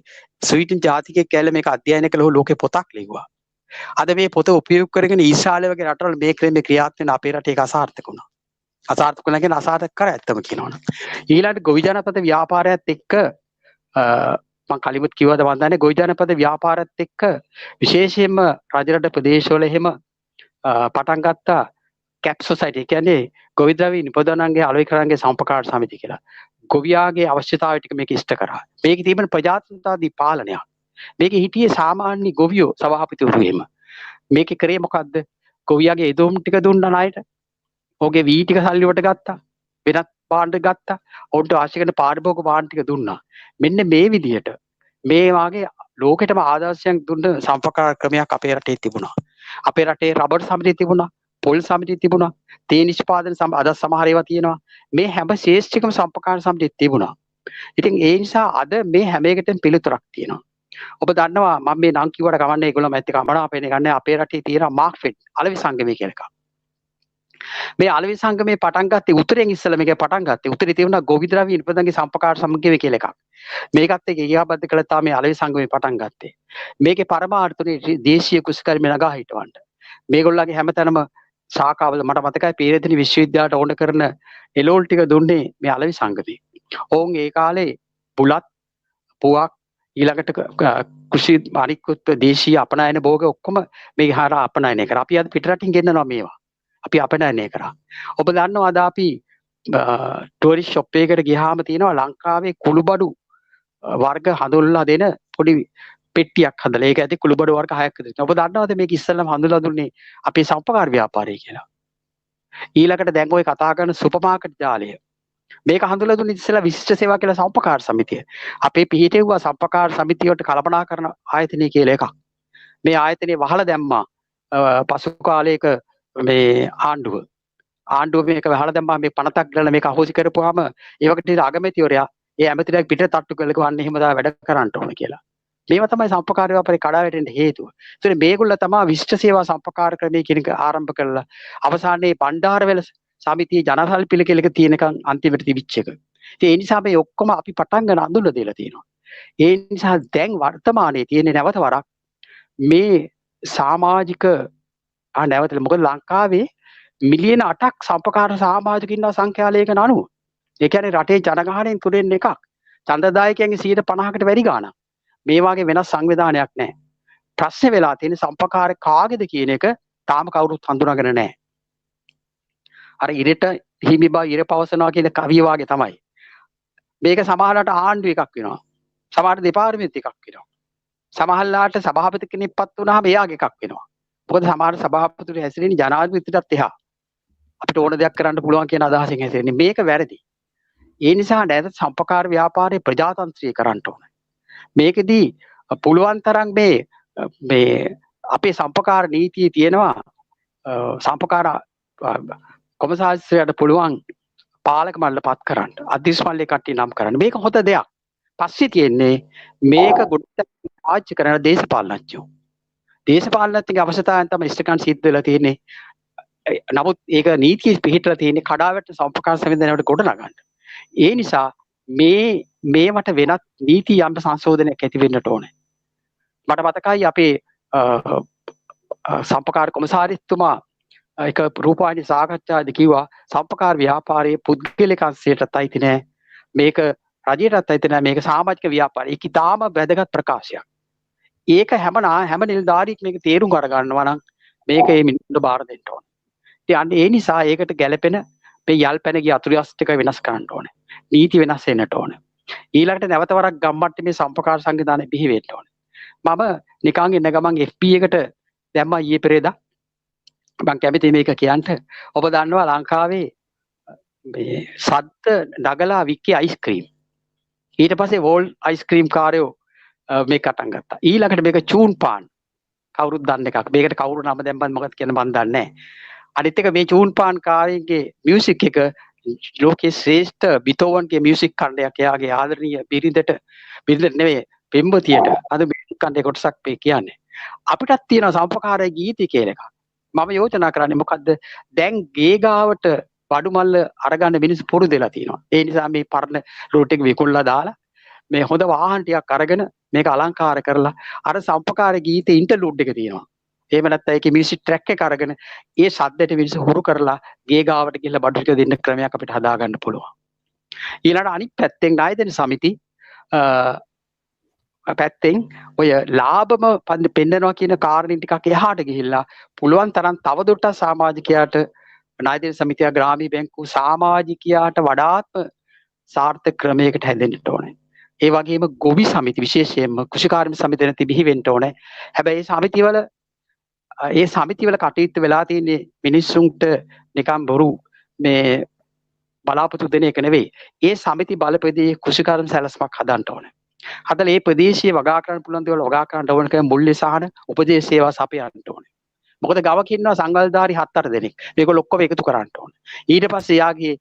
ස්වීඩන් ජාතිකයෙක් කියලා මේක අධ්‍යයනය කළා ලෝකේ පොතක් ලිව්වා. අද මේ පොත උපයෝග කරගෙන ඊශ්‍රායල වගේ රටවල මේ ක්‍රමේ ක්‍රියාත්මක වෙන අපේ රටේ ඒක අසාර්ථක වුණා. අසාර්ථක වුණා කියන්නේ අසාර්ථක කර ඇත්තම කියනවනේ. ඊළඟට ගොවි ජනපද ව්‍යාපාරයත් එක්ක මම කලිමුත් කිව්වද මන් දන්නේ ගොවි ජනපද ව්‍යාපාරත් එක්ක විශේෂයෙන්ම රජරට ප්‍රදේශවල එහෙම පටන් ගත්තා කැප් සොසයිටි කියන්නේ ගොවි ද්‍රව්‍ය නිපදවනන්ගේ අලෙවිකරන්ගේ සම්පකාර සමිති කියලා. ගොවියාගේ අවශ්‍යතාවය ටික මේක ඉෂ්ට කරා. මේකේ තිබෙන ප්‍රජාතන්ත්‍රවාදී පාලනයක්. මේකේ හිටියේ සාමාන්‍ය ගොවියෝ සභාපතිවරු එහෙම. මේකේ කරේ මොකද්ද? ගොවියාගේ එදොම් ටික දුන්නා ණයට. ඔහුගේ වී ටික සල්ලි වලට ගත්තා. වෙනත් භාණ්ඩ ගත්තා. ඔවුන්ට අවශ්‍ය කරන පාරිභෝගික භාණ්ඩ ටික දුන්නා. මෙන්න මේ විදිහට මේ වාගේ ලෝකෙටම ආදර්ශයක් දුන්න සම්පකාර ක්‍රමයක් අපේ රටේ තිබුණා. අපේ රටේ රබර් සමිතිය තිබුණා. පොල් සමිතිය තිබුණා. තේ නිෂ්පාදන අද සමහර ඒවා තියෙනවා. මේ හැම ශේෂ්ත්‍රිකම සම්පකාර සමිතිය තිබුණා. ඉතින් ඒ නිසා අද මේ හැම එකටම පිළිතුරක් තියෙනවා. ඔබ දන්නවා මම මේ නම් කිව්වට කවන්නේ ඒගොල්ලෝ මැත් එක අමනාපෙන්නේ ගන්න අපේ රටේ තියෙන මාක්ෆෙඩ් අලෙවි සංගමය කියලා එකක්. මේ අලෙවි සංගමේ පටන් ගත්තේ උතුරෙන් ඉස්සෙල්ලා මේක පටන් ගත්තේ. උතුරේ තිබුණා ගොවි ද්‍රව්‍ය නිපදවනගේ සම්පකාර සමගිය කියලා එකක්. මේකත් එක්ක ඒකාබද්ධ කළා තමයි මේ අලෙවි සංගමේ පටන් ගත්තේ. මේකේ පරමාර්ථුනේ දේශීය කුසකර්ම නගා හිටවන්න. මේගොල්ලන්ගේ හැමතැනම ශාඛාවල මට මතකයි පීරදින විශ්වවිද්‍යාලයට ඕන කරන එලෝල් ටික දුන්නේ මේ අලෙවි සංගමේ. ඔවුන් ඒ කාලේ බුලත් පුවක් ඊළඟට කෘෂි අනිකුත් දේශීය අපනයන භෝග ඔක්කොම මේ හරහා අපනයනය කරා. අපි අද පිටරටින් ගෙන්නනවා මේවා. අපි අපනයනය කරා. ඔබ දන්නවා අද අපි ටුවරිස්ට් ෂොප් එකකට ගියාම තියෙනවා ලංකාවේ කුළුබඩු වර්ග හඳුන්ලා දෙන පොඩි පෙට්ටියක් හදලා. ඒක ඇති කුළුබඩු වර්ග 6ක් තියෙනවා. ඔබ දන්නවද මේක ඉස්සෙල්ලාම හඳුන්ලා දුන්නේ අපේ සම්පකාර ව්‍යාපාරය කියලා. ඊළඟට දැන් ඔය කතා කරන සුපර් මාකට් ජාලය. මේක හඳුන්ලා දුන්නේ ඉස්සෙල්ලා විශිෂ්ට සේවා කියලා සම්පකාර සමිතිය. අපේ පිහිටෙව්වා සම්පකාර සමිතියට කල්පනා කරන ආයතනය කියලා එකක්. මේ ආයතනේ වහලා දැම්මා පසු කාලයක මේ ආණ්ඩුව මේක වහලා දැම්මා මේ පනතක් ගලන මේක අහෝසි කරපුවාම ඒවකට අගමැතිවරයා ඒ ඇමතිලා පිට තට්ටු කළේ කොහොන්නේ එහෙම දා වැඩ කරන්න ඕන කියලා. මේවා තමයි සම්පකාර ව්‍යාපාරේ කඩා වැටෙන්න හේතුව. ඒතර මේගොල්ල තමයි විශිෂ්ට සේවා සම්පකාර ක්‍රමයේ කියන එක ආරම්භ කළා. අවසානයේ බණ්ඩාරවැල සමිතිය ජනසල් පිළිකෙලක තියෙනකන් අන්තිමට තිබිච්ච එක. ඉතින් ඒ නිසා මේ ඔක්කොම අපි පටන් ගන්න අඳුල්ලා දීලා තියෙනවා. ඒ නිසා දැන් වර්තමානයේ තියෙන නැවත වරක් මේ සමාජික නැවත මොකද ලංකාවේ මිලියන 8ක් සම්පකාර සමාජිකින් ඉන්නවා සංඛ්‍යාලයක නනුව. ඒ කියන්නේ රටේ ජනගහනයෙන් තුනෙන් එකක්. ඡන්දදායකයන්ගේ 50%කට වැඩි ගාණක්. මේ වගේ වෙනස් සංවිධානයක් නැහැ. ප්‍රශ්නේ වෙලා තියෙන සම්පකාර කාගේද කියන එක තාම කවුරුත් හඳුනාගෙන නැහැ. අර ඉරට හිමි බව ඉර පවසනවා කියන කවිය වාගේ තමයි. මේක සමහරකට ආණ්ඩු එකක් වෙනවා. සමහර දෙපාර්තමේන්තු එකක් වෙනවා. සමහරලාට සභාපති කෙනෙක්පත් වුණාම එයාගේ එකක් වෙනවා. මොකද සමහර සභාපතිතුරු හැසිරෙන්නේ ජනාධිපතිටත් එහා. අපිට ඕන දෙයක් කරන්න පුළුවන් කියන අදහසෙන් හැසිරෙන්නේ. මේක වැරදි. ඒ නිසා නැද සම්පකාර ව්‍යාපාරයේ ප්‍රජාතන්ත්‍රීය කරන්න ඕනේ. මේකෙදී පුළුවන් තරම් මේ අපේ සම්පකාර නීතියේ තියෙනවා සම්පකාර කොමසාරිස්වරයාට පුළුවන් පාලක මණ්ඩලපත් කරන්න. අධිස් මණ්ඩලේ කට්ටිය නම් කරන්න. මේක හොඳ දෙයක්. පස්සේ තියෙන්නේ මේක ගොඩක් ආච්චි කරන දේශපාලනඥයෝ. දේශපාලනඥයන්ගේ අවශ්‍යතාවයන් තමයි ඉෂ්ටකම් සිද්ධ වෙලා තියෙන්නේ. නමුත් ඒක නීතියේ පිළිහිටලා තියෙන්නේ කඩාවැටෙන සම්පකාර සංවිධානයට ගොඩනගන්න. ඒ නිසා මේවට වෙනත් නීති යම් සංශෝධනයක් ඇති වෙන්නට ඕනේ. මට මතකයි අපේ සම්පකාර කොමසාරිස්තුමා එක රූපවාහිනී සාකච්ඡාවේදී කිව්වා සම්පකාර ව්‍යාපාරයේ පුද්ගලික අංශයටත් අයිති නෑ. මේක රජයටත් අයිති නෑ. මේක සමාජික ව්‍යාපාරය. ඒක ඉතාම වැදගත් ප්‍රකාශයක්. ඒක හැම නිලධාරියෙක් මේක තේරුම් අරගන්නවා නම් මේක මේ මිනිස්සුන්ට බාර දෙන්න ඕනේ. ඉතින් ඒ නිසා ඒකට ගැළපෙන මේ යල්පැන ගිය අතුරුයස් ටික වෙනස් කරන්න ඕනේ. නීති වෙනස් වෙන්නට ඕනේ. ඊළඟට නැවත වරක් ගම්මට්ටමේ සම්පකාර සංවිධානය බිහි වෙන්න ඕනේ. මම නිකන් එන්න ගමන් FB එකට දැම්මා ඊයේ පෙරේදා. මම කැමති මේක කියන්න. ඔබ දන්නවා ලංකාවේ මේ සද්ද නගලා වික්කේ අයිස්ක්‍රීම්. ඊට පස්සේ වෝල් අයිස්ක්‍රීම් කාරයෝ මේක පටන් ගත්තා. ඊළඟට මේක චූන් පාන්. කවුරුත් දන්න එකක්. මේකට කවුරු නම දැම්මත් මොකද කියන මන් දන්නේ නැහැ. අනිත් එක මේ චූන් පාන් කාරයන්ගේ මියුසික් එක ලෝකයේ ශ්‍රේෂ්ඨ බීතෝවන්ගේ මියුසික් ඛණ්ඩයක්. එයාගේ ආදරණීය බිරිඳට නෙවෙයි පෙම්වතියට අද මියුසික් ඛණ්ඩේ කොටසක් මේ කියන්නේ. අපිටත් තියෙන සම්පකාරයේ ගීති කියලා එකක්. මම යෝජනා කරන්නේ මොකද්ද? දැන් ගේ ගාවට බඩු මල්ල අරගන්න මිනිස්සු පුරුදු වෙලා තියෙනවා. ඒ නිසා මේ පරණ රූට් එක විකුණලා දාලා මේ හොඳ වාහන ටිකක් අරගෙන මේක අලංකාර කරලා අර සම්පකාර ගීතේ ඉන්ටර්ලූඩ් එක තියෙනවා. එහෙම නැත්නම් ඒකේ මියුසික් ට්‍රැක් එක අරගෙන ඒ ශබ්දයට මිනිස්සු හුරු කරලා ගේ ගාවට ගිහලා බඩු ටික දෙන්න ක්‍රමයක් අපිට හදා ගන්න පුළුවන්. ඊළඟ අනිත් පැත්තෙන් ණයදෙන සමිති පැත්තෙන් ඔය ලාභම පෙන්නනවා කියන කාරණේ ටිකක් එහාට ගිහිල්ලා පුළුවන් තරම් තවදුරටත් සමාජිකයාට ණය දෙන සමිතිය ග්‍රාමීය බැංකුව සමාජිකයාට වඩාත්ම සාර්ථක ක්‍රමයකට හැදෙන්න ඕනේ. ඒ වගේම ගොවි සමිති විශේෂයෙන්ම කෘෂිකාර්මික සමිති නැති බිහි වෙන්න ඕනේ. හැබැයි ඒ සමිතිවල කටයුතු වෙලා තියෙන්නේ මිනිස්සුන්ට නිකන් බොරු මේ බලාපොරොත්තු දෙන එක නෙවෙයි. ඒ සමිති බලපෑදී කෘෂිකාර්මික සැලැස්මක් හදන්න ඕනේ. හදලා මේ ප්‍රදේශීය වගා කරන්න පුළුවන් දේවල් වගා කරන්න ඕන කියන මුල්‍ය සහන උපදේශ සේවා සපයන්න ඕනේ. මොකද ගවක ඉන්නවා සංගල්ධාරි 7-8 දෙනෙක්. මේගොල්ලෝ ඔක්කොම එකතු කරන්න ඕනේ. ඊට පස්සේ යාගේ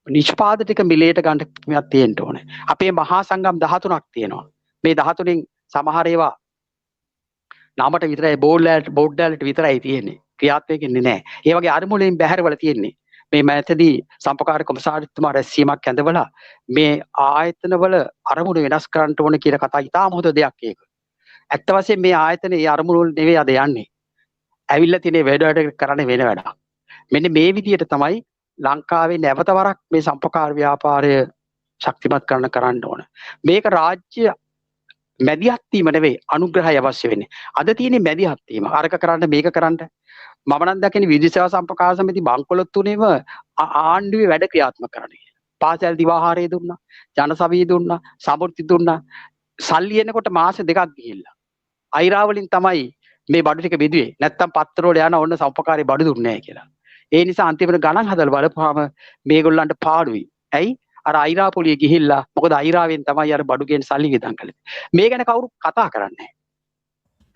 නිෂ්පාද ටික මිලේට ගන්න ක්‍රමයක් තියෙන්න ඕනේ. අපේ මහා සංගම් 13ක් තියෙනවා. මේ 13න් සමහර ඒවා නාමට විතරයි බෝඩ් වලට විතරයි තියෙන්නේ. ක්‍රියාත්මක වෙන්නේ නැහැ. ඒ වගේ අරමුණෙන් බැහැරවල තියෙන්නේ. මේ මෑතදී සම්පකාර කොමසාරිතුමා රැස්වීමක් ඇඳවලා මේ ආයතනවල අරමුණු වෙනස් කරන්න ඕන කියන කතා ඉතාම හොඳ දෙයක් ඒක. ඇත්ත වශයෙන්ම මේ ආයතන ඒ අරමුණු වල නෙවෙයි අද යන්නේ. ඇවිල්ලා තියෙන වැඩ කරන්නේ වෙන වැඩක්. මෙන්න මේ විදිහට තමයි ලංකාවේ නැවත වරක් මේ සම්පකාර ව්‍යාපාරය ශක්තිමත් කරන්න ඕන. මේක රාජ්‍ය මැදිහත් වීම නෙවෙයි අනුග්‍රහය අවශ්‍ය වෙන්නේ. අද තියෙන්නේ මැදිහත් වීම. අරක කරන්න මේක කරන්න. මම නම් දකින්නේ විදුලි සේවා සම්පකාර සමිති බංකොලොත් තුනේම ආණ්ඩුවේ වැඩ ක්‍රියාත්මක කරන්නේ. පාසල් දිවාහාරය දුන්නා, ජනසවිය දුන්නා, සමෘද්ධි දුන්නා. සල්ලි එනකොට මාස 2ක් ගිහිල්ලා. අයිරා වලින් තමයි මේ බඩු ටික බෙදුවේ. නැත්තම් පත්‍ර වල යන ඕන සම්පකාරේ බඩු දුන්නේ නැහැ කියලා. ඒ නිසා අන්තිමට ගණන් හදලා බලපුවාම මේගොල්ලන්ට පාඩුයි. ඇයි? අර අයිරා පොලිය ගිහිල්ලා මොකද අයිරාවෙන් තමයි අර බඩු ගේන සල්ලි වියදම් කළේ. මේ ගැන කවුරු කතා කරන්නේ නැහැ.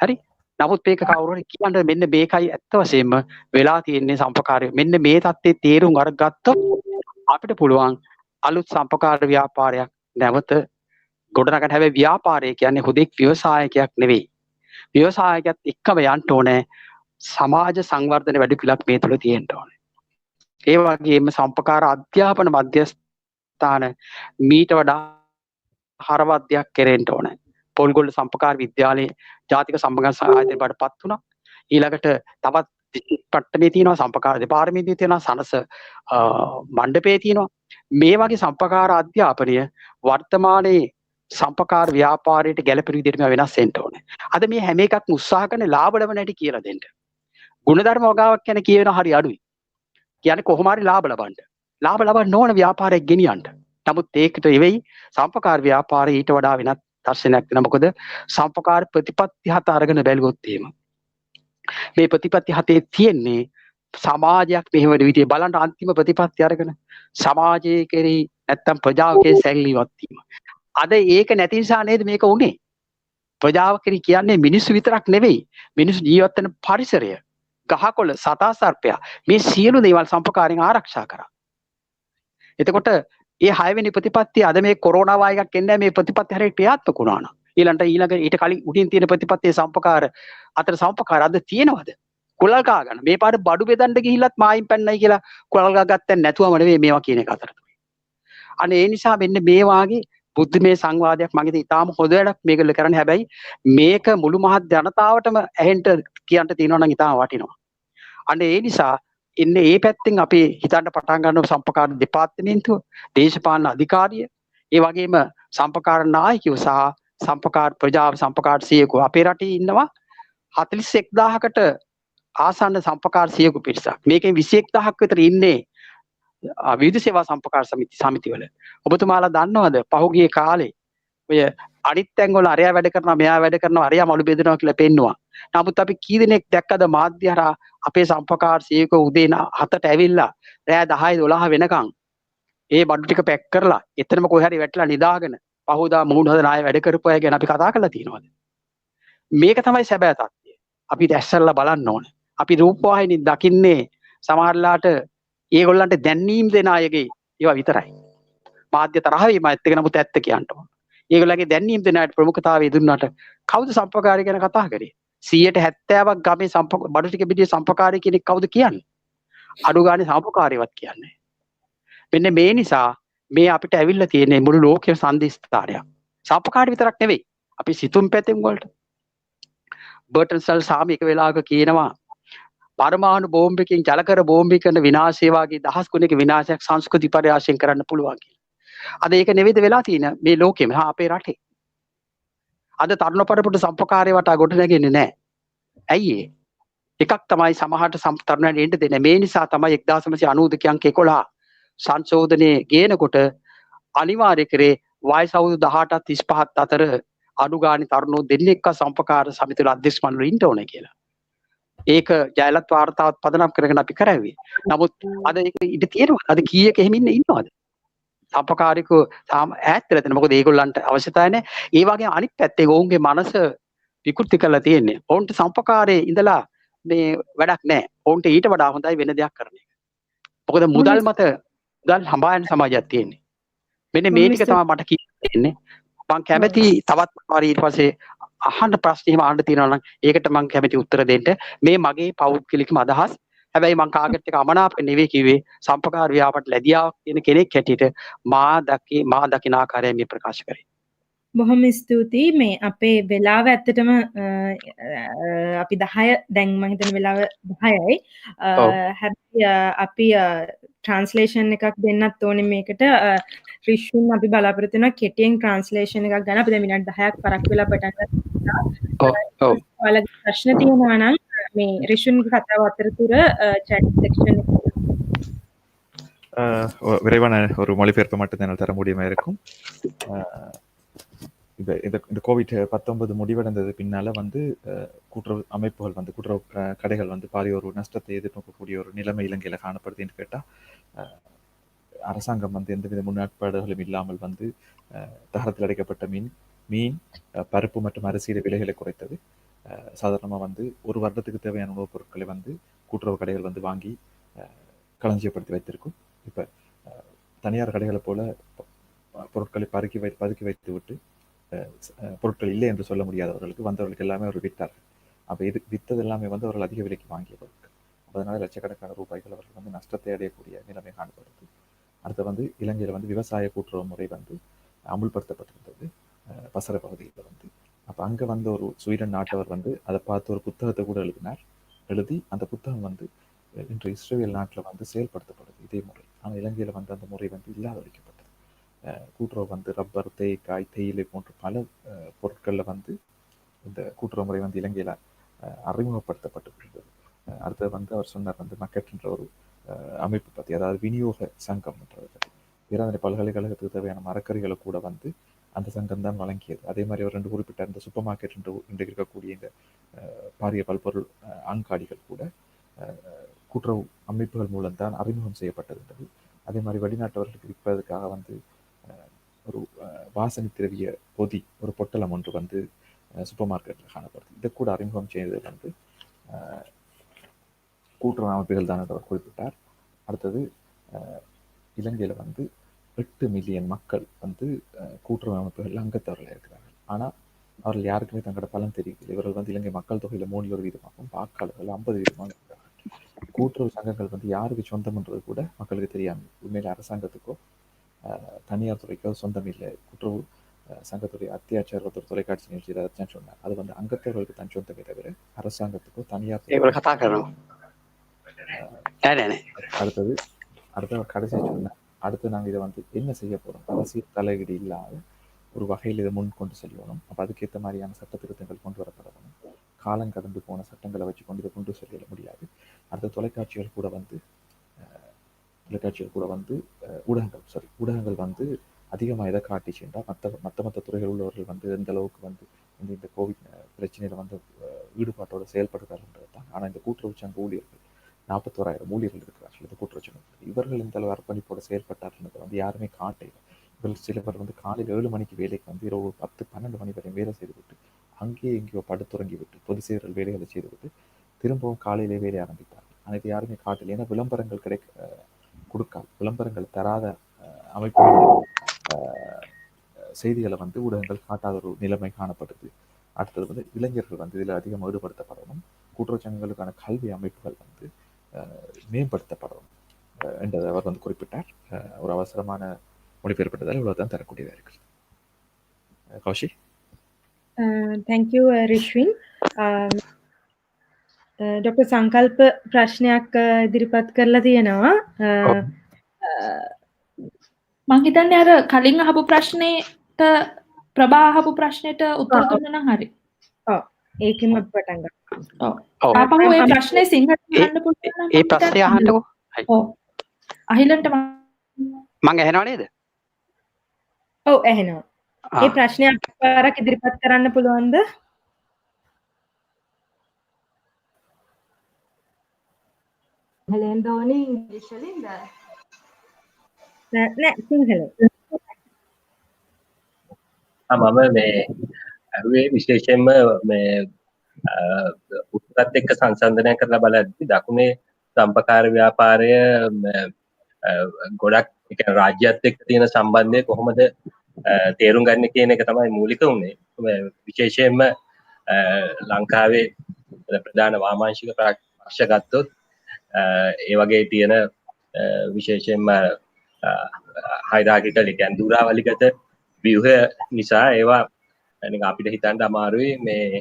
හරි? නමුත් මේක කවුරු හරි කියන්නේ මෙන්න මේකයි ඇත්ත වශයෙන්ම වෙලා තියෙන්නේ සම්පකාරය. මෙන්න මේ தත්ත්වයේ තේරුම් අරගත්තොත් අපිට පුළුවන් අලුත් සම්පකාර ව්‍යාපාරයක් නැවත ගොඩනගන්න. හැබැයි ව්‍යාපාරය කියන්නේ හුදෙක් ව්‍යවසායකයක් නෙවෙයි. ව්‍යවසායකයත් එක්කම යන්න ඕනේ සමාජ සංවර්ධන වැඩපිළිවෙලක් මේ තුල තියෙන්න ඕනේ. ඒ වගේම සම්පකාර අධ්‍යාපන මධ්‍යස්ථාන මීට වඩා හරවද්දයක් කෙරෙන්න ඕනේ. පොල්ගොල්ල සම්පකාර විද්‍යාලයේ ජාතික සම්බන්ධ ආයතනයට පත් වුණා. ඊළඟට තවත් පට්ටමේ තියෙනවා සම්පකාර දෙපාර්තමේන්තුවේ තියෙනවා සනස මණ්ඩපයේ තියෙනවා. මේ වගේ සම්පකාර අධ්‍යාපනය වර්තමානයේ සම්පකාර ව්‍යාපාරයට ගැළපෙන විදිහට වෙනස් වෙන්න ඕනේ. අද මේ හැම එකක්ම උත්සාහ කරන ලාභ ලබන හැටි කියලා දෙන්න. ගුණධර්ම වගාවක් ගැන කියවෙන හරි අඩුයි. කියන්නේ කොහොම හරි ලාභ ලබන්න. ලාභ ලබන්න ඕන ව්‍යාපාරයක් ගෙනියන්න. නමුත් ඒකට වෙයි සම්පකාර ව්‍යාපාරය ඊට වඩා වෙනත් දර්ශනයක් වෙනවා. මොකද සම්පකාර ප්‍රතිපත්ති 7 අරගෙන බැලුවොත් එහෙම මේ ප්‍රතිපත්ති 7 තියෙන්නේ සමාජයක් මෙහෙම විදිහේ බලන්න අන්තිම ප්‍රතිපත්ති අරගෙන සමාජයේ කෙරෙහි නැත්තම් ප්‍රජාවකේ සැලලිවත් වීම. අද ඒක නැති නිසා නේද මේක උනේ. ප්‍රජාව කෙරෙහි කියන්නේ මිනිස්සු විතරක් නෙවෙයි. මිනිස්සු ජීවත් වෙන පරිසරය, ගහකොළ, සතා සර්පයා මේ සියලු දේවල් සම්පකාරයෙන් ආරක්ෂා කරා. එතකොට ඒ 6 වෙනි ප්‍රතිපත්තිය අද මේ කොරෝනා වායයක් එන්නේ මේ ප්‍රතිපත්ති හරියට ක්‍රියාත්මක වුණා නම් ඊළඟ ඊට කලින් උඩින් තියෙන ප්‍රතිපත්තියේ සම්පකාර අතර සම්පකාර අද තියෙනවද? කුලල් ගා ගන්න. මේ පාඩ බඩු බෙදන්න ගිහිල්ලත් මායින් පැන්නයි කියලා කුලල් ගා ගත්තන් නැතුවම නෙවෙයි මේවා කියන එක අතරතුරේ. අනේ ඒ නිසා මෙන්න මේ වාගේ බුද්ධමය සංවාදයක් මගේ ඉතාම හොඳ වැඩක් මේගොල්ලෝ කරන්නේ. හැබැයි මේක මුළු මහත් ජනතාවටම ඇහෙන්න කියන්න තියෙනවා නම් ඉතාම වටිනවා. අනේ ඒ නිසා ඉන්නේ මේ පැත්තෙන් අපි හිතන්න පටන් ගන්නවා සම්පකාර දෙපාර්තමේන්තුව, දේශපාලන අධිකාරිය, ඒ වගේම සම්පකාර නායකයෝ සහ සම්පකාර ප්‍රජාව සම්පකාර සියකෝ අපේ රටේ ඉන්නවා 41000කට ආසන්න සම්පකාර සියකෝ පිරිසක්. මේකෙන් 21000ක් විතර ඉන්නේ විවිධ සේවා සම්පකාර සමිතිවල. ඔබතුමාලා දන්නවද පහුගිය කාලේ ඔය අනිත් තැන්වල අරයා වැඩ කරනවා මෙයා වැඩ කරනවා අරයා මලු බෙදනවා කියලා පෙන්නවා. නමුත් අපි කී දෙනෙක් දැක්කද මාධ්‍ය හරහා අපේ සම්පකාර සියකෝ උදේ 7ට ඇවිල්ලා රෑ 10 12 වෙනකන් ඒ බඩු ටික පැක් කරලා එතනම කොහේ හරි වැටලා නිදාගෙන පහෝදා මුහුණ හදන අය වැඩ කරපු අය ගැන අපි කතා කරලා තියෙනවද? මේක තමයි සැබෑ තත්ත්වය. අපි දැස්සල්ලා බලන්න ඕනේ. අපි රූපවාහිනිය දකින්නේ සමහරලාට ඒගොල්ලන්ට දැන්නීම් දෙන අයගේ ඒවා විතරයි. මාධ්‍ය තරහ වීම ඇත්ත එක නමුත් ඇත්ත කියන්න ඕන. ඒගොල්ලන්ගේ දැන්නීම් දෙන අයට ප්‍රමුඛතාවය දුන්නාට කවුද සම්පකාරය ගැන කතා කරේ? 70%ක් ගමේ බඩු ටික පිටියේ සම්පකාරය කියන එක කවුද කියන්නේ? අඩු ගානේ සම්පකාරයවත් කියන්නේ. මෙන්න මේ නිසා මේ අපිට ඇවිල්ලා තියෙන මුළු ලෝකෙම සම්දිස්ථානයක්. සම්පකාර විතරක් නෙවෙයි. අපි සිතුම් පැතෙම් වලට බර්ටන් සල් සාමි එක වෙලාවක කියනවා පරමාණු බෝම්බකින් ජලකර බෝම්බිකන විනාශය වගේ දහස් ගුණයක විනාශයක් සංස්කෘති පරියාශයෙන් කරන්න පුළුවන් කියලා. අද ඒක නෙවෙයිද වෙලා තියෙන මේ ලෝකෙම අපේ රටේ. අද තරුණ පරපුරට සම්පකාරය වටා ගොඩනැගෙන්නේ නැහැ. ඇයි ඒ? එකක් තමයි සමහරට තරුණයන් එන්න දෙන්නේ. මේ නිසා තමයි 1992 අංක 11 සංශෝධනයේ ගේනකොට අනිවාර්ය කරේ වයස අවුරුදු 18ත් 35ත් අතර අනුගාමී තරුණෝ දෙන්නෙක්ව සම්පකාර සමිතිවල අධ්‍යක්ෂ මණ්ඩලෙ ඉන්න ඕනේ කියලා. ඒක ජයලත් වාර්තාවත් පදනම් කරගෙන අපි කරාවේ. නමුත් අද ඒක ඉඳ තියෙනවා. අද කීයක එහෙම ඉන්නවද? සම්පකාරිකෝ ඈත් වෙලා තියෙනවා. මොකද ඒගොල්ලන්ට අවශ්‍යතාවය නැහැ. ඒ වගේ අනිත් පැත්තේ ඔවුන්ගේ මනස විකෘති කරලා තියෙන්නේ. ඔවුන්ට සම්පකාරයේ ඉඳලා මේ වැඩක් නැහැ. ඔවුන්ට ඊට වඩා හොඳයි වෙන දෙයක් කරන එක. මොකද මුදල් මත මුදල් හඹායන සමාජයක් තියෙන්නේ. මෙන්න මේ ටික තමයි මට කියන්නේ. මම කැමති තවත් හරි ඊට පස්සේ අහන්න ප්‍රශ්න එහෙම අහන්න තියෙනවා නම් ඒකට මම කැමති උත්තර දෙන්න. මේ මගේ පෞද්ගලිකම අදහස්. හැබැයි මම කාගෙත් එක අමනාප නෙවෙයි කිව්වේ සම්පකාර ව්‍යාපට ලැබියාවක් තියෙන කෙනෙක් හැටියට මා දකින ආකාරයෙන් මේ ප්‍රකාශ කරේ. බොහොම ස්තුතියි. මේ අපේ වෙලාව ඇත්තටම අපි 10 දැන් මම හිතන වෙලාව 10යි. හැබැයි අපි ට්‍රාන්ස්ලේෂන් එකක් දෙන්නත් ඕනේ මේකට. රිෂ්වින් අපි බලාපොරොත්තු වෙනවා කෙටියෙන් ට්‍රාන්ස්ලේෂන් එකක් ගන්න. අපි දැන් විනාඩි 10ක් පරක් වෙලා පටන් ගත්තා. ඔව්. ඔයාලගේ ප්‍රශ්න තියෙනවා නම් මේ රිෂ්වින්ගේ කතාව අතරතුර chat section விரைவான ஒரு மொழிபெயர்ப்பு மட்டும் என்னால் தர முடியுமா இருக்கும். இந்த கோவிட்-19 முடிவடைந்தது பின்னால வந்து கூட்டுறவு அமைப்புகள் வந்து கூட்டுறவு கடைகள் வந்து பாரிய ஒரு நஷ்டத்தை எதிர்நோக்கக்கூடிய ஒரு நிலைமை இலங்கையில் காணப்படுதுன்னு கேட்டால் அரசாங்கம் வந்து எந்தவித முன்னேற்பாடுகளும் இல்லாமல் வந்து தகரத்தில் அடைக்கப்பட்ட மீன் பருப்பு மற்றும் அரிசியில விலைகளை குறைத்தது. சாதாரணமாக வந்து ஒரு வருடத்துக்கு தேவையான உணவுப் பொருட்களை வந்து கூட்டுறவு கடைகள் வந்து வாங்கி களஞ்சியப்படுத்தி வைத்திருக்கும். இப்போ தனியார் கடைகளை போல பொருட்களை பதுக்கி வைத்து விட்டு பொருட்கள் இல்லை என்று சொல்ல முடியாதவர்களுக்கு வந்தவர்களுக்கு எல்லாமே அவர் விற்றார்கள். அப்போ விற்றது எல்லாமே வந்து அவர்கள் அதிக விலைக்கு வாங்கிய பொருட்கள். அதனால லட்சக்கணக்கான ரூபாய்கள் அவர்கள் வந்து நஷ்டத்தை அடையக்கூடிய நிலைமை காணப்படுது. அடுத்து வந்து இலங்கையில் வந்து விவசாய கூட்டுறவு முறை வந்து அமுல்படுத்தப்பட்டிருந்தது பசர பகுதியில் வந்து. அப்போ அங்கே வந்து ஒரு ஸ்வீடன் நாட்டவர் வந்து அதை பார்த்து ஒரு புத்தகத்தை கூட எழுதி அந்த புத்தகம் வந்து இன்று இஸ்ரேல் நாட்டில் வந்து செயல்படுத்தப்படுது இதே முறை. ஆனால் இலங்கையில் வந்து அந்த முறை வந்து இல்லாத வைக்கப்பட்டது. கூட்டுறவு வந்து ரப்பர், தேய்க்காய், தேயிலை போன்ற பல பொருட்களில் வந்து இந்த கூட்டுறவு முறை வந்து இலங்கையில் அறிமுகப்படுத்தப்பட்டிருந்தது. அடுத்தது வந்து அவர் சொன்னார் வந்து மக்கெட்ன்ற ஒரு அமைப்பு பற்றி, அதாவது விநியோக சங்கம்ன்றது பற்றி. பேராதனை பல்கலைக்கழகத்துக்கு தேவையான மரக்கறிகளை கூட வந்து அந்த சங்கம் தான் வழங்கியது. அதே மாதிரி அவர் 2 குறிப்பிட்ட இந்த சூப்பர் மார்க்கெட் என்று இருக்கக்கூடிய இந்த பாரிய பல்பொருள் அங்காடிகள் கூட கூட்டுறவு அமைப்புகள் மூலம்தான் அறிமுகம் செய்யப்பட்டது. அதே மாதிரி வெளிநாட்டவர்களுக்கு விற்பதற்காக வந்து ஒரு வாசனை திரவிய பொதி ஒரு பொட்டலம் ஒன்று வந்து சூப்பர் மார்க்கெட்டில் காணப்படுது. இதை கூட அறிமுகம் செய்தது வந்து கூட்டுறவு அமைப்புகள் தான் அவர் குறிப்பிட்டார். அடுத்தது இலங்கையில் வந்து 8 மில்லியன் மக்கள் வந்து கூட்டுறவு அமைப்புகள் அங்கத்தவர்கள் இருக்கிறார்கள். ஆனால் அவர்கள் யாருக்குமே தங்களோட பலன் தெரியவில்லை. இவர்கள் வந்து இலங்கை மக்கள் தொகையில் 3% வாக்காளர்கள் 50% இருக்கிறார்கள். கூட்டுறவு சங்கங்கள் வந்து யாருக்கு சொந்தம்ன்றது கூட மக்களுக்கு தெரியாமல், உண்மையில அரசாங்கத்துக்கோ தனியார் துறைக்கோ சொந்தம் இல்லை. கூட்டுறவு சங்கத்துடைய அத்தியாட்சியர் ஒருத்தர் தொலைக்காட்சி நிகழ்ச்சியில் அதான் சொன்னார். அது வந்து அங்கத்தவர்களுக்கு தன் சொந்தமே தவிர அரசாங்கத்துக்கோ தனியார் அடுத்தது கடைசி சொன்னார். அடுத்து நாங்கள் இதை வந்து என்ன செய்ய போகிறோம், அரசியல் தலையீடு இல்லாத ஒரு வகையில் இதை முன் கொண்டு செல்லணும். அப்போ அதுக்கேற்ற மாதிரியான சட்ட திருத்தங்கள் கொண்டு வரப்படணும். காலம் கடந்து போன சட்டங்களை வச்சு கொண்டு இதை கொண்டு செல்ல முடியாது. அடுத்த தொலைக்காட்சிகள் கூட வந்து ஊடகங்கள் வந்து அதிகமாக இதை காட்டி சென்றால் மற்ற துறைகள் உள்ளவர்கள் வந்து எந்த அளவுக்கு வந்து இந்த கோவிட் பிரச்சனையில் வந்து ஈடுபாட்டோடு செயல்படுகிறார்கள் தான். ஆனால் இந்த கூட்டுறவு சங்க ஊழியர்கள் 41,000 ஊழியர்கள் இருக்கிறார்கள் இந்த கூட்டுறவு சங்கத்தில். இவர்கள் இந்த அளவு அர்ப்பணிப்போடு செயல்பட்டார்கள் வந்து யாருமே காட்டல. இவர்கள் சிலவர் வந்து காலையில் 7 மணிக்கு வேலைக்கு வந்து இரவு 10-12 மணி வரை வேலை செய்துவிட்டு அங்கேயே எங்கேயோ படுத்துறங்கி விட்டு பொது சேரல் வேலைகளை செய்துவிட்டு திரும்பவும் காலையிலே வேலை ஆரம்பித்தார்கள். ஆனால் இது யாருமே காட்டல. ஏன்னா விளம்பரங்கள் கொடுக்காது. விளம்பரங்கள் தராத அமைப்புகள் செய்திகளை வந்து ஊடகங்கள் காட்டாத ஒரு நிலைமை காணப்படுது. அடுத்தது வந்து இளைஞர்கள் வந்து இதில் அதிகம் ஈடுபடுத்தப்படணும். கூட்டுறவு சங்கங்களுக்கான கல்வி அமைப்புகள் வந்து மேம்படுத்தப்படணும் என்றதை அவர் வந்து குறிப்பிட்டார். ஒரு அவசரமான மொழிபெயர்ப்பட்டதால் இவ்வளவுதான் தரக்கூடியதாக இருக்குது. கௌஷி. தேங்க்யூ රිෂ්වින්. ඩොක්ටර් සංකල්ප ප්‍රශ්නයක් ඉදිරිපත් කරලා තියෙනවා. මං හිතන්නේ අර කලින් අහපු ප්‍රශ්නෙට ප්‍රභා අහපු ප්‍රශ්නෙට උත්තර දුන්නා නම් හරි. ඔව් ඒකෙම පටන් ගන්න. ඔව්. ඔව්. ආපහු ඒ ප්‍රශ්නේ සිංහලෙන් අහන්න පුළුවන් නම් ඒ ප්‍රශ්නේ අහන්නකෝ. ඔව්. අහිලන්ට මං ඇහෙනව නේද? ඔව් ඇහෙනවා. මේ ප්‍රශ්නේ අපාරක් ඉදිරිපත් කරන්න පුළුවන්ද? සිංහලෙන්ද ඕනේ ඉංග්‍රීසි වලින්ද? නෑ සිංහලෙන්. මම මේ අරුවේ විශේෂයෙන්ම මේ උත්තරත් එක්ක සංසන්දනය කරලා බලද්දි දකුණේ සම්පකාර ව්‍යාපාරය ගොඩක් ඒ කියන්නේ රාජ්‍යයත් එක්ක තියෙන සම්බන්ධය කොහොමද තේරුම් ගන්න කියන එක තමයි මූලික උනේ. විශේෂයෙන්ම ලංකාවේ ප්‍රධාන වාමාංශික පක්ෂ ගත්තොත් ඒ වගේ තියෙන විශේෂයෙන්ම හයිරාකිකල් ඒ කියන්නේ දුරාවලිගත ව්‍යුහය නිසා ඒවා නිකන් අපිට හිතන්න අමාරුයි මේ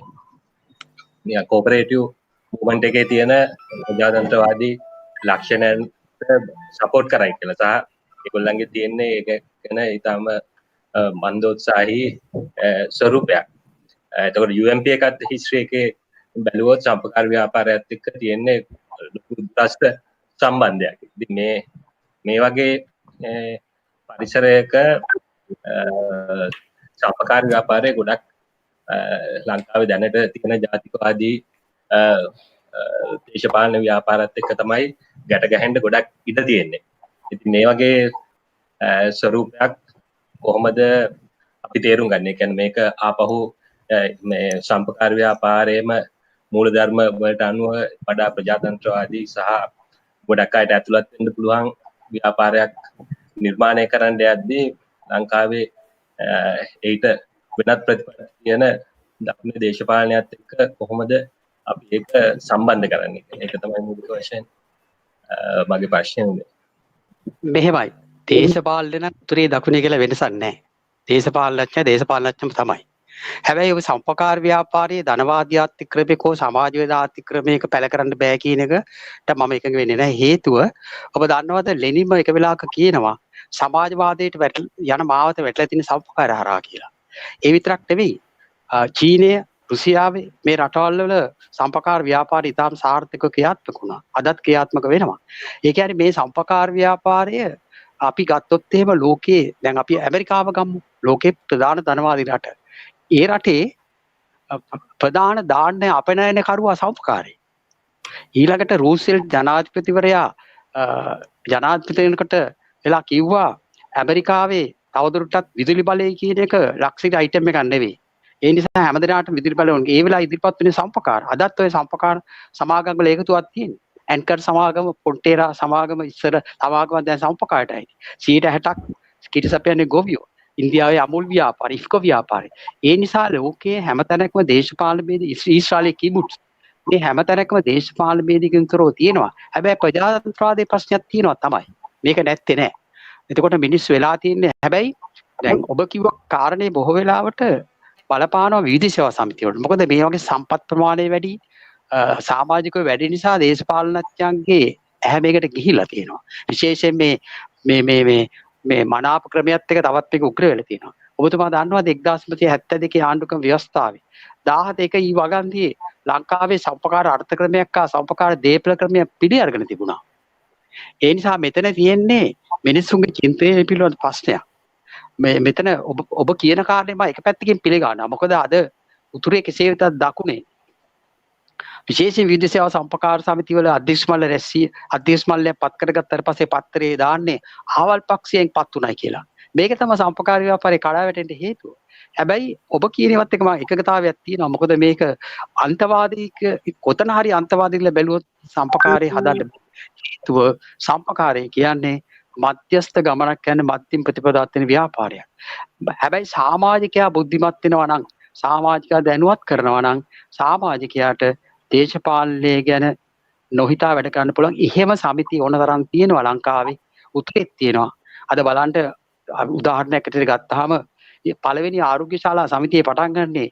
නිකන් කෝපරේටිව් මූවමන්ට් එකේ තියෙන ප්‍රජාතන්ත්‍රවාදී ලක්ෂණයන් සපෝට් කරයි කියලා සහ ඒගොල්ලන්ගේ තියෙන්නේ ඒක ගැන ඊටම මන්දෝත්සාහී ස්වරූපයක්. එතකොට UMP එකත් හිස්ටරි එකේ බැලුවොත් සම්පකාර ව්‍යාපාරයත් එක්ක තියෙන්නේ ලොකු දුරස්ත සම්බන්ධයක්. ඉතින් මේ වගේ පරිසරයක සම්පකාර ව්‍යාපාරය ගොඩක් ලංකාවේ දැනට තියෙන ජාතිකවාදී දේශපාලන ව්‍යාපාරات එක්ක තමයි ගැට ගැහෙන්න ගොඩක් ඉඩ තියෙන්නේ. ඉතින් මේ වගේ ස්වරූපයක් කොහොමද අපි තේරුම් ගන්න? ඒ කියන්නේ මේක ආපහු මේ සම්පකාර ව්‍යාපාරයේම මූලධර්ම වලට අනුව වඩා ප්‍රජාතන්ත්‍රවාදී සහ ගොඩක් අයට ඇතුළත් වෙන්න පුළුවන් ව්‍යාපාරයක් නිර්මාණය කරන්න යද්දී ලංකාවේ ඒට වෙනත් ප්‍රතිපල තියෙන දකුණේ දේශපාලනයත් එක්ක කොහොමද අපි ඒක සම්බන්ධ කරන්නේ? ඒක තමයි මූලික වශයෙන් මගේ ප්‍රශ්නේ උනේ. මෙහෙමයි. දේශපාලන උතුරේ දකුණේ කියලා වෙනසක් නැහැ. දේශපාලනඥයම තමයි. හැබැයි ඔය සම්පකාර ව්‍යාපාරයේ ධනවාදී ආර්ථික්‍රමයක හෝ සමාජවාදී ආර්ථික්‍රමයක පැල කරන්න බෑ කියන එකට මම එකඟ වෙන්නේ නැහැ. හේතුව ඔබ දන්නවද ලෙනින්ම එක වෙලාවක කියනවා සමාජවාදයට යන මාවත වැටලා තියෙන සම්පකාර හරහා කියලා. ඒ විතරක් නෙවෙයි චීනය රුසියාවේ මේ රටවල් වල සම්පකාර ව්‍යාපාරය ඉතාම සාර්ථකව ක්‍රියාත්මක වුණා. අදත් ක්‍රියාත්මක වෙනවා. ඒ කියන්නේ මේ සම්පකාර ව්‍යාපාරය අපි ගත්තොත් එහෙම ලෝකයේ දැන් අපි ඇමරිකාව ගමු. ලෝකේ ප්‍රධාන ධනවාදී රට. ඒ රටේ ප්‍රධාන දාන්න අපනයන කරුවා සම්පකාරයි. ඊළඟට රූස්වෙල්ට් ජනාධිපතිවරයා ජනාධිපතිවරයෙකුට වෙලා කිව්වා ඇමරිකාවේ තවදුරටත් විදුලි බලය කියන එක ලක්ෂිත අයිටම් එකක් නෙවෙයි. ඒ නිසා හැමදෙනාටම විදුලි බලය ඕනේ. ඒ වෙලාව ඉදිරිපත් වෙන සම්පකාර. අදත් ඔය සම්පකාර සමාගම් වල එකතුවක් තියෙනවා. ඇන්කර් සමාගම, පොන්ටේරා සමාගම ඉස්සර සමාගම දැන් සම්පකාරයටයි. 60%ක් කිරිසපයන්නේ ගොවියෝ. ඉන්දියාවේ අමුල් ව්‍යාපාරය, ඉෆ්කෝ ව්‍යාපාරය. ඒ නිසා ලෝකයේ හැමතැනකම දේශපාලන බේද ඊශ්‍රායලයේ කිබුට්ස් මේ හැමතැනකම දේශපාලන බේදකින් තොරව තියෙනවා. හැබැයි ප්‍රජාතන්ත්‍රවාදී ප්‍රශ්නයක් තියෙනවා තමයි. මේක නැත්තේ නෑ. එතකොට මිනිස්සු වෙලා තියන්නේ හැබැයි දැන් ඔබ කිව්ව කාරණේ බොහෝ වෙලාවට බලපානවා විවිධ සේවා සමිති වලට. මොකද මේ වගේ සම්පත් ප්‍රමාණය වැඩි සමාජිකව වැඩි නිසා දේශපාලනඥයන්ගේ ඇහැ මේකට ගිහිලා තියෙනවා. විශේෂයෙන් මේ මනාප ක්‍රමයක් එක තවත් එක උග්‍ර වෙලා තියෙනවා. ඔබතුමා දන්නවද 1972 ආණ්ඩුක්‍රම ව්‍යවස්ථාවේ 17 ඊ වගන්තියේ ලංකාවේ සම්පකාර අර්ථ ක්‍රමයක් හා සම්පකාර දේපල ක්‍රමයක් පිළි අරගෙන තිබුණා. ඒ නිසා මෙතන තියෙන්නේ මිනිස්සුන්ගේ චින්තනය පිළිබඳ ප්‍රශ්නයක්. මෙතන ඔබ කියන කාරණේ මම එක පැත්තකින් පිළිගන්නවා. මොකද අද උතුරේ කෙසේ වෙතත් දකුණේ විශේෂයෙන් විවිධ සේවා සම්පකාර සමිති වල අධ්‍යක්ෂ මණ්ඩල රැස්සිය අධ්‍යක්ෂ මණ්ඩලය පත් කරගත්තාට පස්සේ පත්‍රයේ දාන්නේ ආවල් පක්ෂයෙන් පත් උනායි කියලා. මේක තමයි සම්පකාර ව්‍යාපාරේ කඩා වැටෙන්න හේතුව. හැබැයි ඔබ කියනවත් එක මම එකගතාවයක් තියෙනවා. මොකද මේක අන්තවාදීක කොතන හරි අන්තවාදී කියලා බැලුවොත් සම්පකාරේ හදන්න හේතුව සම්පකාරේ කියන්නේ මධ්‍යස්ථ ගමනක් කියන්නේ මධ්‍යම ප්‍රතිපදාවක් තියෙන ව්‍යාපාරයක්. හැබැයි සමාජිකයා බුද්ධිමත් වෙනවා නම් සමාජිකයා දැනුවත් කරනවා නම් සමාජිකයාට දේශපාලනය ගැන නොහිතා වැඩ කරන්න පුළුවන්. එහෙම සමිති ඕනතරම් තියෙනවා ලංකාවේ. උතුරෙත් තියෙනවා. අද බලන්න උදාහරණයක් ඇටියට ගත්තාම පළවෙනි ආරෝග්‍ය ශාලා සමිතියේ පටන් ගන්නේ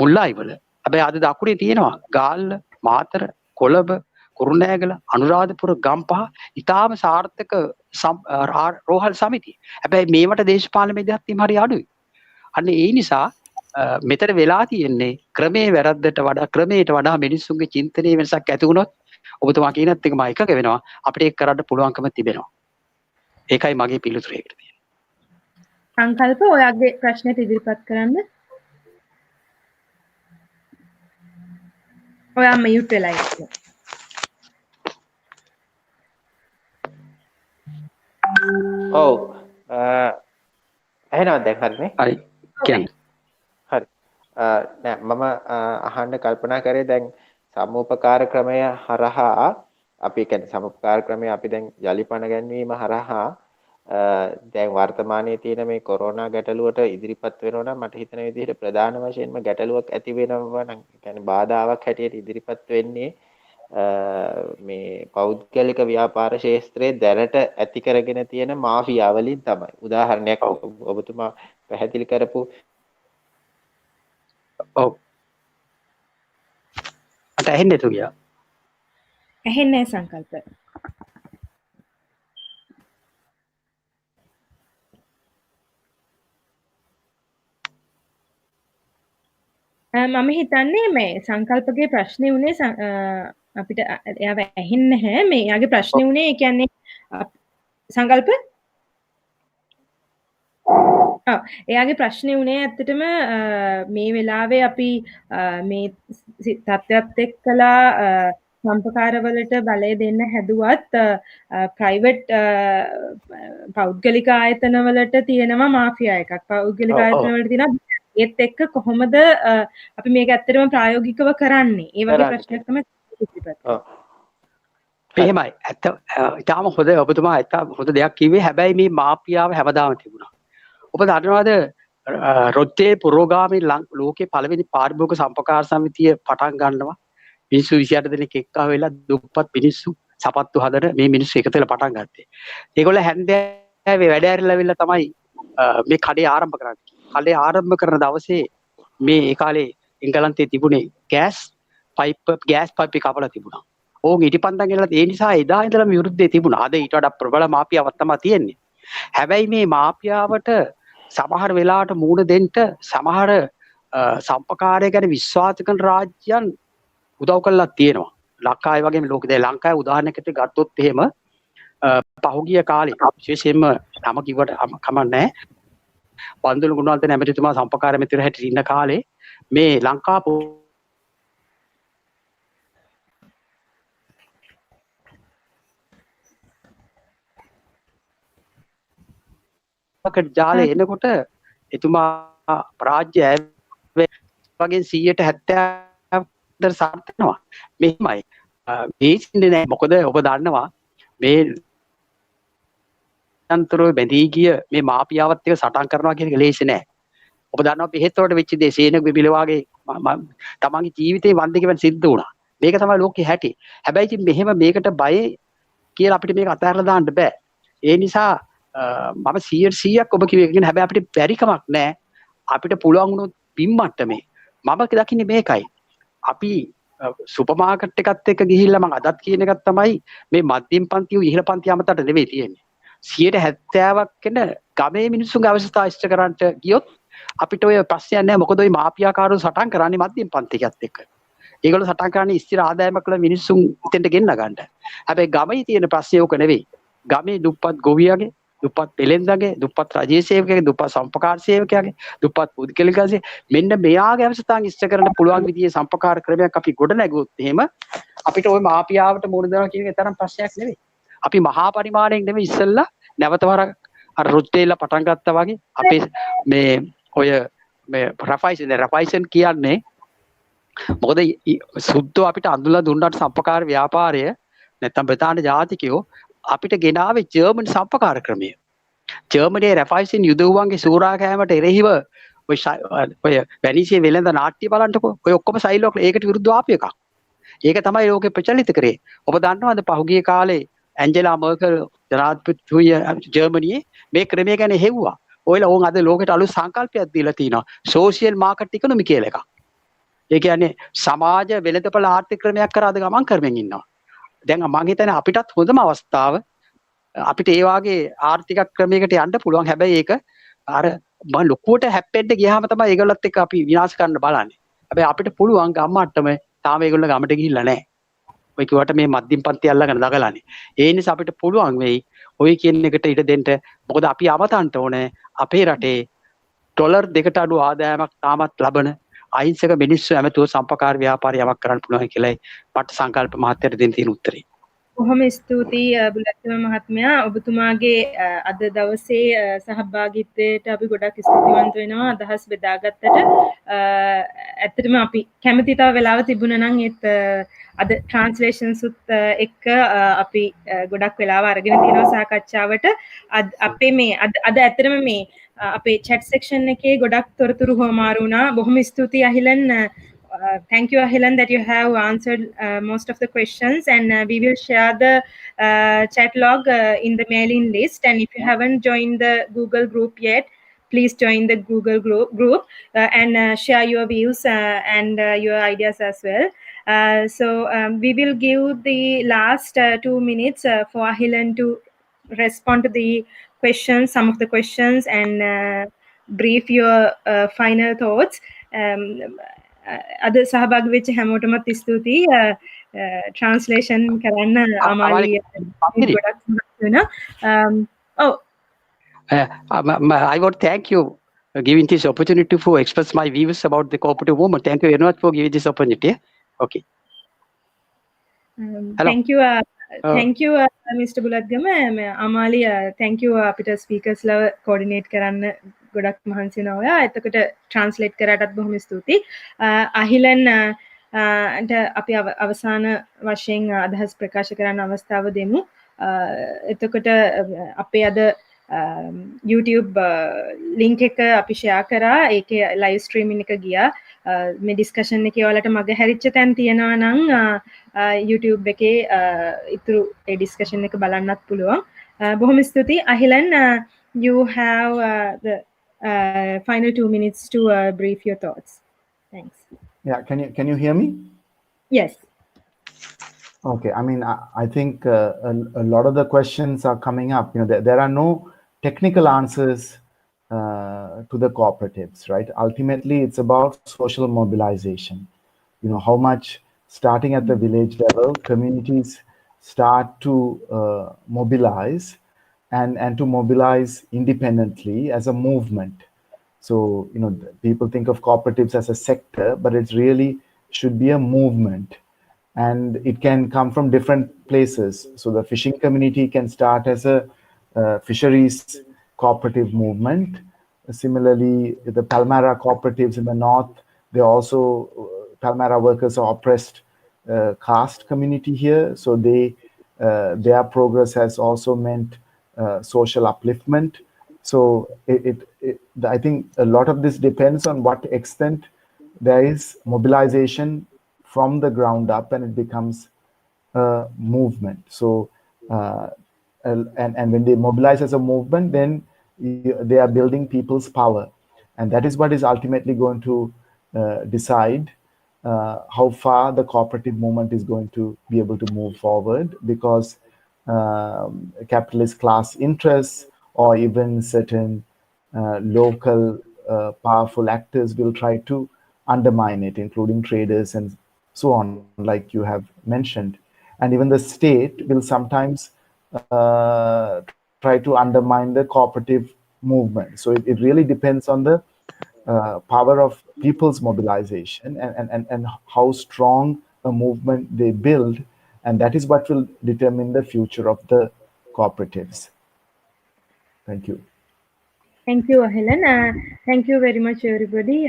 මුල්ලායිවල. හැබැයි අද දකුණේ තියෙනවා ගාල්ල, මාතර, කොළඹ, කුරුණෑගල, අනුරාධපුර, ගම්පහ ඉතාම සාර්ථක රෝහල් සමිති. හැබැයි මේවට දේශපාලන මෙදිහත් හරි අඩුයි. අන්න ඒ නිසා මෙතන වෙලා තියෙන්නේ ක්‍රමේ වැරද්දට වඩා ක්‍රමයට වඩා මිනිස්සුන්ගේ චින්තනයේ වෙනසක් ඇති වුණොත් ඔබතුමා කියනත් එක මම එකක වෙනවා අපිට ඒක කරන්න පුළුවන්කම තිබෙනවා. ඒකයි මගේ පිළිතුර ඒකට තියෙන්නේ. සංකල්ප ඔයගේ ප්‍රශ්නෙට ඉදිරිපත් කරන්න. ඔයා මියුට් වෙලා ඉන්න. ඔව් එහෙනම් දැන් හරිනේ. හරි කියන්නේ. හරි. නෑ මම අහන්න කල්පනා කරේ දැන් සමුපකාර ක්‍රමය හරහා අපි කියන්නේ සමුපකාර ක්‍රමය අපි දැන් යලිපණ ගැන්වීම හරහා දැන් වර්තමානයේ තියෙන මේ කොරෝනා ගැටලුවට ඉදිරිපත් වෙනවා නම් මට හිතෙන විදිහට ප්‍රධාන වශයෙන්ම ගැටලුවක් ඇති වෙනවා නම් කියන්නේ බාධාවක් හැටියට ඉදිරිපත් වෙන්නේ මේ පෞද්ගලික ව්‍යාපාර ශාස්ත්‍රයේ දැනට ඇති කරගෙන තියෙන මාෆියා වලින් තමයි. උදාහරණයක් ඔබතුමා පැහැදිලි කරපු ඔව් අට ඇහෙන්නේ තු ගියා. ඇහෙන්නේ සංකල්ප. මම හිතන්නේ මේ සංකල්පගේ ප්‍රශ්නේ උනේ අපිට එයාව ඇහෙන්නේ නැහැ. මේ යාගේ ප්‍රශ්නේ උනේ ඒ කියන්නේ සංකල්ප එයාගේ ප්‍රශ්නේ උනේ ඇත්තටම මේ වෙලාවේ අපි මේ තත්ත්වයක් එක්කලා සම්පකාරවලට බලය දෙන්න හැදුවත් ප්‍රයිවට් පෞද්ගලික ආයතනවලට තියෙනවා මාෆියා එකක්. පෞද්ගලික ආයතනවලට තියෙනවා ඒත් එක්ක කොහොමද අපි මේක ඇත්තටම ප්‍රායෝගිකව කරන්නේ? ඒ වගේ ප්‍රශ්නයක් තමයි ඉතිරිපත්. එහෙමයි. ඇත්ත ඊටාම හොඳ ඔබතුමා හොඳ දෙයක් කිව්වේ. හැබැයි මේ මාෆියාව හැමදාම තිබුණා. ඔබ දන්නවද රොත්තේ පුරෝගාමී ලෝකේ පළවෙනි පාරිභෝගික සම්පකාර සමිතිය පටන් ගන්නවා. මිනිස්සු 28 දෙනෙක් එක්කා වෙලා දුප්පත් මිනිස්සු සපත්තු හදන මේ මිනිස්සු එකතු වෙලා පටන් ගත්තේ. ඒගොල්ලෝ හැන්දෑවේ වැඩ ඇරලා වෙලා තමයි මේ කඩේ ආරම්භ කරන්නේ. කඩේ ආරම්භ කරන දවසේ මේ ඒ කාලේ එංගලන්තයේ තිබුණේ ගෑස් පයිප් කපලා තිබුණා. ඕන් ඉටිපන්දන් ගෙනලා ඒ නිසා එදා ඉඳලම විරුද්ධය තිබුණා. අද ඊට වඩා ප්‍රබල මාෆියාවක් තමයි තියෙන්නේ. හැබැයි මේ මාෆියාවට සමහර වෙලාවට මූණ දෙන්න සමහර සම්පකාරය ගැන විශ්වාස කරන රාජ්‍යයන් උදව් කළා තියෙනවා. ලංකාවේ වගේම ලෝකෙ ලංකාවේ උදාහරණයකට ගත්තොත් එහෙම පහුගිය කාලේ විශේෂයෙන්ම නම කිව්වට කමක් නැහැ. පන්දුල ගුණවර්ධන ඇමතිතුමා සම්පකාර මෙතන හැටියට ඉන්න කාලේ මේ ලංකා ජාලේ එනකොට එතුමා රාජ්‍ය වගේ 170 සාර්ථකනවා. මෙහෙමයි. මේ ඉන්නේ නැහැ. මොකද ඔබ දන්නවා මේ අන්තරෝ බැඳී ගිය මේ මාපියාවත් එක්ක සටන් කරනවා කියන එක ලේසි නෑ. ඔබ දන්නවා බෙහෙත් වලට වෙච්ච දේ සේනක බිබිල වගේ තමන්ගේ ජීවිතේ වන්දේ කියන සිද්ධ වුණා. මේක තමයි ලෝකේ හැටි. හැබැයි ඉතින් මෙහෙම මේකට බය කියලා අපිට මේක අතහැරලා දාන්න බෑ. ඒ නිසා මම 100%ක් ඔබ කිව්ව එක කියන හැබැයි අපිට බැරි කමක් නෑ. අපිට පුළුවන් වුණොත් පින් මට්ටමේ මම දකින්නේ මේකයි. අපි සුපර් මාකට් එකත් එක්ක ගිහිල්ලා මම අදත් කියන එකක් තමයි මේ මධ්‍යම පන්තිය ඉහළ පන්තිය අමතට නෙවෙයි තියෙන්නේ. 70%ක් වෙන ගමේ මිනිස්සුන්ගේ අවශ්‍යතාව ඉෂ්ට කරන්නට ගියොත් අපිට ඔය ප්‍රශ්නයක් නැහැ. මොකද ওই මාපියාකාරෝ සටන් කරන්නේ මධ්‍යම පන්තියත් එක්ක. ඒගොල්ලෝ සටන් කරන්නේ ස්ථිර ආදායමක් වල මිනිස්සුන් ඉතින්ට ගෙන්න ගන්න. හැබැයි ගමේ තියෙන ප්‍රශ්නේ ඕක නෙවෙයි. ගමේ දුප්පත් ගොවියගේ, දුප්පත් පෙලෙන්දගේ, දුප්පත් රජයේ සේවකයාගේ, දුප්පත් සම්පකාර සේවකයාගේ, දුප්පත් පුද්ගලිකගේ මෙන්න මෙයාගේ අවශ්‍යතාවන් ඉෂ්ට කරන්න පුළුවන් විදිහේ සම්පකාර ක්‍රමයක් අපි ගොඩ නැගුවොත් එහෙම අපිට ওই මාපියාවට මුහුණ දෙනවා කියන එක තරම් ප්‍රශ්නයක් නෙවෙයි. අපි මහා පරිමාණයෙන් නෙවෙයි ඉස්සෙල්ලා නැවත වරක් අර රුත්තේලා පටන් ගත්තා වගේ අපේ මේ ඔය මේ රෆයිසන් කියන්නේ මොකද සුද්ධෝ අපිට අඳුල්ලා දුන්නාට සම්පකාර ව්‍යාපාරය නැත්තම් බ්‍රිතාන්‍ය ජාතිකයෝ අපිට ගෙනාවේ ජර්මන් සම්පකාර ක්‍රමය. ජර්මනියේ රෆයිසන් යුදෙව්වන්ගේ සූරා කෑමට එරෙහිව ඔය වැනිසියේ වෙළඳ නාට්‍ය බලන්නකෝ. ඔය ඔක්කොම සයිලෝක් ඒකට විරුද්ධව ආපු එකක්. ඒක තමයි ලෝකෙ ප්‍රචලිත කරේ. ඔබ දන්නවද පහුගිය කාලේ ඇන්ජෙලා මර්කල් ජනාධිපතිතුමිය ජර්මනියේ මේ ක්‍රමය ගැන හෙව්වා. ඔයලා ඕන් අද ලෝකෙට අලුත් සංකල්පයක් දීලා තිනවා. සෝෂියල් මාකට් ඉකොනොමි කියලා එකක්. ඒ කියන්නේ සමාජ වෙළඳපොළ ආර්ථික ක්‍රමයක් කරා අද ගමන් කරමින් ඉන්නවා. දැන් මම හිතන්නේ අපිටත් හොඳම අවස්ථාව අපිට ඒ වාගේ ආර්ථික ක්‍රමයකට යන්න පුළුවන්. හැබැයි ඒක අර මම ලොකුවට හැප්පෙන්න ගියාම තමයි ඒගොල්ලොත් එක්ක අපි විනාශ කරන්න බලන්නේ. හැබැයි අපිට පුළුවන් ගම්මට්ටම තාම ඒගොල්ලෝ ගමට ගිහිල්ලා නැහැ. ඔය කිව්වට මේ මධ්‍යම පන්ති අල්ලගෙන දගලානේ. ඒ නිසා අපිට පුළුවන් වෙයි ඔය කියන එකට ඉඩ දෙන්න. මොකද අපි අවතන්ට ඕනේ අපේ රටේ ඩොලර් 2ට අඩු ආදායමක් තාමත් ලබන අහිංසක මිනිස්සු ඇමතුව සම්පකාර ව්‍යාපාරය යමක් කරන්න පුළුවන් කියලායි මට සංකල්ප මහත්තයට දෙන්න තියෙන උත්තරේ. බොහොම ස්තුතියි බුලත්තුම මහත්මයා ඔබතුමාගේ අද දවසේ සහභාගීත්වයට අපි ගොඩක් ස්තුතිවන්ත වෙනවා අදහස් බෙදාගත්තට. ඇත්තටම අපි කැමති තව වෙලාව තිබුණා නම් ඒත් අද ට්‍රාන්ස්ලේෂන්ස් උත් එක්ක අපි ගොඩක් වෙලාව අරගෙන තියෙනවා සාකච්ඡාවට. අපේ මේ අද ඇත්තටම මේ අපේ chat section එකේ ගොඩක් තොරතුරු හොමාරු වුණා. බොහොම ස්තුතියි අහිලන්. Thank you, Ahilan, that you have answered most of the questions, and we will share the chat log in the mailing list. And if you haven't joined the Google group yet, please join the Google group and share your views and your ideas as well. So we will give the last 2 minutes for Ahilan to respond to the questions, some of the questions, and brief your final thoughts. අද සහභාගී වෙච්ච හැමෝටමත් ස්තුතියි. Translation කරන්න අමාරුයි ගොඩක් වෙනවා. I want to thank you giving this opportunity to express my views about the cooperative movement. Thank you very much for giving this opportunity. Okay. Thank you. Thank you, Mr. Bulatgama. Amali, thank you අපිට speakers ලා coordinate කරන්න ගොඩක් මහන්සි වෙනවා ඔයා. එතකොට translate කරාටත් බොහොම ස්තුතියි. අහිලන් අපි අවසාන වශයෙන් අදහස් ප්‍රකාශ කරන්න අවස්ථාව දෙමු. එතකොට අපේ අද YouTube link එක අපි share කරා. ඒකේ live streaming එක ගියා. මේ discussion එකේ ඔයාලට මග හැරිච්ච තැන් තියෙනවා නම් YouTube එකේ ඉතුරු ඒ discussion එක බලන්නත් පුළුවන්. බොහොම ස්තුතියි. අහිලන්, you have the final 2 minutes to brief your thoughts. Thanks. Yeah, can you hear me? Yes. Okay, I mean, I think a lot of the questions are coming up. You know, there are no technical answers to the cooperatives, right? Ultimately, it's about social mobilization. You know, how much, starting at the village level, communities start to mobilize and to mobilize independently as a movement. So, you know, people think of cooperatives as a sector, but it really should be a movement. And it can come from different places. So the fishing community can start as a fisheries cooperative movement. Similarly, the Palmyra cooperatives in the north, they also, Palmyra workers are oppressed caste community here. So their progress has also meant social upliftment. So I think a lot of this depends on what extent there is mobilization from the ground up and it becomes a movement. So, and when they mobilize as a movement, then they are building people's power. And that is what is ultimately going to decide how far the cooperative movement is going to be able to move forward, because capitalist class interests or even certain local powerful actors will try to undermine it, including traders and so on, like you have mentioned. And even the state will sometimes try to undermine the cooperative movement. So it really depends on the power of people's mobilization and how strong a movement they build. And that is what will determine the future of the cooperatives. Thank you. Thank you, Helen. Thank you very much, everybody.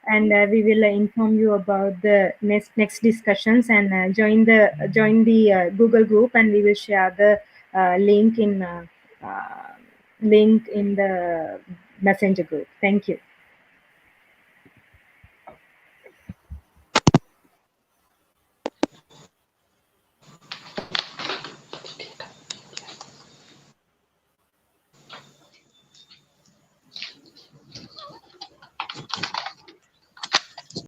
And we will inform you about the next discussions, and join the Google group, and we will share the link in the Messenger group. Thank you.